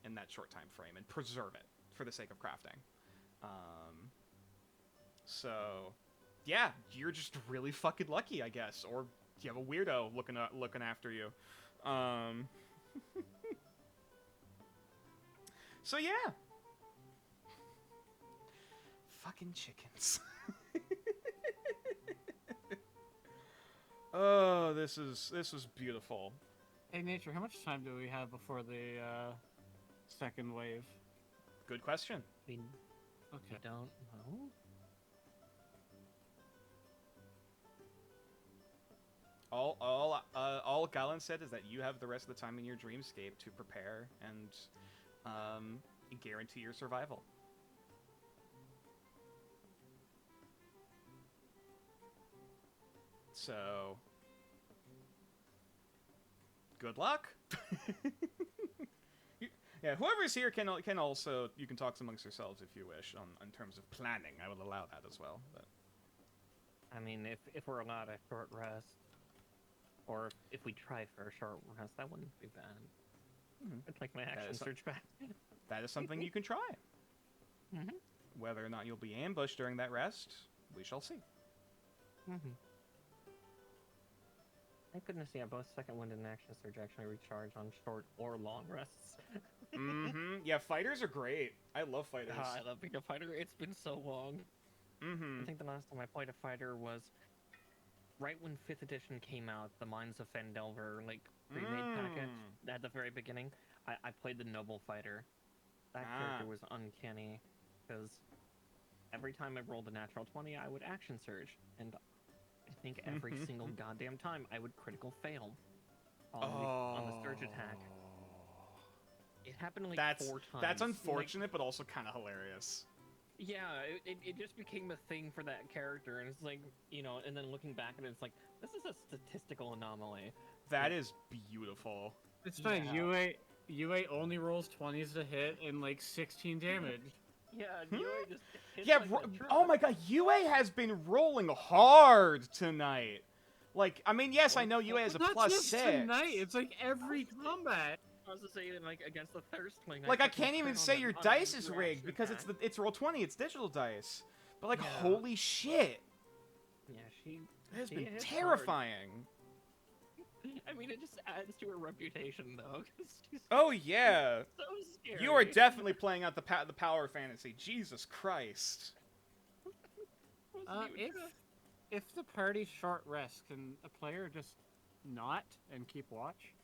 in that short time frame and preserve it for the sake of crafting. So, yeah, you're just really fucking lucky, I guess. Or you have a weirdo looking after you. So, yeah. Fucking chickens. Oh, this was beautiful. Hey, Nature, how much time do we have before the second wave? Good question. We don't know. All Galan said is that you have the rest of the time in your dreamscape to prepare and guarantee your survival. So, good luck. Yeah, whoever's here can also, you can talk amongst yourselves if you wish in terms of planning. I will allow that as well. But I mean, if we're allowed a short rest, or if we try for a short rest, that wouldn't be bad. I'd like my action search back. That is something you can try. Whether or not you'll be ambushed during that rest, we shall see. Thank goodness, yeah, both second wind and action surge actually recharge on short or long rests. Yeah, fighters are great. I love fighters. I love being a fighter. It's been so long. I think the last time I played a fighter was right when 5th edition came out, the Mines of Fendelver, like, remade package at the very beginning. I played the Noble Fighter. That character was uncanny, because every time I rolled a natural 20, I would action surge, and I think every single goddamn time I would critical fail on the surge attack. It happened like 4 times. That's unfortunate, but also kind of hilarious. Yeah, it just became a thing for that character, and it's like, you know, and then looking back at it, it's like, this is a statistical anomaly. That is beautiful. It's fine. UA only rolls 20s to hit and like 16 damage. Yeah, UA just hits oh my god, UA has been rolling hard tonight. Like, I mean, yes, I know UA has a Not just +6. tonight, it's like every combat. I was just saying, like, against the Thirstling. Like, I can't even say your dice is rigged because it's roll 20, it's digital dice. But like, holy shit! Yeah, it has been terrifying. Hard. I mean, it just adds to her reputation, though. Oh yeah, so scary. You are definitely playing out the power fantasy. Jesus Christ. If the party's short rest, can a player just not and keep watch?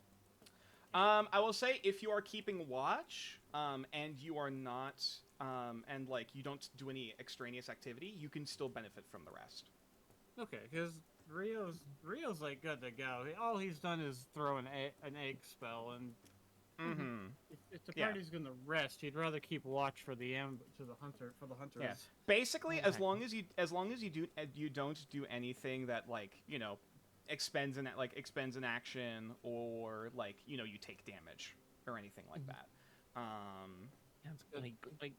I will say if you are keeping watch, and you are not, and like you don't do any extraneous activity, you can still benefit from the rest. Okay, because Rio's like good to go. All he's done is throw an egg spell, and if the party's gonna rest, he'd rather keep watch for the hunters. Yeah. Basically, as long as you don't do anything that, like, you know, expends an action, or like, you know, you take damage or anything like that.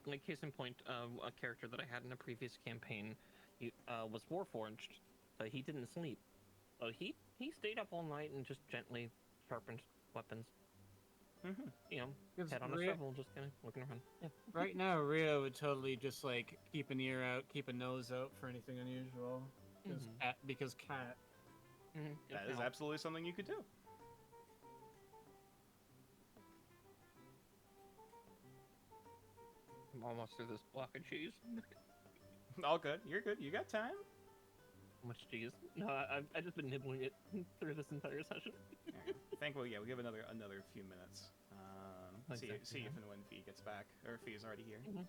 Like case in point, a character that I had in a previous campaign, he was Warforged, but he didn't sleep. So he stayed up all night and just gently sharpened weapons. You know, head on a shovel, just kind of looking around. Yeah. Right now, Rio would totally just like keep an ear out, keep a nose out for anything unusual, because cat. That is absolutely something you could do. I'm almost through this block of cheese. All good. You're good. You got time. How much cheese? No, I've just been nibbling it through this entire session. Right. I think we'll give another few minutes. See Exactly, if and when Fee gets back, or if Fee's already here. Mhm.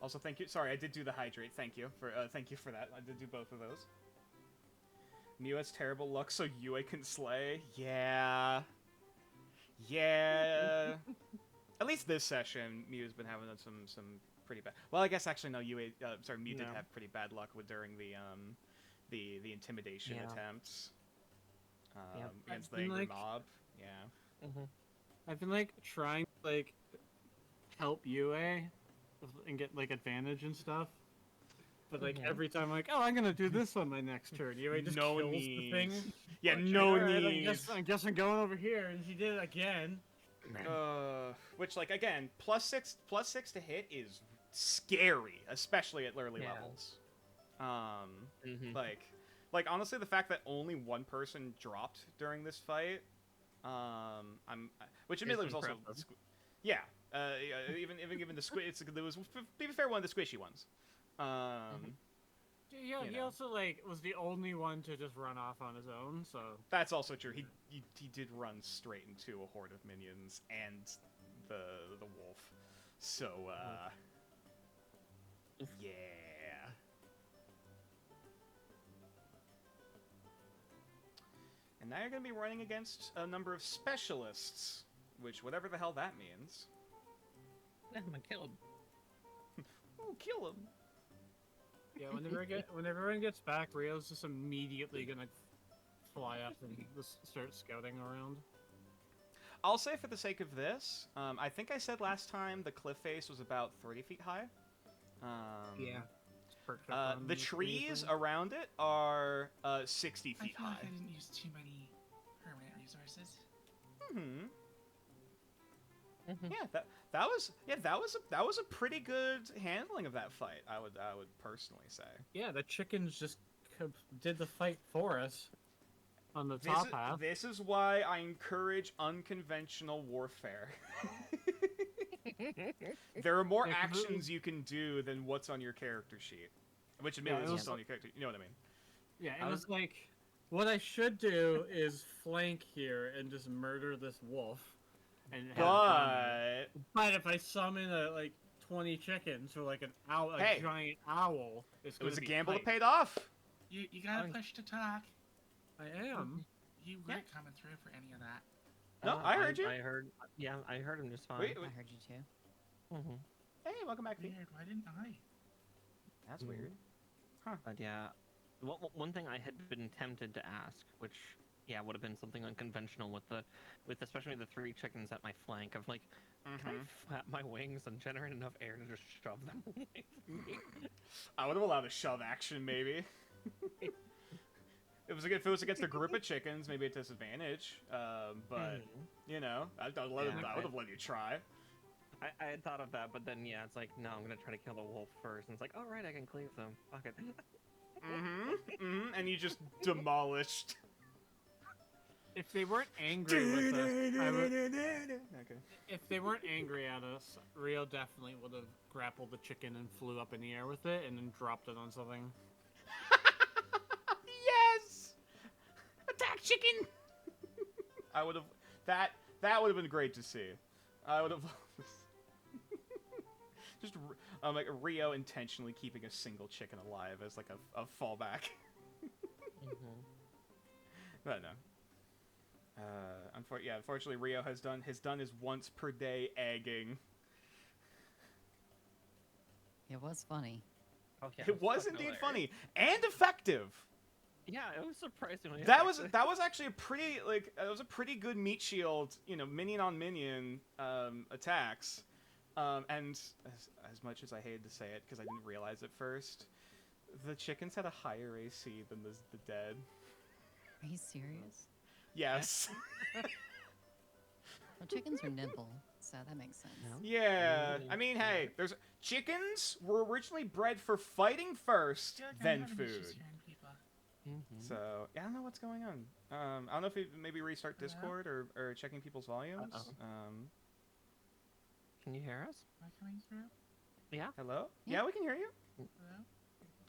Also, thank you. Sorry, I did do the hydrate. Thank you for that. I did do both of those. Mew has terrible luck, so Yue can slay. Yeah. Yeah. At least this session, Mew's been having some pretty bad. Well, I guess actually no. Mew did have pretty bad luck with the intimidation attempts against the angry mob. Yeah. I've been like trying to like help Yue and get like advantage and stuff. But like every time, I'm like, oh, I'm gonna do this on my next turn. Yue just kills the thing. Yeah, Like, no alright, needs. I guess I'm going over here, and she did it again. Which, like, again, +6 to hit is scary, especially at early levels. Like honestly, the fact that only one person dropped during this fight, which admittedly was also, even given the it was, to be fair, one of the squishy ones. Yeah, he also like was the only one to just run off on his own, so that's also true. He did run straight into a horde of minions and the wolf. So yeah. And now you're going to be running against a number of specialists, which whatever the hell that means. I'm gonna kill him. Oh, kill him. yeah. Whenever everyone gets back, Rio's just immediately gonna fly up and just start scouting around. I'll say for the sake of this, I think I said last time the cliff face was about 30 feet high. Yeah. The trees around it are 60 feet I feel high. like I didn't use too many permanent resources. Yeah, that was a pretty good handling of that fight. I would personally say. Yeah, the chickens just did the fight for us on the top half. This is why I encourage unconventional warfare. There are more actions you can do than what's on your character sheet, which admittedly is just on your character. You know what I mean? Yeah, it was like, what I should do is flank here and just murder this wolf. And but if I summon like 20 chickens or like a giant owl, it was a gamble that paid off. You gotta push to talk. I am. You weren't coming through for any of that. No, I heard you. I heard him just fine. I heard you too. Hey, welcome back, Pete. Weird. Why didn't I? That's weird. Huh. But yeah, one thing I had been tempted to ask, which would have been something unconventional with especially the 3 chickens at my flank of like, can I flap my wings and generate enough air to just shove them away from me? I would have allowed a shove action, maybe. If it was against a group of chickens, maybe at disadvantage. But you know, I would have let you try. I had thought of that, but then it's like, no, I'm gonna try to kill the wolf first, and it's like, oh right, I can cleave them. Fuck it. And you just demolished. If they weren't angry with us, if they weren't angry at us, Rio definitely would have grappled the chicken and flew up in the air with it, and then dropped it on something. Yes! Attack chicken! I would have that would have been great to see. I would have just like Rio intentionally keeping a single chicken alive as like a fallback. But no. Unfortunately, Rio has done his once per day egging. It was funny. Oh, yeah, It was indeed funny and effective. Yeah, it was surprisingly. That was actually a pretty good meat shield, minion on minion attacks. And as much as I hated to say it because I didn't realize it first, the chickens had a higher AC than the dead. Are you serious? Yes. Well, chickens are nimble, so that makes sense. Yeah, I mean, hey, chickens were originally bred for fighting first, then food. So I don't know what's going on. I don't know if we maybe restart Discord or checking people's volumes. Can you hear us? Am I coming through? Yeah. Hello? Yeah, we can hear you. Hello?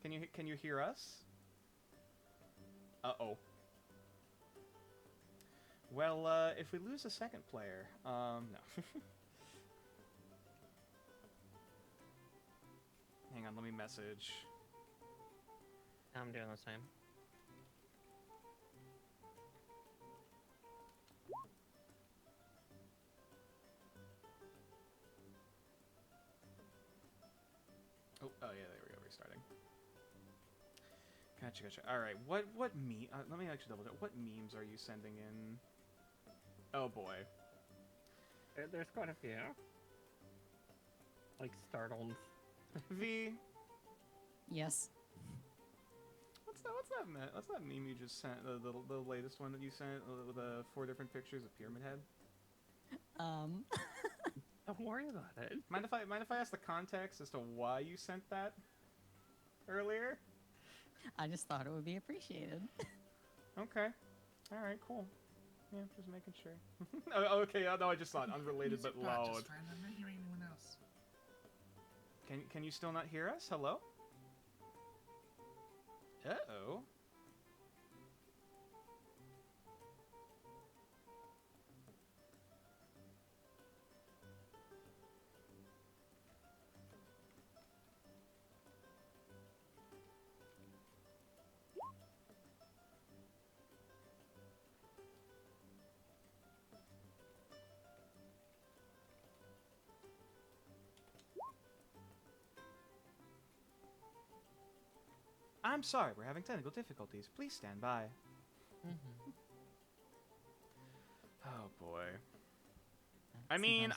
Can you hear us? Uh-oh. Well, if we lose a second player, no. Hang on, let me message. I'm doing the same. Oh, yeah, there we go, restarting. Gotcha. All right, what meme? Let me actually double check. What memes are you sending in? Oh boy. There's quite a few. Like startled. V. Yes. What's that meme you just sent? The latest one that you sent with the 4 different pictures of Pyramid Head. Don't worry about it. Mind if I ask the context as to why you sent that earlier? I just thought it would be appreciated. Okay. All right. Cool. Yeah, just making sure. Oh, okay. No, I just thought unrelated but loud. Just fine. I'm not hearing anyone else. Can you still not hear us? Hello? Uh-oh. I'm sorry, we're having technical difficulties. Please stand by. Mm-hmm. Oh boy. I mean,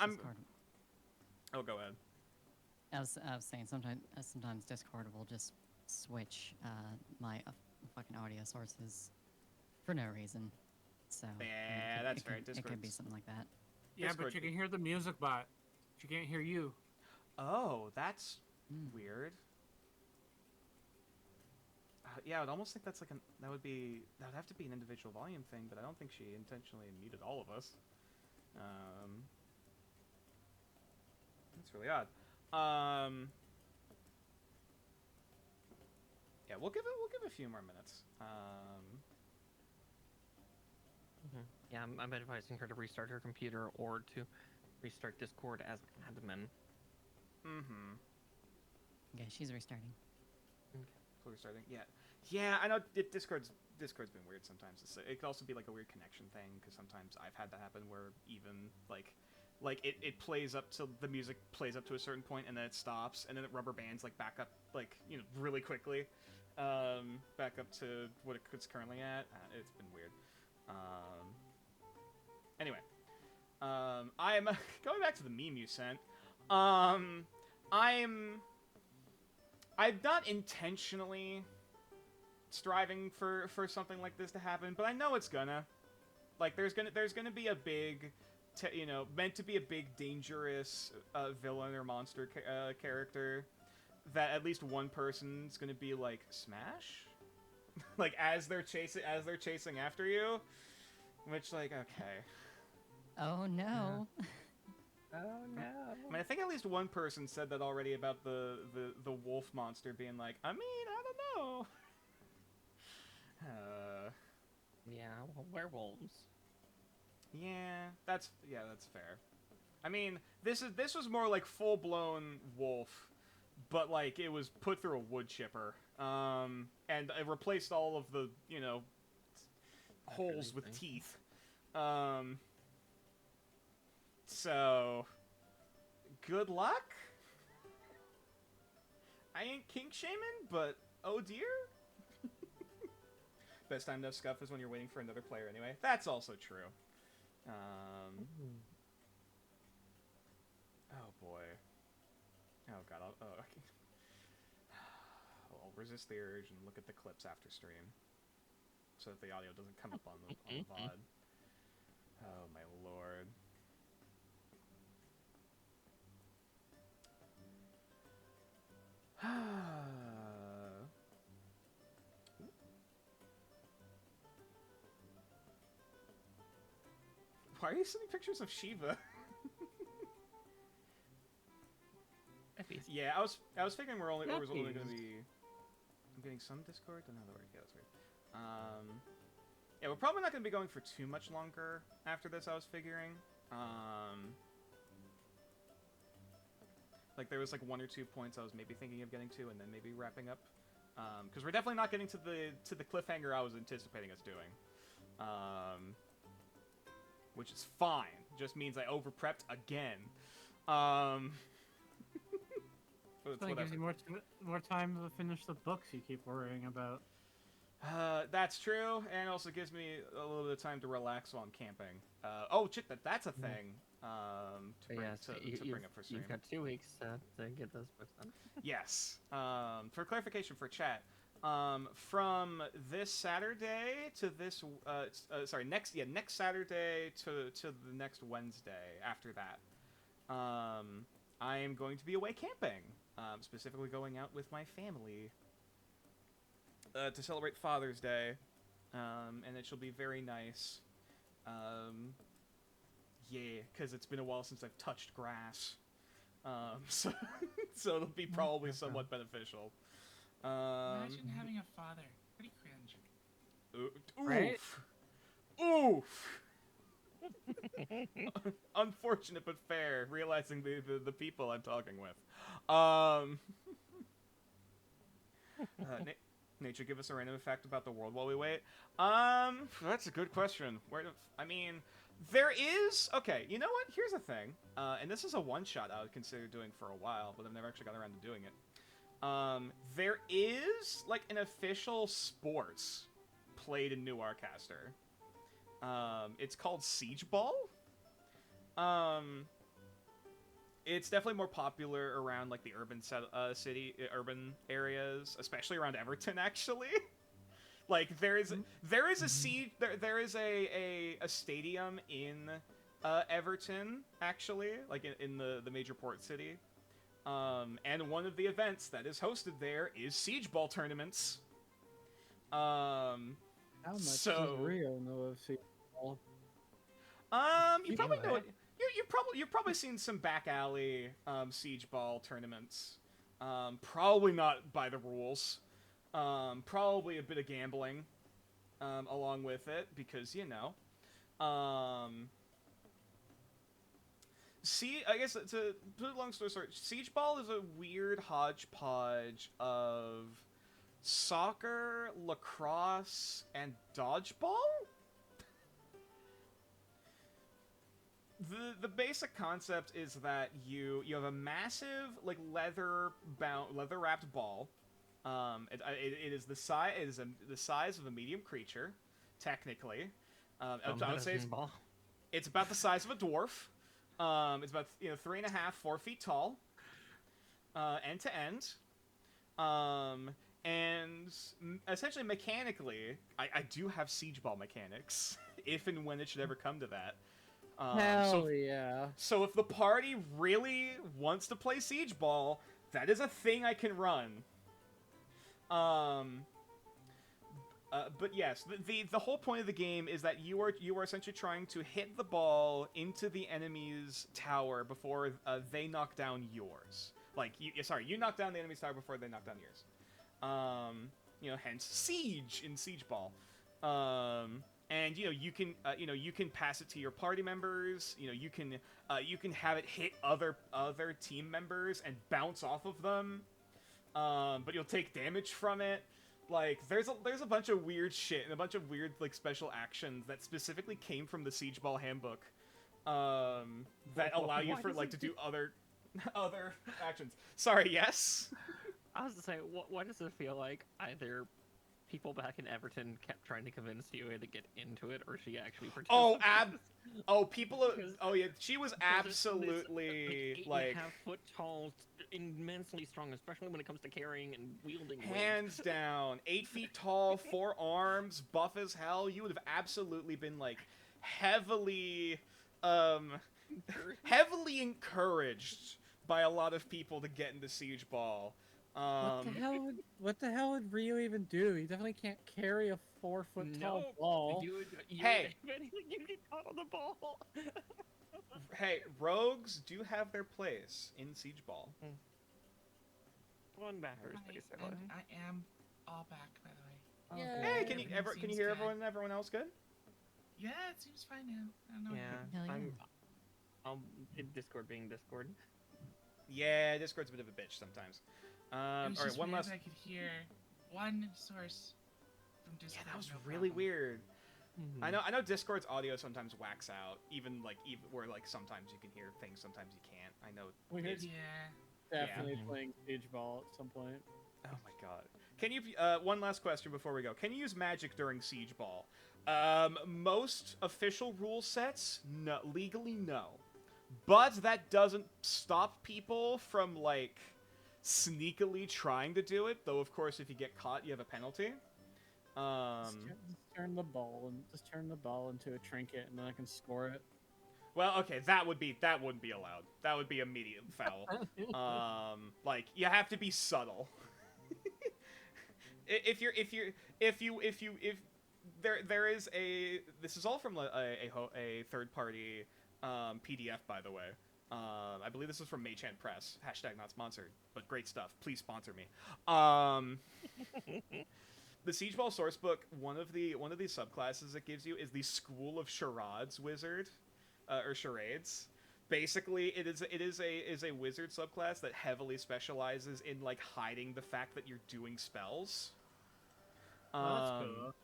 Oh, go ahead. I was saying sometimes Discord will just switch my fucking audio sources for no reason. So yeah, that's fair. It could be something like that. Yeah, Discord but you can hear the music bot. She can't hear you. Oh, that's weird. Yeah, I would almost think that's like that would have to be an individual volume thing, but I don't think she intentionally muted all of us. That's really odd. Yeah, we'll give it a few more minutes. Yeah, I'm advising her to restart her computer or to restart Discord as admin. Mm-hmm. Yeah, she's restarting. Okay. So we're starting. Yeah. I know Discord's been weird sometimes. It could also be like a weird connection thing because sometimes I've had that happen where even like it plays up till the music plays up to a certain point and then it stops and then it rubber bands like back up like really quickly, back up to what it's currently at. It's been weird. Anyway, I'm going back to the meme you sent. I'm not intentionally striving for something like this to happen, but I know it's gonna. Like, there's gonna be a big, meant to be a big dangerous villain or monster character that at least one person's gonna be like smash, like as they're chasing after you, which like okay. Oh no. Yeah. Oh no. I mean, I think at least one person said that already about the wolf monster being like, I mean, I don't know. Yeah, well, werewolves. Yeah, that's fair. I mean, this was more like full blown wolf, but like it was put through a wood chipper, and it replaced all of the holes with teeth. So, good luck. I ain't kink shaming, but oh dear. Best time to have scuff is when you're waiting for another player anyway. That's also true. Oh boy. Oh god. I'll resist the urge and look at the clips after stream, so that the audio doesn't come up on the VOD. Oh my lord. Why are you sending pictures of Shiva? Yeah, I was figuring it was only gonna be. I'm getting some Discord. Another word. Yeah, that's weird. Yeah, we're probably not going to be going for too much longer after this, I was figuring. Like, there was, like, 1 or 2 points I was maybe thinking of getting to, and then maybe wrapping up. Because we're definitely not getting to the cliffhanger I was anticipating us doing. Which is fine. Just means I over-prepped again. But it's It gives whatever. you more time to finish the books you keep worrying about. That's true, and also gives me a little bit of time to relax while I'm camping. Oh, shit, that's a thing. To bring up for stream. You've got 2 weeks to get those books done. Yes. For clarification for chat, from this Saturday to this, next Saturday to the next Wednesday after that, I am going to be away camping. Specifically going out with my family. To celebrate Father's Day, and it shall be very nice. Yeah, because it's been a while since I've touched grass, so it'll be probably somewhat beneficial. Imagine having a father. Pretty cringe. Oof. Unfortunate but fair. Realizing the people I'm talking with. Nature, give us a random fact about the world while we wait. That's a good question. There is... Okay, you know what? Here's the thing. And this is a one-shot I would consider doing for a while, but I've never actually got around to doing it. There is, like, an official sports played in New Arcaster. It's called Siege Ball. It's definitely more popular around, like, the urban urban areas, especially around Everton, actually. Like, there is a stadium in Everton, actually, like in the major port city. And one of the events that is hosted there is Siege Ball tournaments. How much does Rio know of Siege Ball? You probably know it. You've probably seen some back alley Siege Ball tournaments. Probably not by the rules. Probably a bit of gambling along with it, because, you know. I guess to put a long story short, Siege Ball is a weird hodgepodge of soccer, lacrosse, and dodgeball? The basic concept is that you have a massive, like, leather wrapped ball. It is the size of a medium creature, technically. I would say it's about the size of a dwarf. It's about 3.5, 4 feet tall, end to end. And essentially mechanically, I do have Siege Ball mechanics, if and when it should ever come to that. Yeah. So if the party really wants to play Siege Ball, that is a thing I can run. But yes, the whole point of the game is that you are essentially trying to hit the ball into the enemy's tower before they knock down yours. Like, you knock down the enemy's tower before they knock down yours. Hence Siege in Siege Ball. And you can pass it to your party members. You can have it hit other team members and bounce off of them. But you'll take damage from it. Like, there's a bunch of weird shit and a bunch of weird, like, special actions that specifically came from the Siege Ball handbook. That allow you to do other actions. Sorry, yes. I was to say, why does it feel like either people back in Everton kept trying to convince you to get into it, or she actually participated? She was absolutely, like 8.5 foot tall, immensely strong, especially when it comes to carrying and wielding weight. Hands down, 8 feet tall, 4 arms, buff as hell. You would have absolutely been, like, heavily encouraged by a lot of people to get into Siege Ball. What the hell would Rio even do? He definitely can't carry a 4 foot tall ball. Hey, you get caught on the ball. Hey, rogues do have their place in Siege Ball. One backers, basically. And I am all back, by the way. Yeah. Hey, can you Everything hear seems good. everyone else good? Yeah, it seems fine now. I don't know. Yeah, Hell I'm Discord being Discord. Yeah, Discord's a bit of a bitch sometimes. It All was right, just one weird last. that I could hear one source from Yeah, Discord. that was no really problem. weird. Mhm. I know Discord's audio sometimes whacks out, even where like sometimes you can hear things, sometimes you can't. I know. We heard Yeah. definitely Yeah. playing Siege Ball at some point. Oh my god. Can you? One last question before we go. Can you use magic during Siege Ball? Most official rule sets, no, legally no, but that doesn't stop people from like sneakily trying to do it. Though of course, if you get caught, you have a penalty. Just turn the ball into a trinket, and then I can score it. Well, okay, that wouldn't be allowed. That would be immediate foul. Like you have to be subtle. if there is a, this is all from a third party PDF, by the way. I believe this is from Machan Press. # not sponsored, but great stuff. Please sponsor me. The Siege Ball sourcebook, one of these subclasses it gives you is the School of Charades wizard, or charades. Basically, it is a wizard subclass that heavily specializes in like hiding the fact that you're doing spells. That's cool.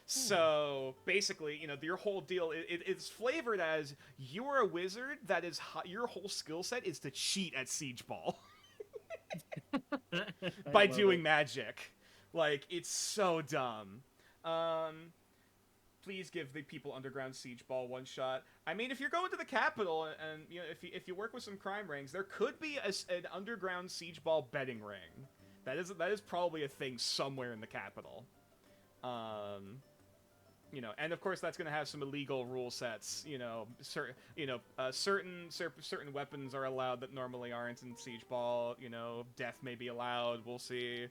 So basically, your whole deal it's flavored as you are a wizard that is your whole skill set is to cheat at Siege Ball by doing magic. Like, it's so dumb. Please give the people Underground Siege Ball one shot. I mean, if you're going to the capital and if you work with some crime rings, there could be an Underground Siege Ball betting ring. That is probably a thing somewhere in the capital. And of course that's going to have some illegal rule sets. Certain weapons are allowed that normally aren't in Siege Ball. Death may be allowed. We'll see.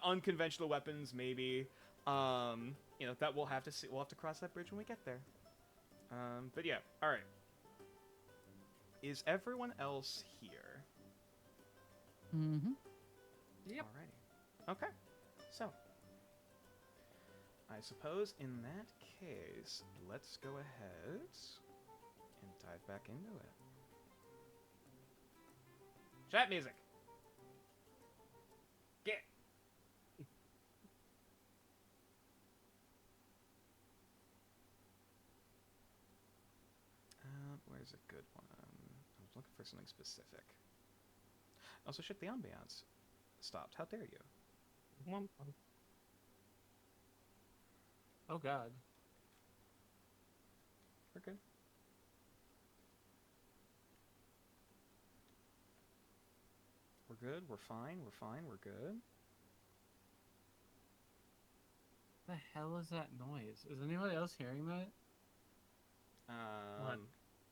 Unconventional weapons maybe. That we'll have to see. We'll have to cross that bridge when we get there. But yeah, all right. Is everyone else here? Mm-hmm. Yep. Alrighty. Okay. So, I suppose in that case, let's go ahead and dive back into it. Chat music. Get. Where's a good one? I was looking for something specific. Also, shit, the ambiance stopped. How dare you? Oh god. We're good. We're good. We're fine. We're fine. We're good. What the hell is that noise? Is anybody else hearing that?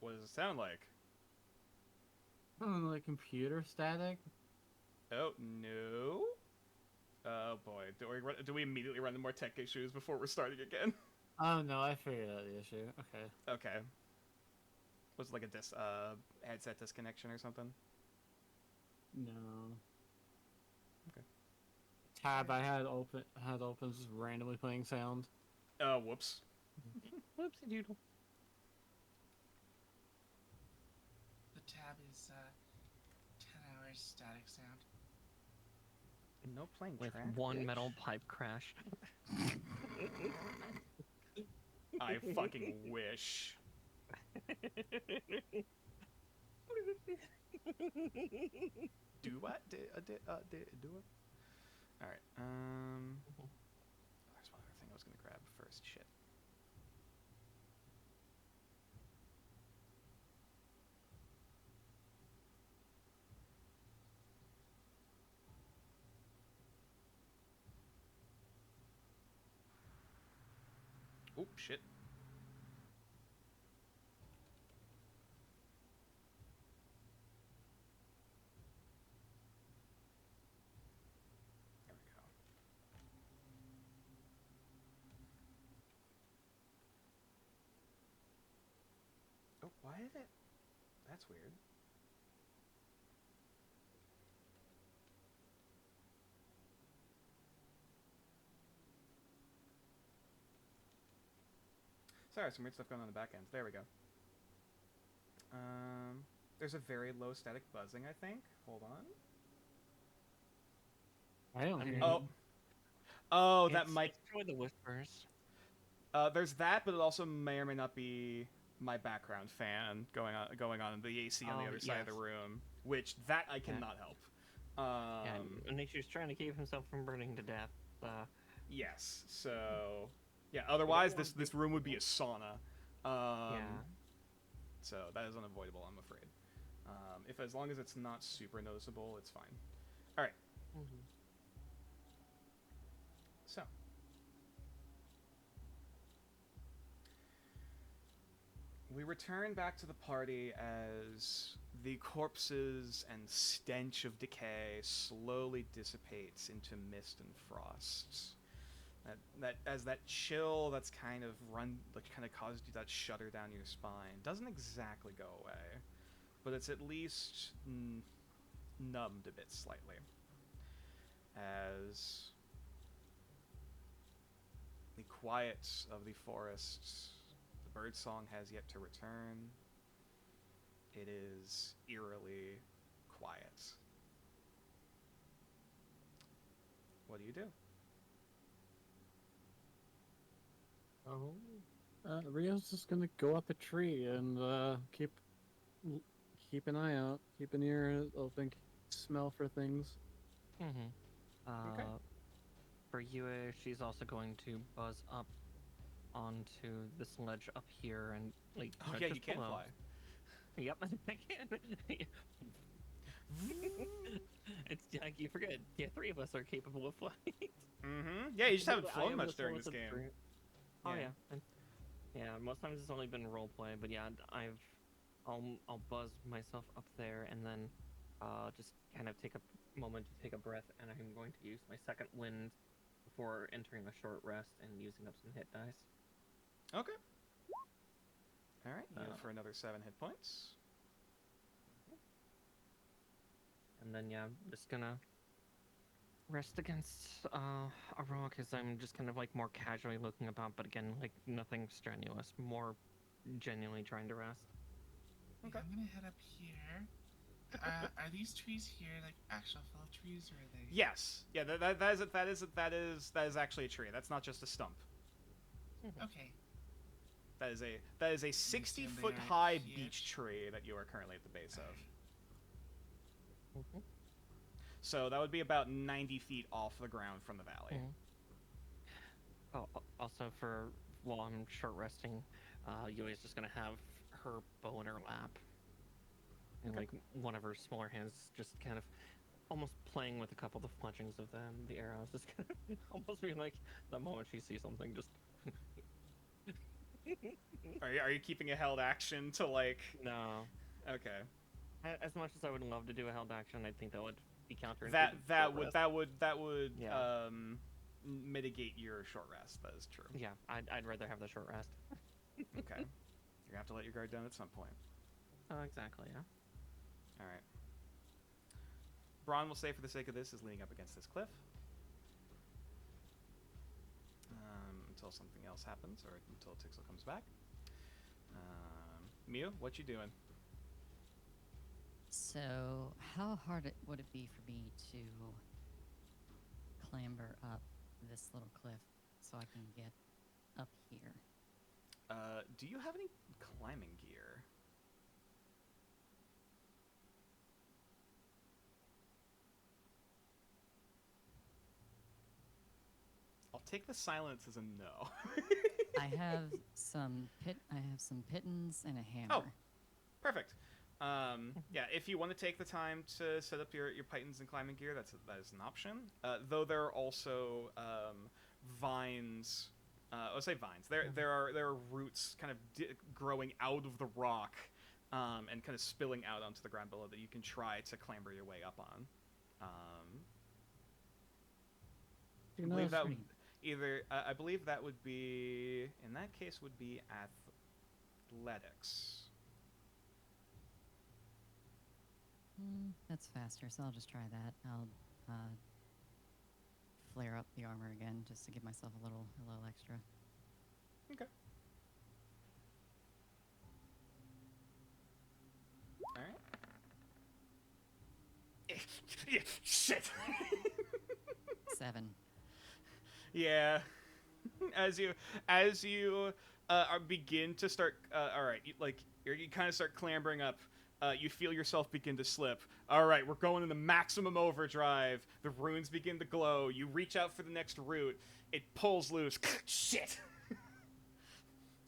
What does it sound like? Like computer static? Oh, no. Oh, boy. Do we immediately run into more tech issues before we're starting again? Oh, no, I figured out the issue. Okay. Okay. Was it like a headset disconnection or something? No. Okay. Tab I had open just randomly playing sound. Oh, whoops. Whoopsie doodle. The tab is 10 hours static sound. No playing With track, one bitch. metal pipe crash. I fucking wish. Do what? Do it? Alright, there's one other thing I was gonna grab first. Shit. Oh, shit. There we go. Oh, why did it? That's weird. Sorry, some weird stuff going on in the back end. There we go. There's a very low static buzzing, I think. Hold on. I don't hear Oh. Oh, that It's- might... it's probably the whispers. There's that, but it also may or may not be my background fan going on the AC on the other side of the room, which that I cannot help. Yeah, and Nature's trying to keep himself from burning to death. Yes. So, yeah. Otherwise, this room would be a sauna. Yeah. So that is unavoidable, I'm afraid. If as long as it's not super noticeable, it's fine. All right. So. We return back to the party as the corpses and stench of decay slowly dissipates into mist and frost. That chill that's kind of caused you that shudder down your spine doesn't exactly go away, but it's at least numbed a bit slightly. As the quiet of the forest, the birdsong has yet to return. It is eerily quiet. What do you do? Rio's just gonna go up a tree and keep an eye out, keep an ear. I'll think, smell for things. Okay. For Yue, she's also going to buzz up onto this ledge up here and like. Oh yeah, you can fly. Yep, I can. It's like you forget. Yeah, 3 of us are capable of flying. Yeah, you just haven't I flown am much the during this slowest of game. the Oh yeah. Yeah, most times it's only been roleplay, but yeah, I'll buzz myself up there and then just kind of take a moment to take a breath, and I'm going to use my second wind before entering a short rest and using up some hit dice. Okay. All right, heal for another 7 hit points. And then yeah, I'm just gonna rest against a rock as I'm just kind of like more casually looking about, but again, like nothing strenuous, more genuinely trying to rest. Okay. I'm gonna head up here. Are these trees here like actual full trees, or are they? Yes. Yeah. That is actually a tree. That's not just a stump. Okay. That is a 60-foot high beech tree that you are currently at the base of. So that would be about 90 feet off the ground from the valley. Oh, also while I'm short resting, Yui's just gonna have her bow in her lap. And like one of her smaller hands just kind of almost playing with a couple of the fletchings of the arrows. Just kind of almost being like the moment she sees something just Are you keeping a held action to like? No. Okay. As much as I would love to do a held action, I think that would be counterintuitive. That would Yeah. Mitigate your short rest. That is true. Yeah, I'd rather have the short rest. Okay. You're gonna have to let your guard down at some point. Oh, exactly. Yeah. All right. Braun will say, for the sake of this, is leaning up against this cliff. Until something else happens, or until Tixel comes back. Mew, what you doing? So, how hard would it be for me to clamber up this little cliff so I can get up here? Do you have any climbing gear? I'll take the silence as a no. I have some pittons and a hammer. Oh, perfect. Yeah, if you want to take the time to set up your pythons and climbing gear, that is an option. Though there are also vines. I'll say vines. There are roots kind of growing out of the rock, and kind of spilling out onto the ground below that you can try to clamber your way up on. I believe that I believe that would be, in that case, would be athletics. That's faster, so I'll just try that. I'll flare up the armor again just to give myself a little extra. Okay. Yeah, shit. 7. Yeah. As you begin to start, all right, you kind of start clambering up. You feel yourself begin to slip. All right, we're going into maximum overdrive. The runes begin to glow. You reach out for the next root. It pulls loose. Shit.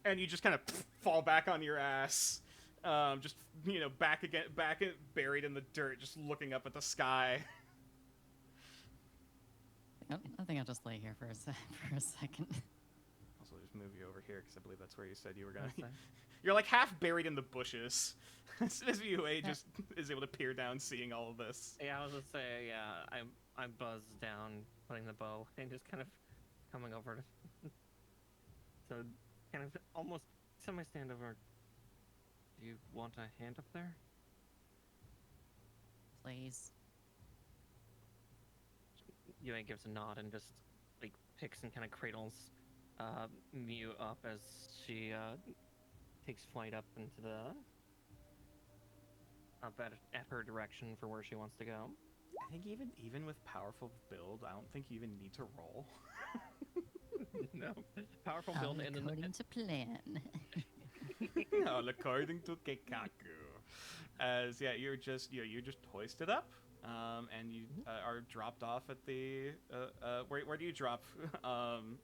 And you just kind of fall back on your ass. Just, buried in the dirt, just looking up at the sky. I think I'll just lay here for a second. Also, just move you over here, because I believe that's where you said you were going to... You're like half buried in the bushes. As soon as UA just is able to peer down, seeing all of this. Yeah, I was gonna say, I buzzed down, putting the bow, and just kind of coming over to... So, kind of almost semi-stand over. Do you want a hand up there? Please. UA gives a nod and just, like, picks and kind of cradles Mew up as she takes flight up into the... up at her direction for where she wants to go. I think even with powerful build, I don't think you even need to roll. No. Powerful build and then... According to plan. All according to Keikaku. As, you're just hoisted up. And you are dropped off at the... where do you drop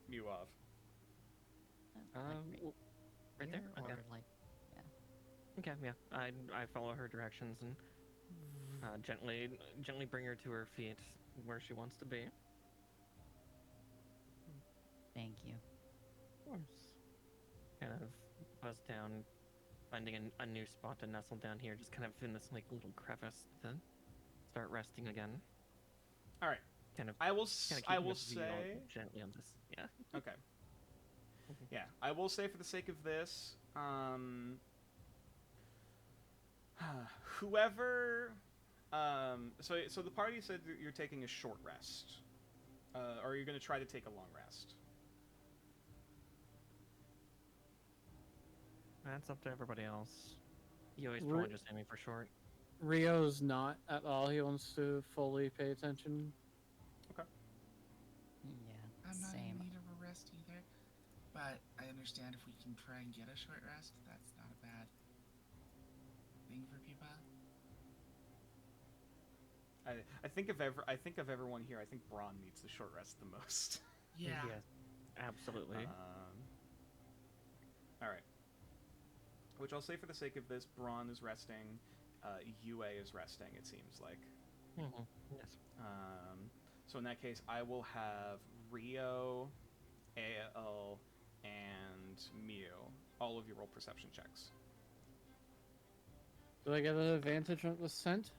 Mew off? Right there? Or, Okay. Okay, yeah. I follow her directions and gently bring her to her feet where she wants to be. Thank you. Of course. Kind of buzz down, finding a new spot to nestle down here, just kind of in this like little crevice to start resting again. All right. I will say gently on this. Yeah. Okay. Yeah, I will say for the sake of this, whoever, so the party said that you're taking a short rest, or you're going to try to take a long rest. That's up to everybody else. Yoi's probably just aiming for short. Rio's not at all. He wants to fully pay attention. Okay. Yeah, I'm not same. in need of a rest either, but I understand if we can try and get a short rest, that's not a bad thing for people. I think of everyone here, I think Braun needs the short rest the most. Yeah. Yes, absolutely. All right. Which I'll say for the sake of this, Braun is resting, UA is resting, it seems like. Mm-hmm. Yes. So in that case, I will have Rio, AL, and Mew. All of you roll perception checks. Do I get an advantage on the scent?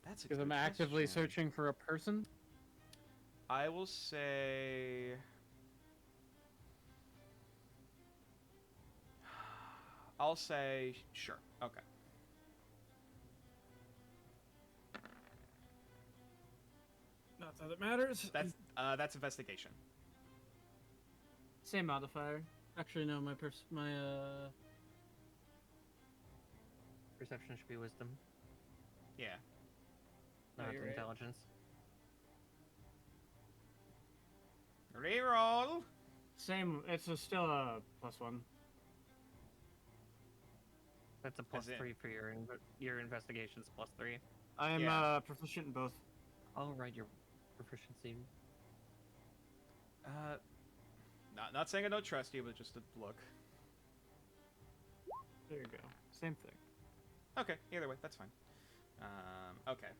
That's a because good I'm actively question. searching for a person. I will say... I'll say sure. Okay. Not that it matters. That's investigation. Same modifier. Actually, no. My Perception should be wisdom, Yeah. not you're right. intelligence. Reroll. Same. It's still a +1. That's a As in- +3 for your investigations. +3. I am Yeah. proficient in both. Oh right, your proficiency. Not saying I don't trust you, but just a look. There you go. Same thing. Okay, either way, that's fine. Okay.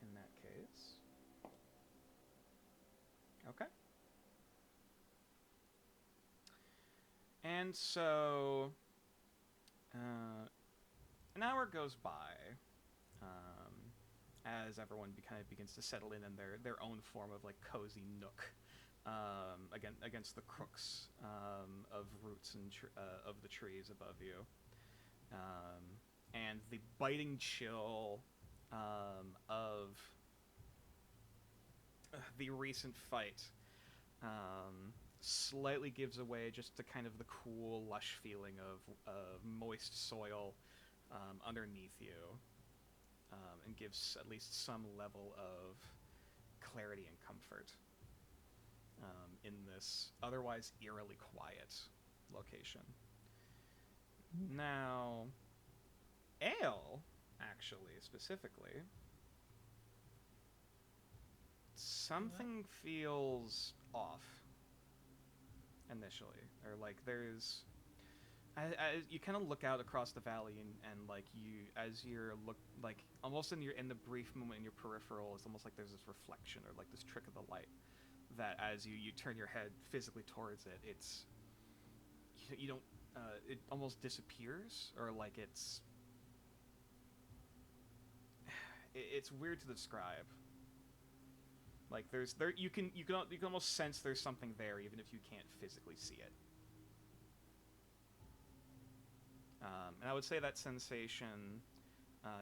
In that case... Okay. And so... an hour goes by, as everyone kind of begins to settle in their own form of, like, cozy nook, against the crooks of roots and of the trees above you. And the biting chill of the recent fight slightly gives away just to kind of the cool, lush feeling of moist soil underneath you, and gives at least some level of clarity and comfort in this otherwise eerily quiet location. Now, Ale, actually, specifically, something feels off initially, or like there's, you kind of look out across the valley and like as you're like almost in the brief moment in your peripheral, it's almost like there's this reflection or like this trick of the light that as you turn your head physically towards it, it's you don't it almost disappears, or like it's weird to describe. Like you can almost sense there's something there even if you can't physically see it. And I would say that sensation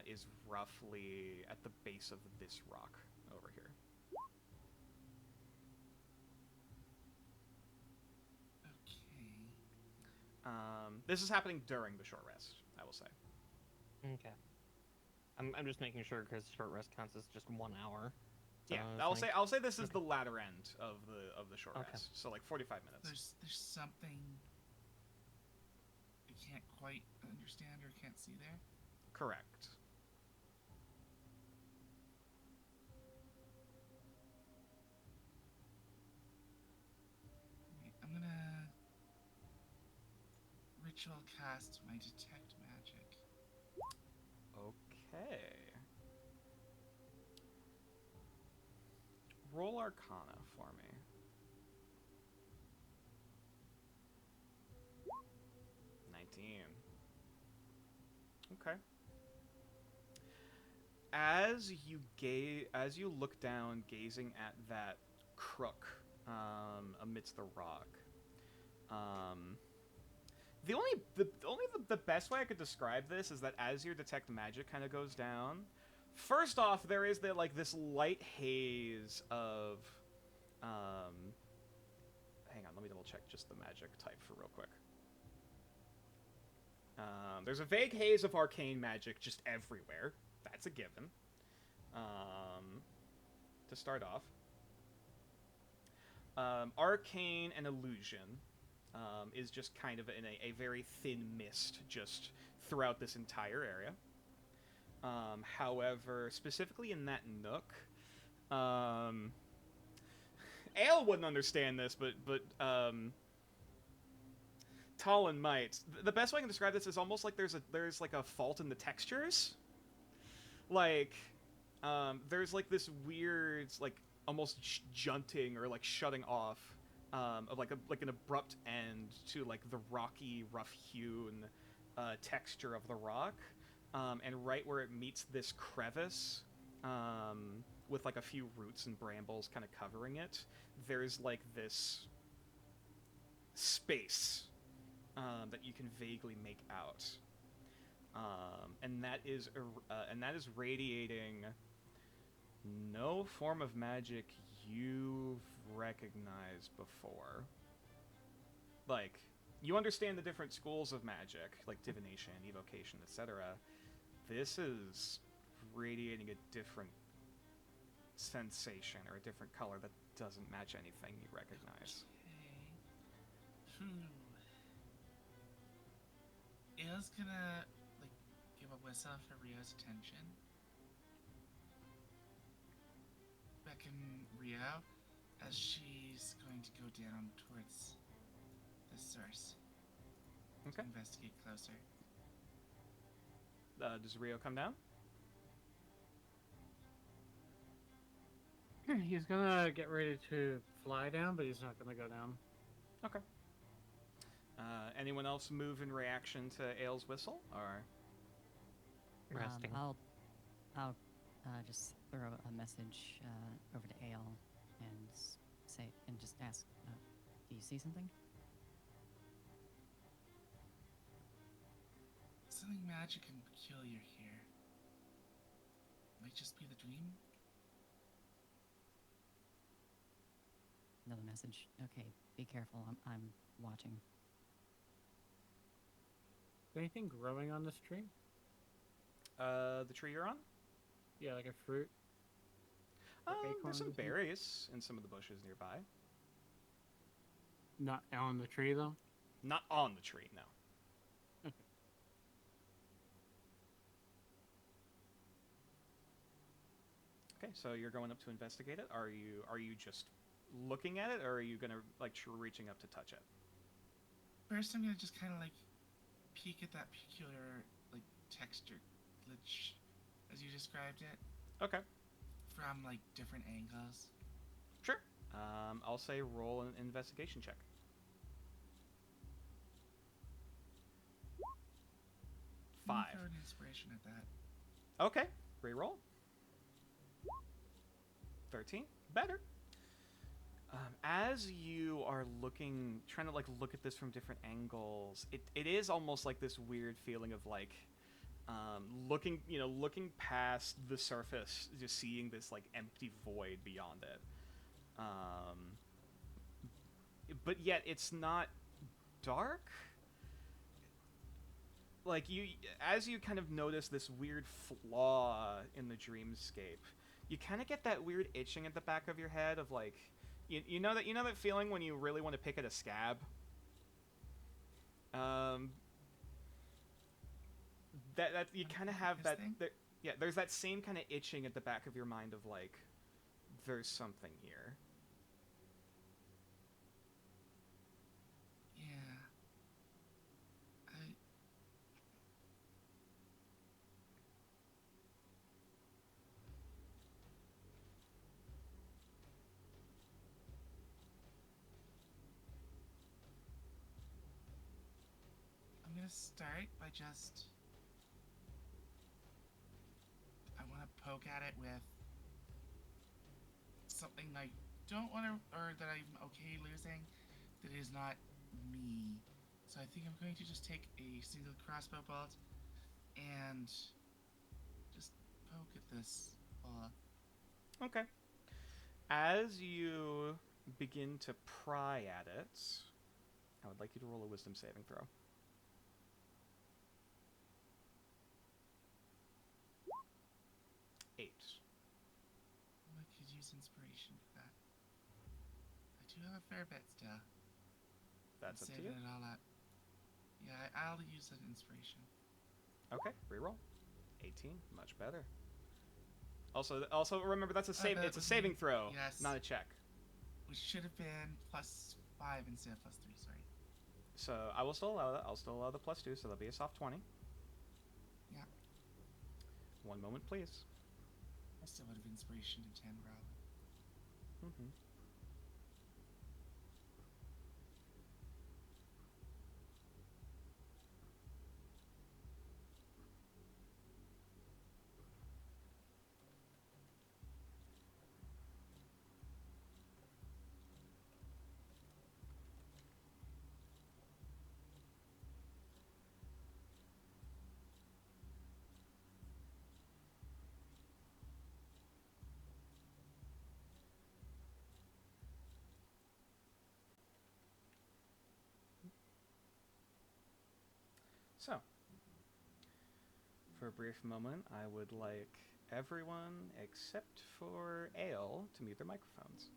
is roughly at the base of this rock over here. Okay. This is happening during the short rest, I will say. Okay. I'm just making sure because short rest counts as just 1 hour. So Yeah, I'll say this is the latter end of the short rest. So like 45 minutes. There's something I can't quite understand or can't see there. Correct. Right, I'm gonna ritual cast my detect magic. Okay. Roll Arcana for me. 19. Okay. As you look down, gazing at that crook amidst the rock, the best way I could describe this is that as your detect magic kind of goes down, first off, there is this light haze of hang on, let me double check just the magic type for real quick. There's a vague haze of arcane magic just everywhere. That's a given. To start off. Arcane and illusion is just kind of in a very thin mist just throughout this entire area. However, specifically in that nook, Ale wouldn't understand this, but Talon might. The best way I can describe this is almost like there's like a fault in the textures. Like, there's like this weird, like almost junting or like shutting off of like an abrupt end to like the rocky, rough-hewn texture of the rock, and right where it meets this crevice, with like a few roots and brambles kind of covering it, there's like this space that you can vaguely make out, and that is radiating no form of magic you've recognized before. Like, you understand the different schools of magic, like divination, evocation, etc. This is radiating a different sensation or a different color that doesn't match anything you recognize. Okay. Ale's gonna like give a whistle for Rio's attention. Beckon Rio as she's going to go down towards the source. Okay. To investigate closer. Does Rio come down? He's gonna get ready to fly down, but he's not gonna go down. Okay. Anyone else move in reaction to Ale's whistle, or resting? I'll just throw a message over to Ale and just ask, do you see something? Something magic and peculiar here. Might just be the dream. Another message. Okay, be careful. I'm watching. Anything growing on this tree? The tree you're on? Yeah, like a fruit. There's some berries in some of the bushes nearby. Not on the tree, though? Not on the tree, no. Okay, so you're going up to investigate it. Are you just looking at it, or are you gonna like reaching up to touch it? First, I'm gonna just kind of like peek at that peculiar like texture glitch, as you described it. Okay. From like different angles. Sure. I'll say roll an investigation check. I'm gonna 5. throw an inspiration at that. Okay. Reroll. 13. Better. As you are trying to like look at this from different angles, it is almost like this weird feeling of like looking past the surface, just seeing this like empty void beyond it. But yet it's not dark. Like as you kind of notice this weird flaw in the dreamscape, you kind of get that weird itching at the back of your head of like, you know that feeling when you really want to pick at a scab. That you kind of have that. Yeah, there's that same kind of itching at the back of your mind of like, there's something here. Yeah. I'm gonna start by just... I want to poke at it with something I don't want to, or that I'm okay losing, that is not me. So I think I'm going to just take a single crossbow bolt and just poke at this ball. Okay. As you begin to pry at it, I would like you to roll a wisdom saving throw. 8. I could use inspiration for that. I do have a fair bit still. That's up to you. Saving it all up. Yeah, I'll use an inspiration. Okay, reroll. 18, much better. Also remember that's a save. It's a saving throw, yes, not a check. Which should have been +5 instead of +3. Sorry. So I will still allow that. I'll still allow the +2, so that'll be a soft 20. Yeah. One moment, please. I still would have inspiration to 10, probably. Mm-hmm. So, for a brief moment, I would like everyone except for Ale to mute their microphones.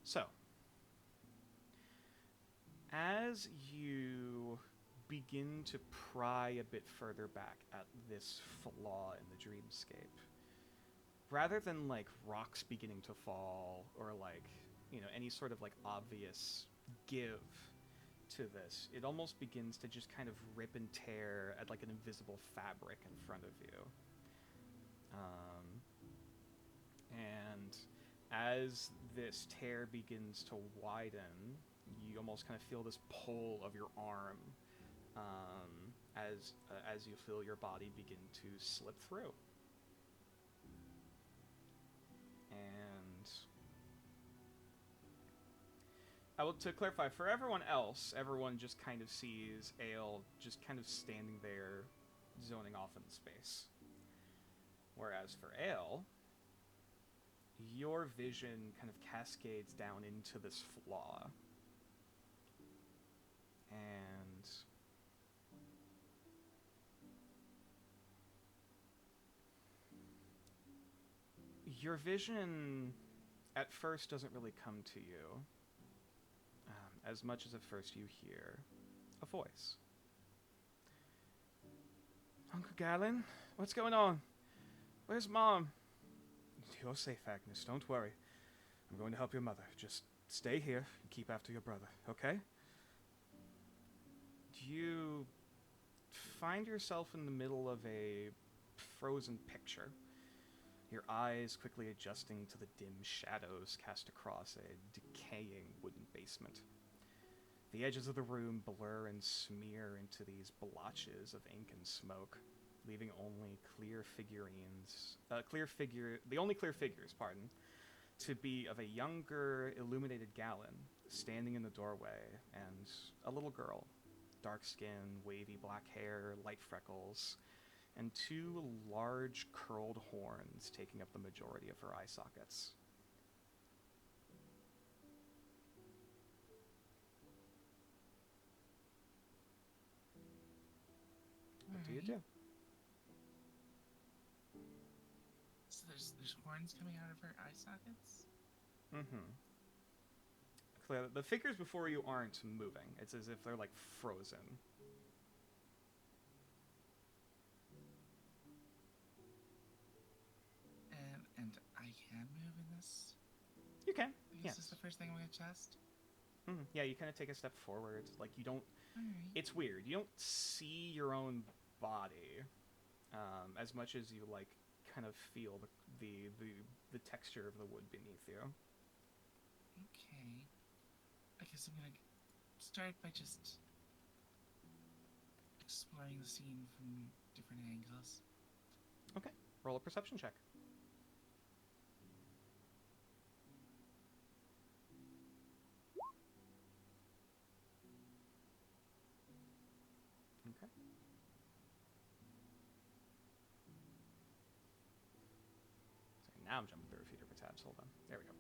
So, as you begin to pry a bit further back at this flaw in the dreamscape, rather than like rocks beginning to fall or like, any sort of like obvious give to this, it almost begins to just kind of rip and tear at like an invisible fabric in front of you. And as this tear begins to widen, you almost kind of feel this pull of your arm as you feel your body begin to slip through. And to clarify, for everyone else, everyone just kind of sees Ale just kind of standing there, zoning off in space. Whereas for Ale, your vision kind of cascades down into this flaw. And your vision at first doesn't really come to you, as much as at first you hear a voice. Uncle Galan, what's going on? Where's Mom? You're safe, Agnes, don't worry. I'm going to help your mother. Just stay here and keep after your brother, okay? You find yourself in the middle of a frozen picture, your eyes quickly adjusting to the dim shadows cast across a decaying wooden basement. The edges of the room blur and smear into these blotches of ink and smoke, leaving only the only clear figures, to be of a younger, illuminated Galan standing in the doorway, and a little girl, dark skin, wavy black hair, light freckles, and two large curled horns taking up the majority of her eye sockets. What do you do? So there's horns coming out of her eye sockets? Mm-hmm. Clearly, the figures before you aren't moving. It's as if they're, like, frozen. And I can move in this? You can, This is the first thing on my chest? Mm-hmm. Yeah, you kind of take a step forward. Like, you don't... Alright. It's weird. You don't see your own body as much as you, like, kind of feel the texture of the wood beneath you. Okay. I guess I'm gonna start by just exploring the scene from different angles. Okay. Roll a perception check. Okay. So now I'm jumping through a few different tabs. Hold on. There we go.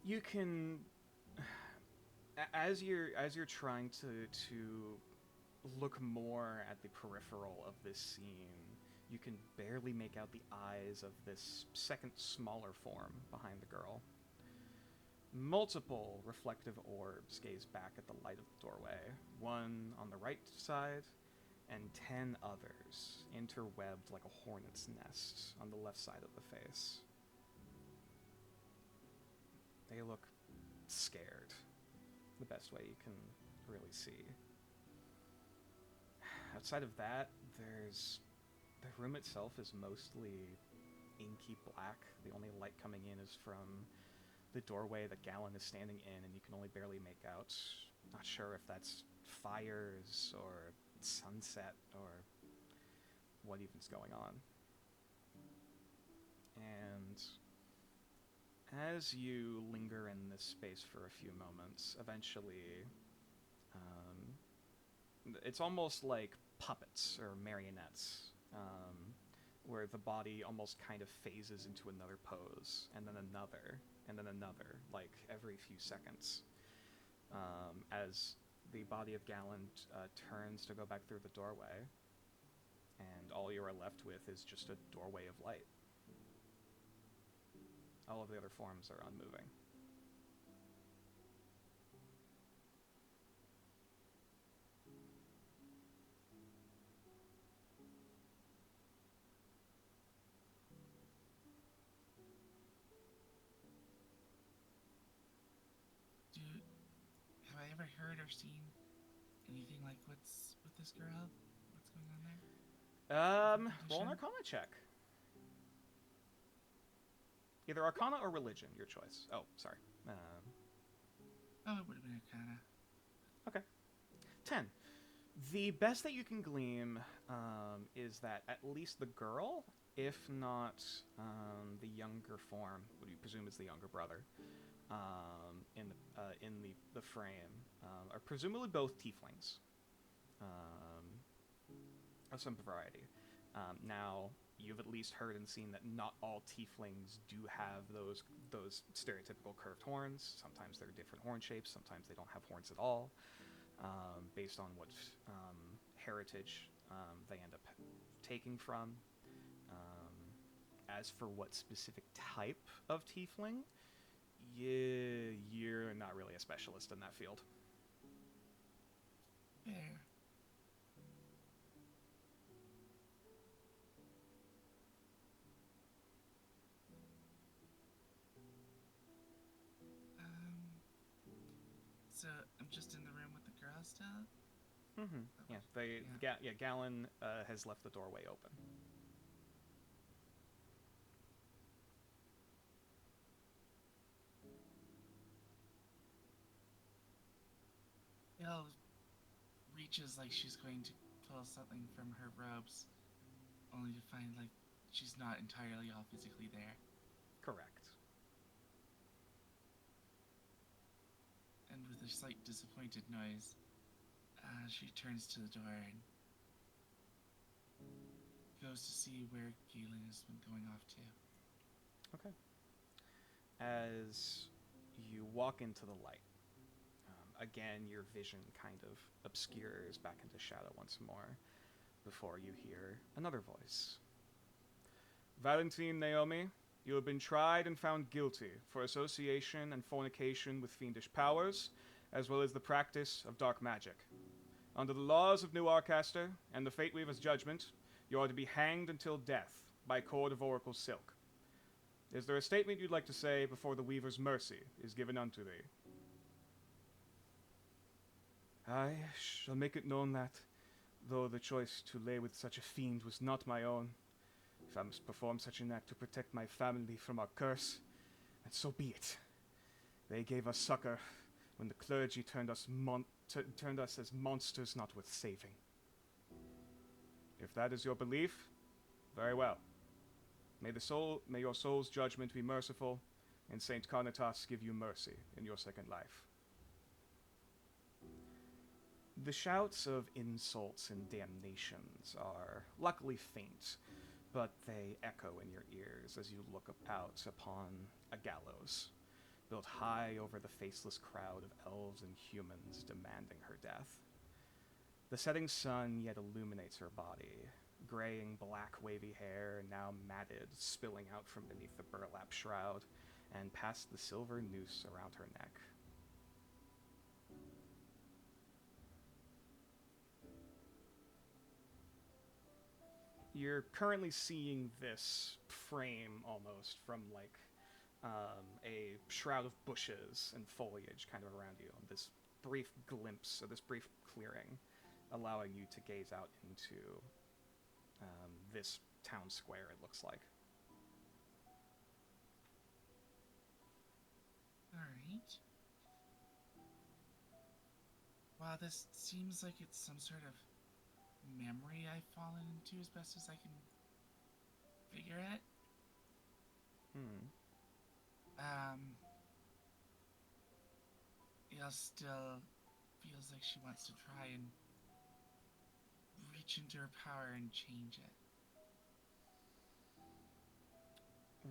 You can, as you're trying to look more at the peripheral of this scene, you can barely make out the eyes of this second smaller form behind the girl. Multiple reflective orbs gaze back at the light of the doorway, one on the right side, and 10 others, interwebbed like a hornet's nest on the left side of the face. They look scared, the best way you can really see. Outside of that, the room itself is mostly inky black. The only light coming in is from the doorway that Galan is standing in, and you can only barely make out. Not sure if that's fires or sunset or what even's going on. And as you linger in this space for a few moments, eventually, it's almost like puppets or marionettes, where the body almost kind of phases into another pose, and then another, like every few seconds, as the body of Galan turns to go back through the doorway, and all you are left with is just a doorway of light. All of the other forms are unmoving. Have I ever heard or seen anything like what's with this girl? What's going on there? Roll an Arcana check. Either Arcana or Religion, your choice. Oh, sorry. Oh, it would have been Arcana. Okay. 10. The best that you can glean is that at least the girl, if not the younger form, what you presume is the younger brother, in the frame, are presumably both tieflings of some variety. Now, you've at least heard and seen that not all tieflings do have those stereotypical curved horns. Sometimes they're different horn shapes. Sometimes they don't have horns at all, based on what heritage they end up taking from. As for what specific type of tiefling, you're not really a specialist in that field. Fair. So I'm just in the room with the girls still? Yeah, Galan has left the doorway open. Gail reaches like she's going to pull something from her robes, only to find like she's not entirely all physically there. Correct. And with a slight disappointed noise, she turns to the door and goes to see where Galan has been going off to. Okay. As you walk into the light, again, your vision kind of obscures back into shadow once more before you hear another voice. Valentine Naomi, you have been tried and found guilty for association and fornication with fiendish powers, as well as the practice of dark magic. Under the laws of New Arcaster and the Fate Weaver's judgment, you are to be hanged until death by cord of oracle silk. Is there a statement you'd like to say before the Weaver's mercy is given unto thee? I shall make it known that, though the choice to lay with such a fiend was not my own, if I must perform such an act to protect my family from our curse, and so be it. They gave us succor when the clergy turned us as monsters not worth saving. If that is your belief, very well. May your soul's judgment be merciful, and Saint Carnitas give you mercy in your second life. The shouts of insults and damnations are luckily faint, but they echo in your ears as you look out upon a gallows, built high over the faceless crowd of elves and humans demanding her death. The setting sun yet illuminates her body, graying black wavy hair, now matted, spilling out from beneath the burlap shroud and past the silver noose around her neck. You're currently seeing this frame almost from like a shroud of bushes and foliage kind of around you. This brief glimpse, or this brief clearing, allowing you to gaze out into this town square, it looks like. Alright. Wow, this seems like it's some sort of memory I've fallen into as best as I can figure it. It still feels like she wants to try and reach into her power and change it.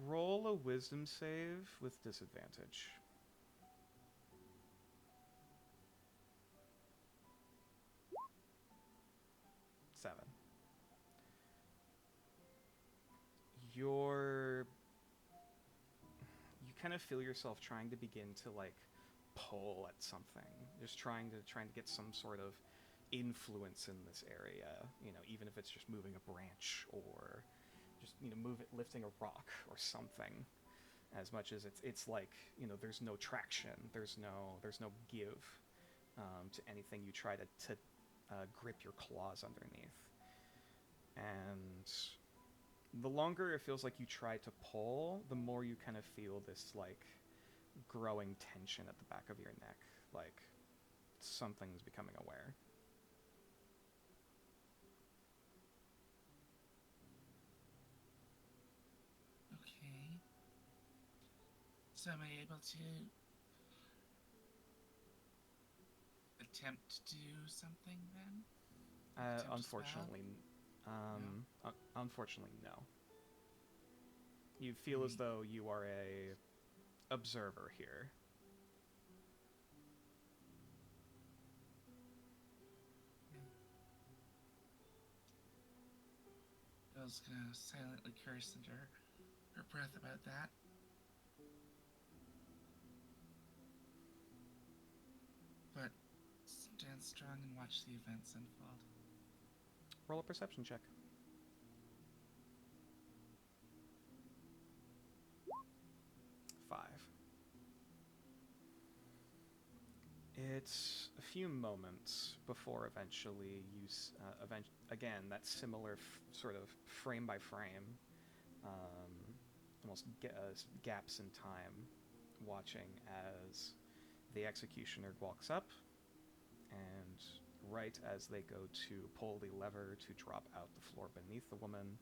Roll a wisdom save with disadvantage. 7. You kind of feel yourself trying to begin to like pull at something, just trying to get some sort of influence in this area, even if it's just moving a branch or just lifting a rock or something. As much as it's like there's no traction, there's no give to anything you try to grip your claws underneath. And the longer it feels like you try to pull, the more you kind of feel this like growing tension at the back of your neck, like something's becoming aware. Okay. So am I able to attempt to do something then? Unfortunately, unfortunately, no. You feel as though you are a observer here. Bill's gonna silently curse under her breath about that. But stand strong and watch the events unfold. Roll a perception check. 5. It's a few moments before eventually you, again, that similar sort of frame by frame, almost gaps in time, watching as the executioner walks up, and right as they go to pull the lever to drop out the floor beneath the woman,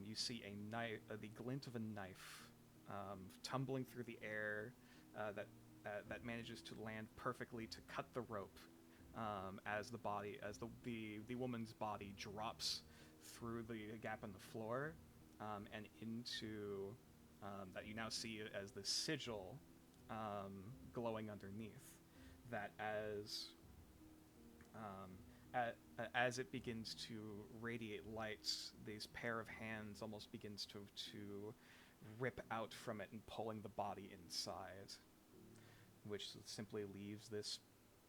you see a knife, the glint of a knife, tumbling through the air, that manages to land perfectly to cut the rope, as the woman's body drops through the gap in the floor, and into that you now see as the sigil glowing underneath. That as it begins to radiate light, these pair of hands almost begins to rip out from it and pulling the body inside, which simply leaves this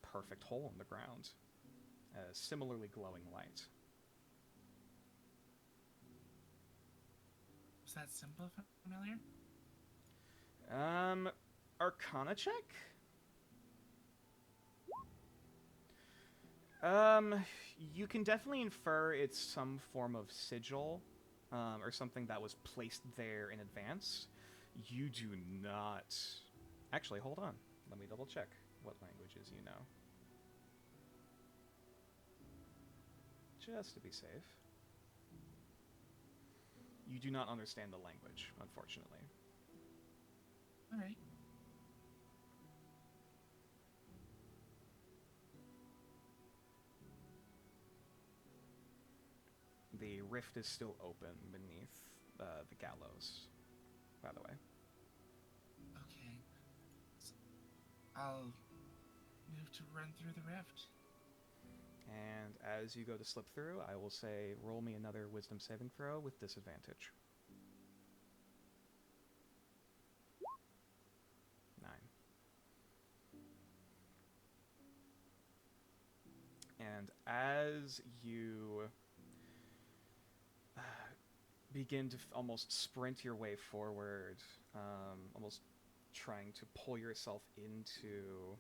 perfect hole in the ground, similarly glowing light. Was that symbol familiar? Arcana check? You can definitely infer it's some form of sigil, or something that was placed there in advance. You do not... Actually, hold on. Let me double check what languages you know. Just to be safe. You do not understand the language, unfortunately. Alright. The rift is still open beneath the gallows, by the way. Okay. So I'll move to run through the rift. And as you go to slip through, I will say, roll me another wisdom saving throw with disadvantage. 9. And as you begin to almost sprint your way forward, almost trying to pull yourself into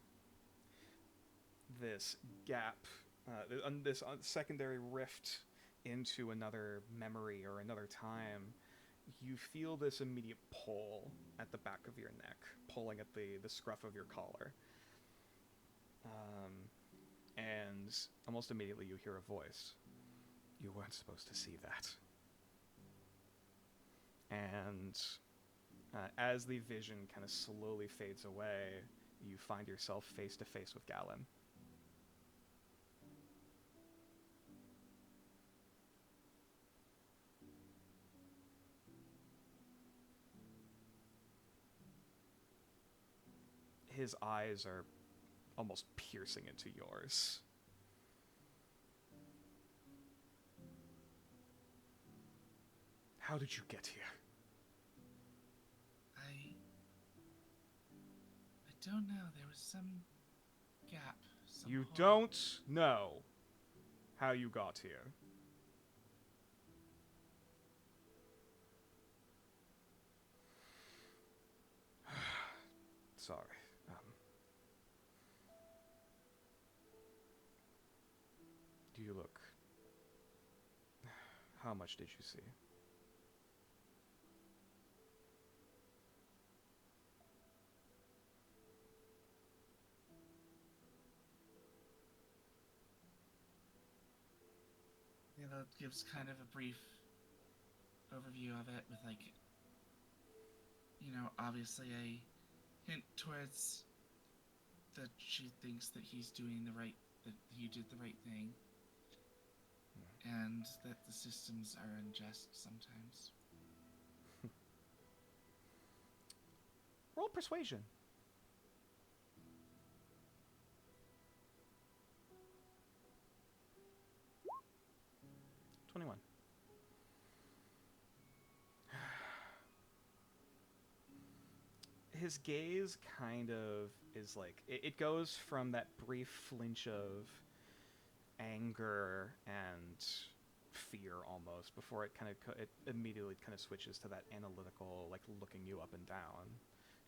this gap, this secondary rift into another memory or another time, you feel this immediate pull at the back of your neck, pulling at the scruff of your collar. And almost immediately you hear a voice. You weren't supposed to see that. And as the vision kind of slowly fades away, you find yourself face to face with Galan. His eyes are almost piercing into yours. How did you get here? I don't know. There was some gap. You hole. don't know how you got here. Sorry. Do you look... How much did you see? That gives kind of a brief overview of it with, like, you know, obviously a hint towards that she thinks that he's doing that he did the right thing, and that the systems are unjust sometimes. roll persuasion. 21. His gaze kind of is like it goes from that brief flinch of anger and fear almost before it it immediately kind of switches to that analytical, like looking you up and down,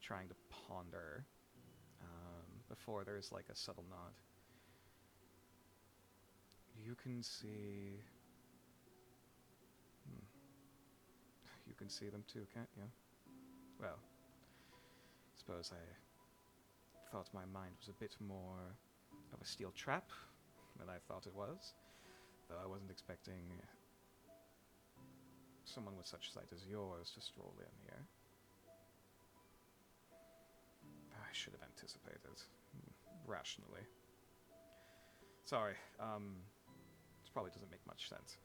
trying to ponder, before there's like a subtle nod. You can see you can see them too, can't you? Well, suppose I thought my mind was a bit more of a steel trap than I thought it was, though I wasn't expecting someone with such sight as yours to stroll in here. I should have anticipated, rationally. Sorry, this probably doesn't make much sense.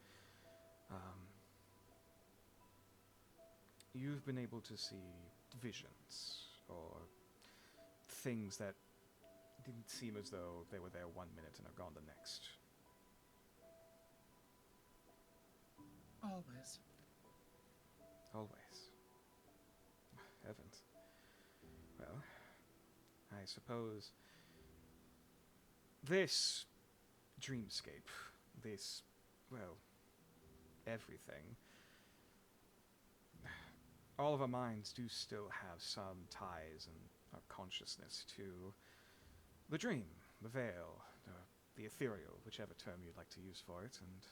You've been able to see visions, or things that didn't seem as though they were there 1 minute and are gone the next. Always. Always. Heavens. Well, I suppose this dreamscape, this, well, everything, all of our minds do still have some ties and our consciousness to the dream, the veil, the ethereal, whichever term you'd like to use for it, and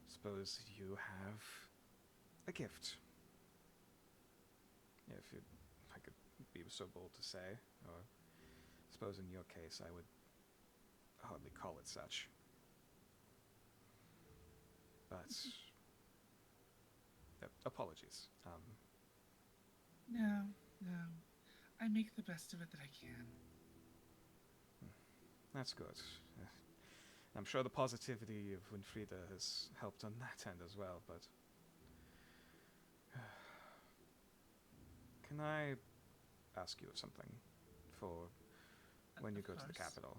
suppose you have a gift. If I could be so bold to say, or suppose in your case I would hardly call it such. But apologies. No. I make the best of it that I can. That's good. I'm sure the positivity of Winfrieda has helped on that end as well, but... Can I ask you of something for when you go to the capital?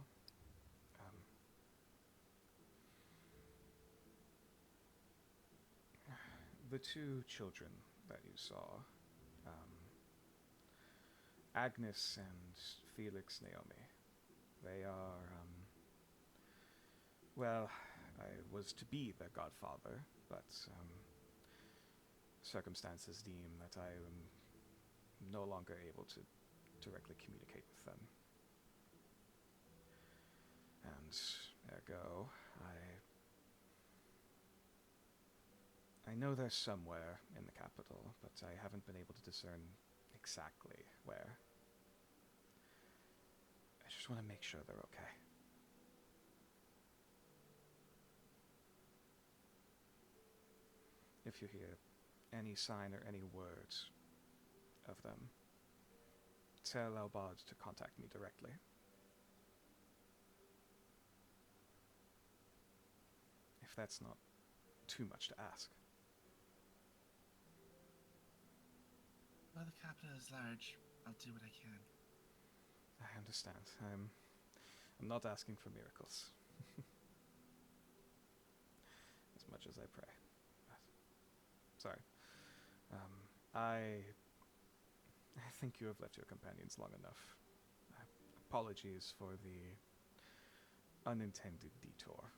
The two children that you saw, Agnes and Felix Naomi, they are, well, I was to be their godfather, but circumstances deem that I am no longer able to directly communicate with them. And ergo, I know they're somewhere in the capital, but I haven't been able to discern exactly where. I just want to make sure they're okay. If you hear any sign or any words of them, tell Albard to contact me directly. If that's not too much to ask. Well, the capital is large. I'll do what I can. I understand. I'm not asking for miracles. As much as I pray. Sorry. I think you have left your companions long enough. Apologies for the unintended detour.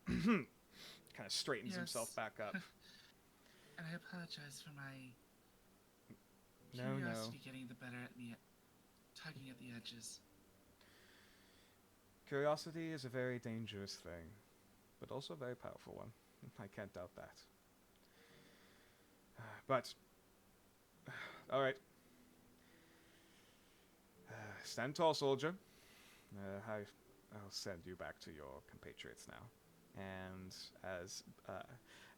Kind of straightens himself back up. And I apologize for my No. curiosity getting the better at me, tugging at the edges. Curiosity is a very dangerous thing, but also a very powerful one. I can't doubt that. But, all right. Stand tall, soldier. I'll send you back to your compatriots now. And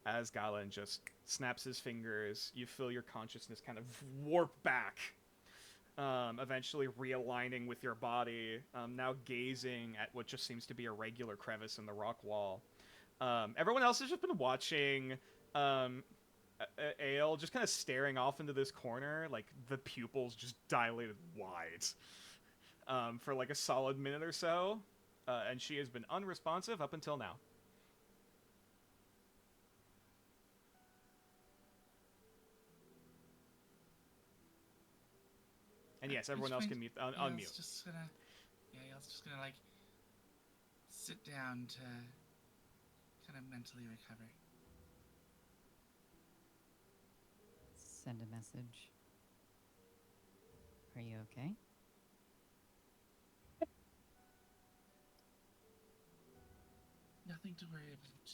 as Galan just snaps his fingers, you feel your consciousness kind of warp back, eventually realigning with your body, now gazing at what just seems to be a regular crevice in the rock wall. Everyone else has just been watching Ale just kind of staring off into this corner, like the pupils just dilated wide, for like a solid minute or so, and she has been unresponsive up until now. And yes, everyone else can unmute. Yale's just gonna like sit down to kind of mentally recover. Send a message. Are you okay? Nothing to worry about.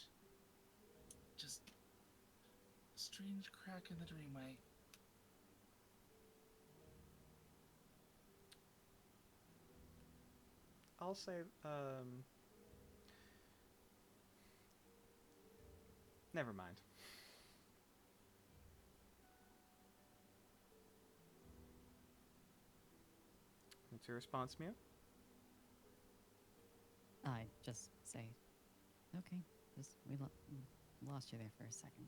Just a strange crack in the dreamway. I'll say, never mind. What's your response, Mia? I just say, okay, we lost you there for a second.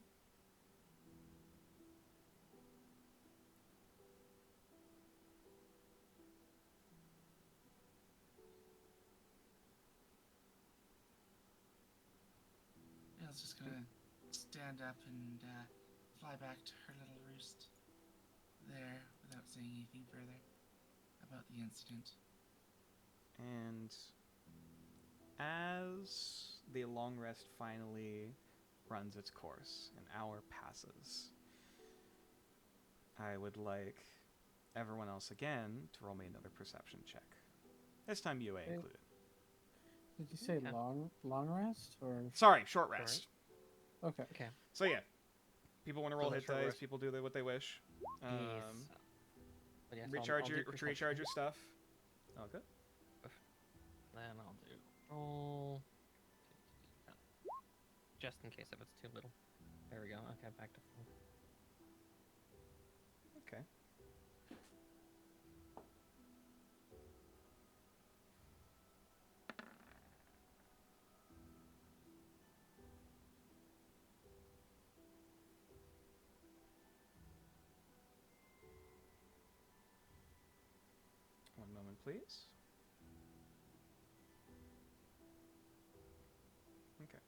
Yale's just gonna stand up and fly back to her little roost there without saying anything further about the incident. And as the long rest finally runs its course, an hour passes. I would like everyone else again to roll me another perception check. This time UA included. Did you say long rest or? Sorry, short rest. Okay. Okay. So yeah, people want to roll So the hit short dice. rest. People do what they wish. Yes. But yes, Recharge I'll your do recharge your stuff. Oh, good. Then I'll do roll. Just in case if it's too little. There we go. Okay, back to full. Okay. One moment, please. Okay.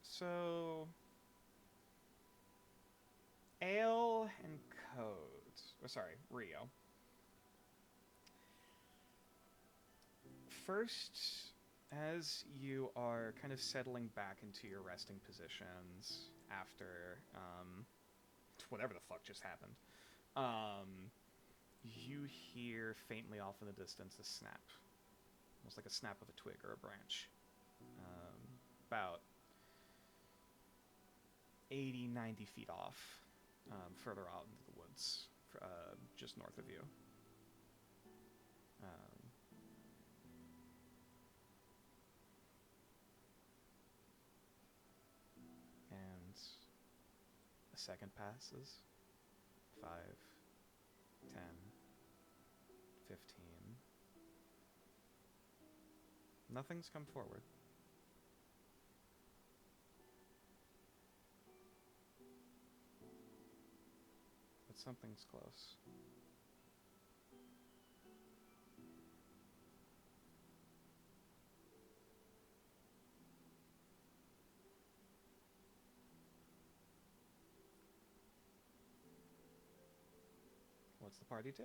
So, Ale and Rio. First, as you are kind of settling back into your resting positions after whatever the fuck just happened, you hear faintly off in the distance a snap, almost like a snap of a twig or a branch, about 80-90 feet off, further out into the woods, just north of you. And a second passes. 5, 10, 15. Nothing's come forward. But something's close. What's the party do?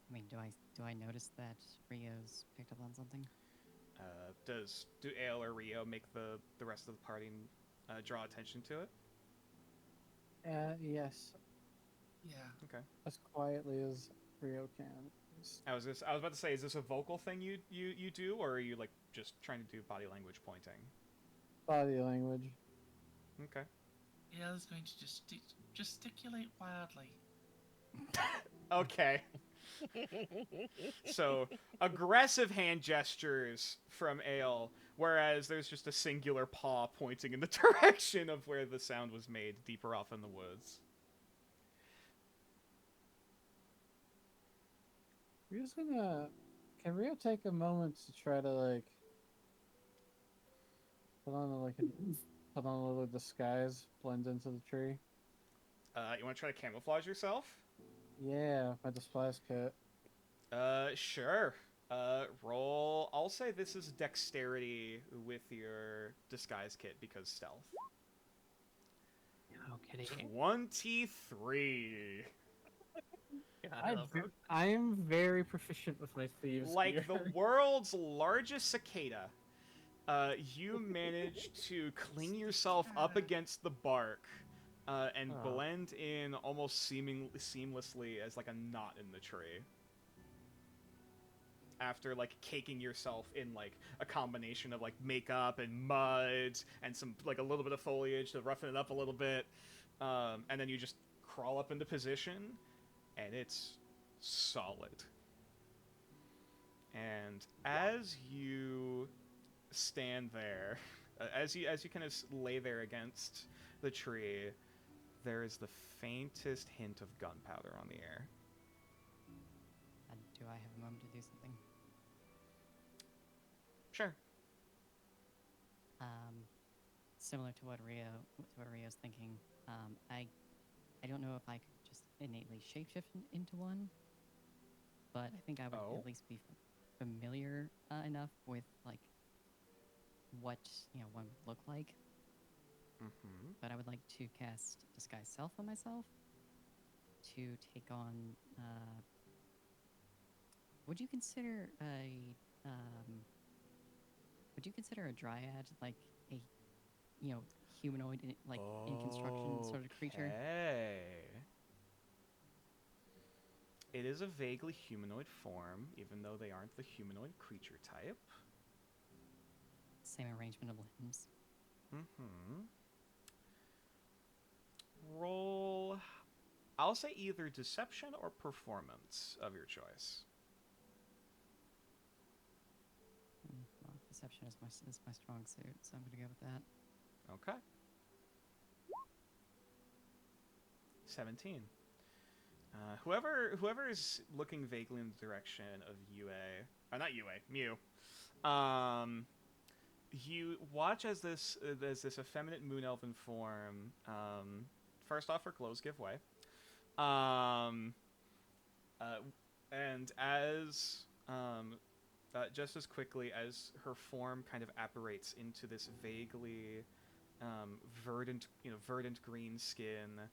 I mean, do I notice that Rio's picked up on something? Do Ale or Rio make the rest of the party draw attention to it? Yes. Yeah. Okay. As quietly as Rio can. I was about to say, is this a vocal thing you do, or are you like just trying to do body language pointing? Body language. Yeah, Okay. I was going to just gesticulate wildly. Okay. So, aggressive hand gestures from Ale, whereas there's just a singular paw pointing in the direction of where the sound was made, deeper off in the woods. Rio's gonna. Can Rio take a moment to try to like put on put on a little disguise, blend into the tree? You want to try to camouflage yourself? Yeah, my disguise kit. Sure. Roll. I'll say this is dexterity with your disguise kit because stealth. Oh, kitty. 23. I am very proficient with my thieves' Like gear. the world's largest cicada, you manage to cling yourself up against the bark and blend in almost seamlessly as like a knot in the tree. After like caking yourself in like a combination of like makeup and mud and some like a little bit of foliage to roughen it up a little bit, and then you just crawl up into position, and it's solid. And as you stand there, as you kind of lay there against the tree, there is the faintest hint of gunpowder on the air. Do I have a moment to do something? Sure. Similar to what Rio's thinking. I don't know if I could just innately shapeshift into one, but I think I would at least be familiar enough with like what one would look like. Mm-hmm. But I would like to cast Disguise Self on myself to take on. Would you consider a dryad like a humanoid in construction sort of creature? It is a vaguely humanoid form, even though they aren't the humanoid creature type. Same arrangement of limbs. Mm-hmm. Roll. I'll say either deception or performance of your choice. Well, deception is my strong suit, so I'm gonna go with that. Okay. 17. Whoever is looking vaguely in the direction of not Mew. You watch as this effeminate moon elven form. First off, her clothes give way. And as just as quickly as her form kind of apparates into this vaguely verdant green skin,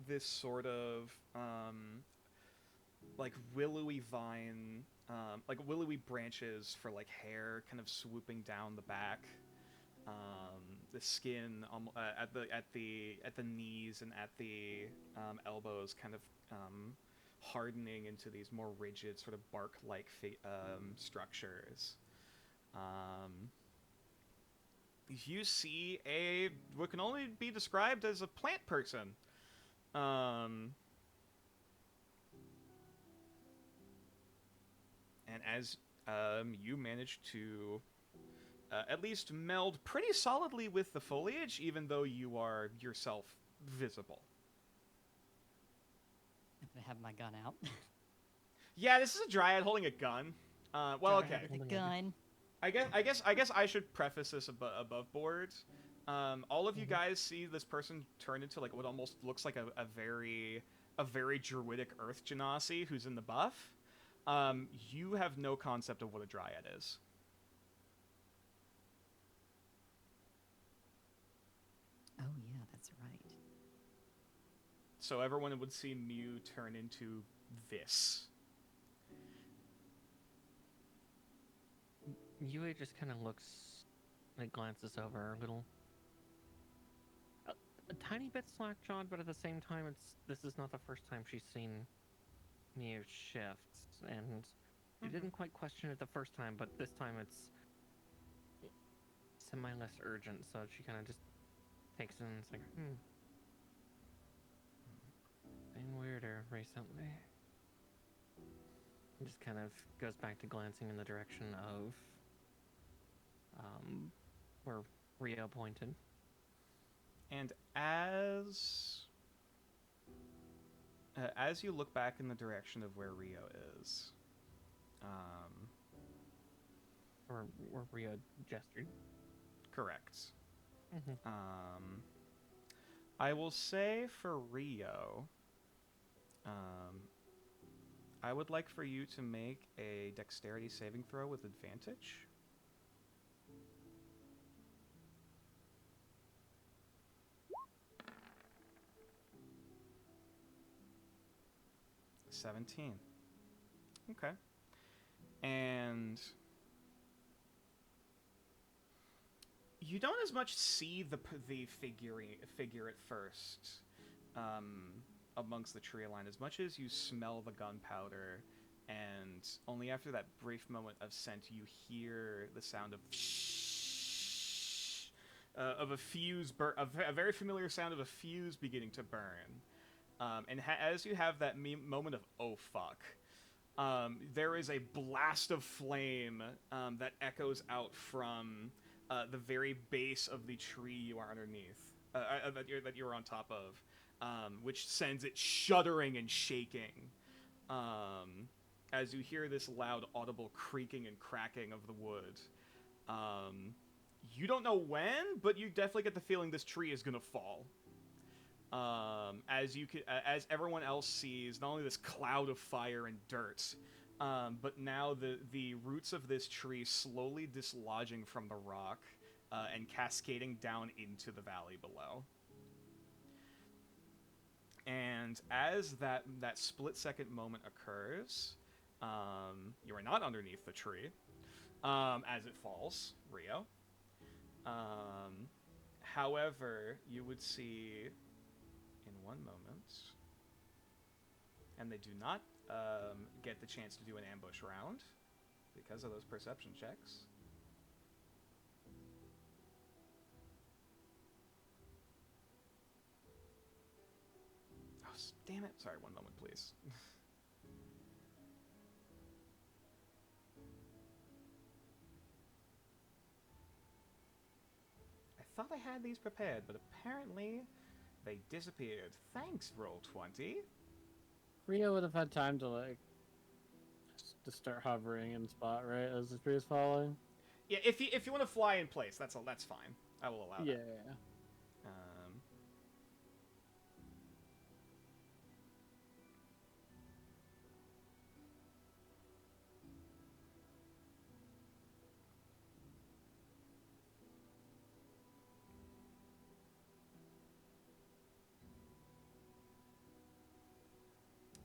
this sort of like willowy vine, like willowy branches for like hair kind of swooping down the back. The skin at the knees and at the elbows kind of hardening into these more rigid sort of bark-like structures. You see what can only be described as a plant person. And as you manage to at least meld pretty solidly with the foliage, even though you are yourself visible. I'm gonna have my gun out. Yeah, this is a dryad holding a gun. Well, okay. With a gun. I guess I should preface this above board. All of you guys see this person turn into like what almost looks like a very druidic earth genasi who's in the buff. You have no concept of what a dryad is. Oh yeah, that's right. So everyone would see Mew turn into this. Yue just kind of looks, like glances over a little, a tiny bit slack-jawed, but at the same time, this is not the first time she's seen Mew shift, and she didn't quite question it the first time, but this time it's semi-less urgent, so she kind of just takes it and it's like, been weirder recently. And just kind of goes back to glancing in the direction of where Rio pointed. And as as you look back in the direction of where Rio is, or Rio gestured. correct. Mm-hmm. I will say for Rio, I would like for you to make a dexterity saving throw with advantage. $17. Okay. And you don't as much see the figure at first amongst the tree line as much as you smell the gunpowder, and only after that brief moment of scent you hear the sound of a fuse a very familiar sound of a fuse beginning to burn. And as you have that moment of oh fuck, there is a blast of flame that echoes out from the very base of the tree you are underneath, that you're on top of, which sends it shuddering and shaking as you hear this loud, audible creaking and cracking of the wood. You don't know when, but you definitely get the feeling this tree is gonna fall. As everyone else sees, not only this cloud of fire and dirt, but now the roots of this tree slowly dislodging from the rock and cascading down into the valley below. And as that split-second moment occurs, you are not underneath the tree as it falls, Rio. However, you would see in one moment, and they do not get the chance to do an ambush round because of those perception checks. Oh, damn it. Sorry, one moment, please. I thought I had these prepared, but apparently they disappeared. Thanks, Roll20. Rio would have had time to to start hovering in spot, right, as the tree is falling. Yeah, if you want to fly in place, that's fine. I will allow that. Yeah.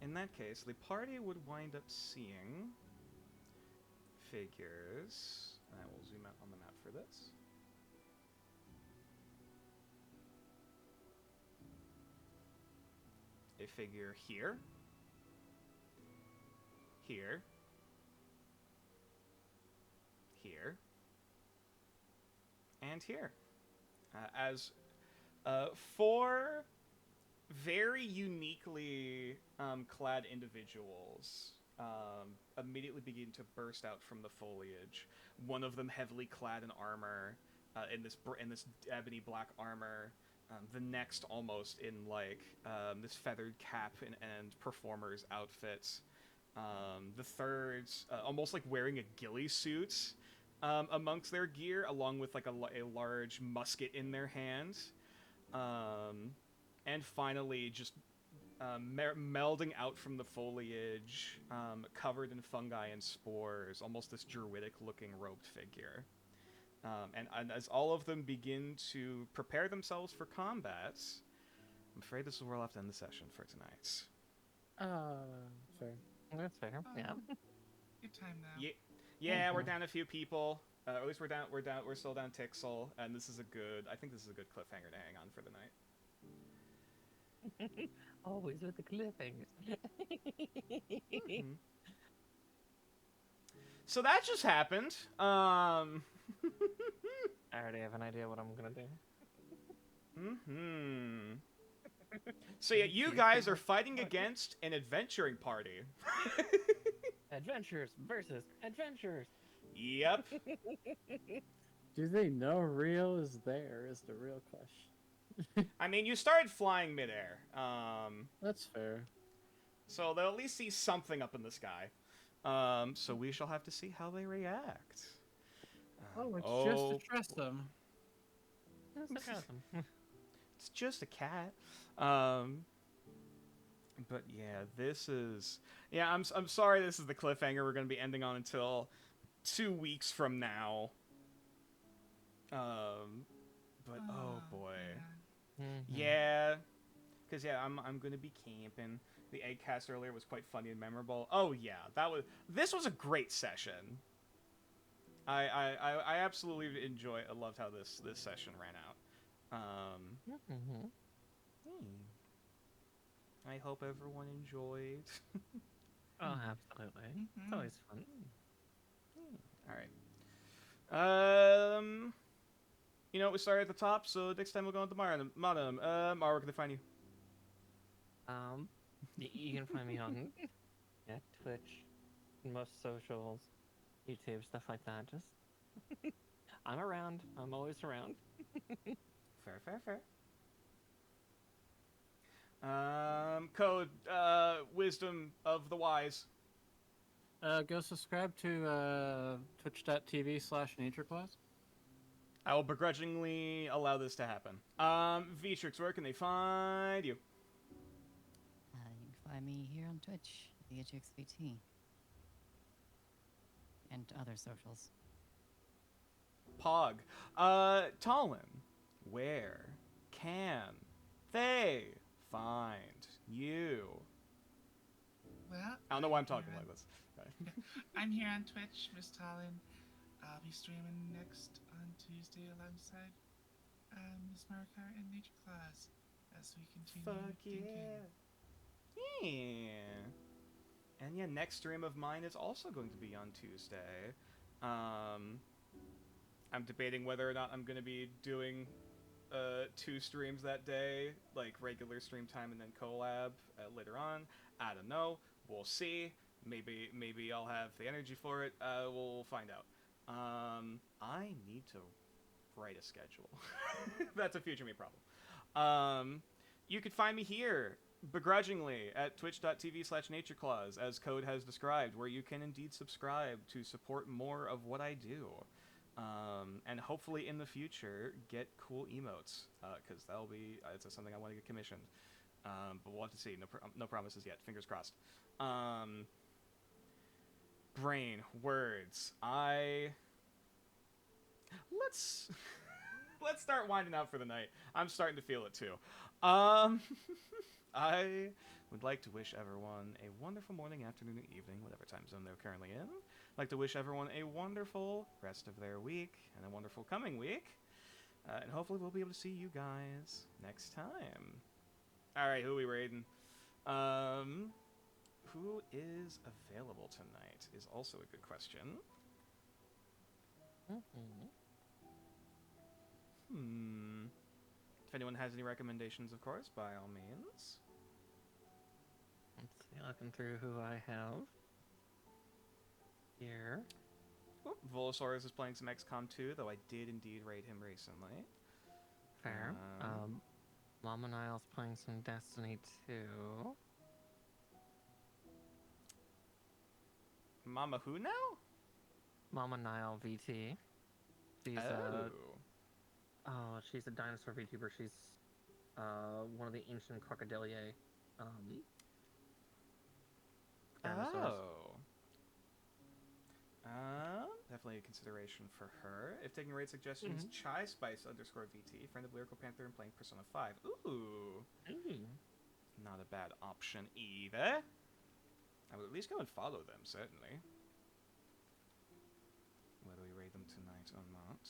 In that case, the party would wind up seeing figures. I will zoom out on the map for this. A figure here, here, here, and here. As four very uniquely clad individuals immediately begin to burst out from the foliage. One of them heavily clad in armor, in this ebony black armor. The next almost in this feathered cap and performer's outfits. The third almost like wearing a ghillie suit amongst their gear, along with like a large musket in their hand. And finally, just melding out from the foliage, covered in fungi and spores, almost this druidic-looking robed figure. And as all of them begin to prepare themselves for combat, I'm afraid this is where I'll have to end the session for tonight. Fair. That's fair. Yeah. Good time now. Yeah, we're down a few people. At least we're still down Tixel, and I think this is a good cliffhanger to hang on for the night. Always with the cliffhangers. Mm-hmm. So that just happened. I already have an idea what I'm gonna do. So yeah, you guys are fighting against an adventuring party. Adventurers versus adventurers. Yep. Do they know Rio is there is the real question. I mean, you started flying midair. That's fair. So they'll at least see something up in the sky. So we shall have to see how they react. It's just to trust them. It's just a cat. But yeah, this is... Yeah, I'm sorry this is the cliffhanger we're going to be ending on until 2 weeks from now. But oh boy. Yeah. Because yeah, I'm going to be camping. The egg cast earlier was quite funny and memorable. Oh yeah, this was a great session. I absolutely I loved how this session ran out. I hope everyone enjoyed. Oh, absolutely. It's always fun. All right. You know, we started at the top, so next time we'll go on to Mara. Mara, where can they find you? You can find me on Twitch, most socials, YouTube, stuff like that. Just I'm around. I'm always around. Fair. Code Wisdom of the Wise. Go subscribe to twitch.tv/natureclass. I will begrudgingly allow this to happen. Vtrix, where can they find you? You can find me here on Twitch, VHXVT. And other socials. Pog. Talon, where can they find you? Well, I don't know why I'm talking like this. I'm here on Twitch, Miss Talon. I'll be streaming next on Tuesday alongside Miss Marker and Nature Class as we continue thinking. Yeah. And yeah, next stream of mine is also going to be on Tuesday. I'm debating whether or not I'm going to be doing 2 streams that day, like regular stream time and then collab later on. I don't know. We'll see. Maybe I'll have the energy for it. We'll find out. I need to write a schedule. That's a future me problem. You could find me here, begrudgingly, at twitch.tv/natureclaws, as Code has described, where you can indeed subscribe to support more of what I do. And hopefully in the future, get cool emotes, because it's something I want to get commissioned. But we'll have to see. No promises yet. Fingers crossed. Brain, words. Let's start winding out for the night. I'm starting to feel it too. I would like to wish everyone a wonderful morning, afternoon, or evening, whatever time zone they're currently in. I'd like to wish everyone a wonderful rest of their week and a wonderful coming week. And hopefully we'll be able to see you guys next time. Alright, who are we raiding? Who is available tonight is also a good question. If anyone has any recommendations, of course, by all means. Let's see, looking through who I have here. Oh, Volosaurus is playing some XCOM 2, though I did indeed raid him recently. Fair. Mama Nile's playing some Destiny 2. Mama who now? Mama Nile VT. She's she's a dinosaur VTuber. She's one of the ancient crocodilier dinosaurs. Definitely a consideration for her. If taking raid suggestions, Chai Spice _VT, friend of Lyrical Panther and playing Persona 5. Ooh. Not a bad option either. I would at least go and follow them, certainly. Whether we raid them tonight or not.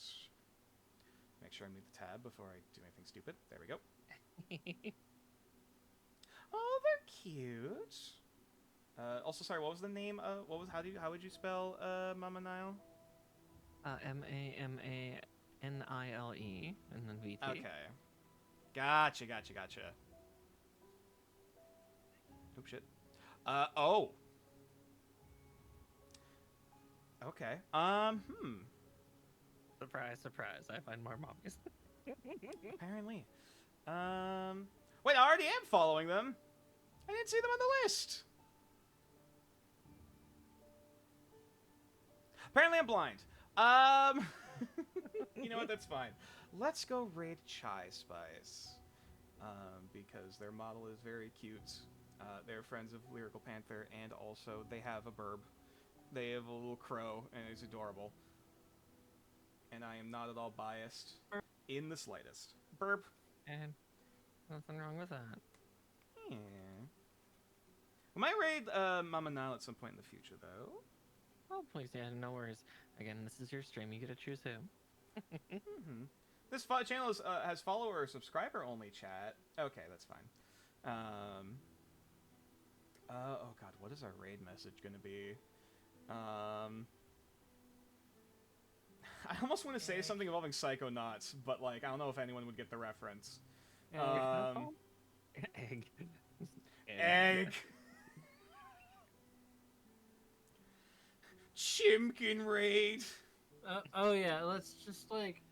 Make sure I move the tab before I do anything stupid. There we go. Oh, they're cute. Also, sorry, what was the name? How would you spell Mama Nile? MAMANILE and then VT. Okay. Gotcha. Oh shit. Oh. Okay. Surprise, surprise. I find more mommies. Apparently. Wait, I already am following them. I didn't see them on the list. Apparently I'm blind. You know what? That's fine. Let's go raid Chai Spice. Because their model is very cute. They're friends of Lyrical Panther, and also they have a burb. They have a little crow, and it's adorable. And I am not at all biased in the slightest. Burp. And nothing wrong with that. Yeah. We might raid Mama Nile at some point in the future, though. Oh, please, yeah, no worries. Again, this is your stream. You get to choose who. Mm-hmm. This channel has follower or subscriber only chat. Okay, that's fine. Oh god, what is our raid message gonna be? I almost want to say something involving Psychonauts, but like I don't know if anyone would get the reference. Egg. Egg. Chimkin raid. Oh yeah, let's just like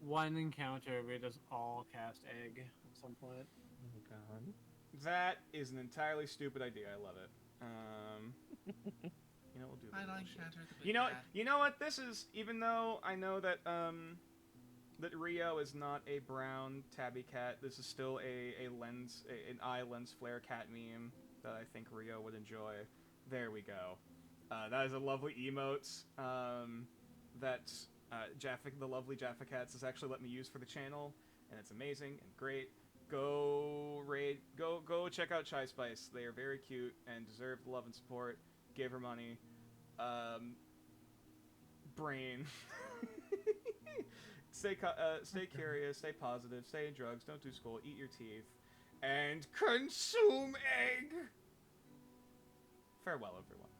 one encounter we just all cast egg at some point. Oh god. That is an entirely stupid idea. I love it. You know, we'll do that. You know what? This is, even though I know that that Rio is not a brown tabby cat. This is still an eye lens flare cat meme that I think Rio would enjoy. There we go. That is a lovely emote that the lovely Jaffa Cats has actually let me use for the channel, and it's amazing and great. Go check out Chai Spice. They are very cute and deserve the love and support. Give her money. Brain. Stay curious, stay positive, stay in drugs, don't do school, eat your teeth, and consume egg! Farewell, everyone.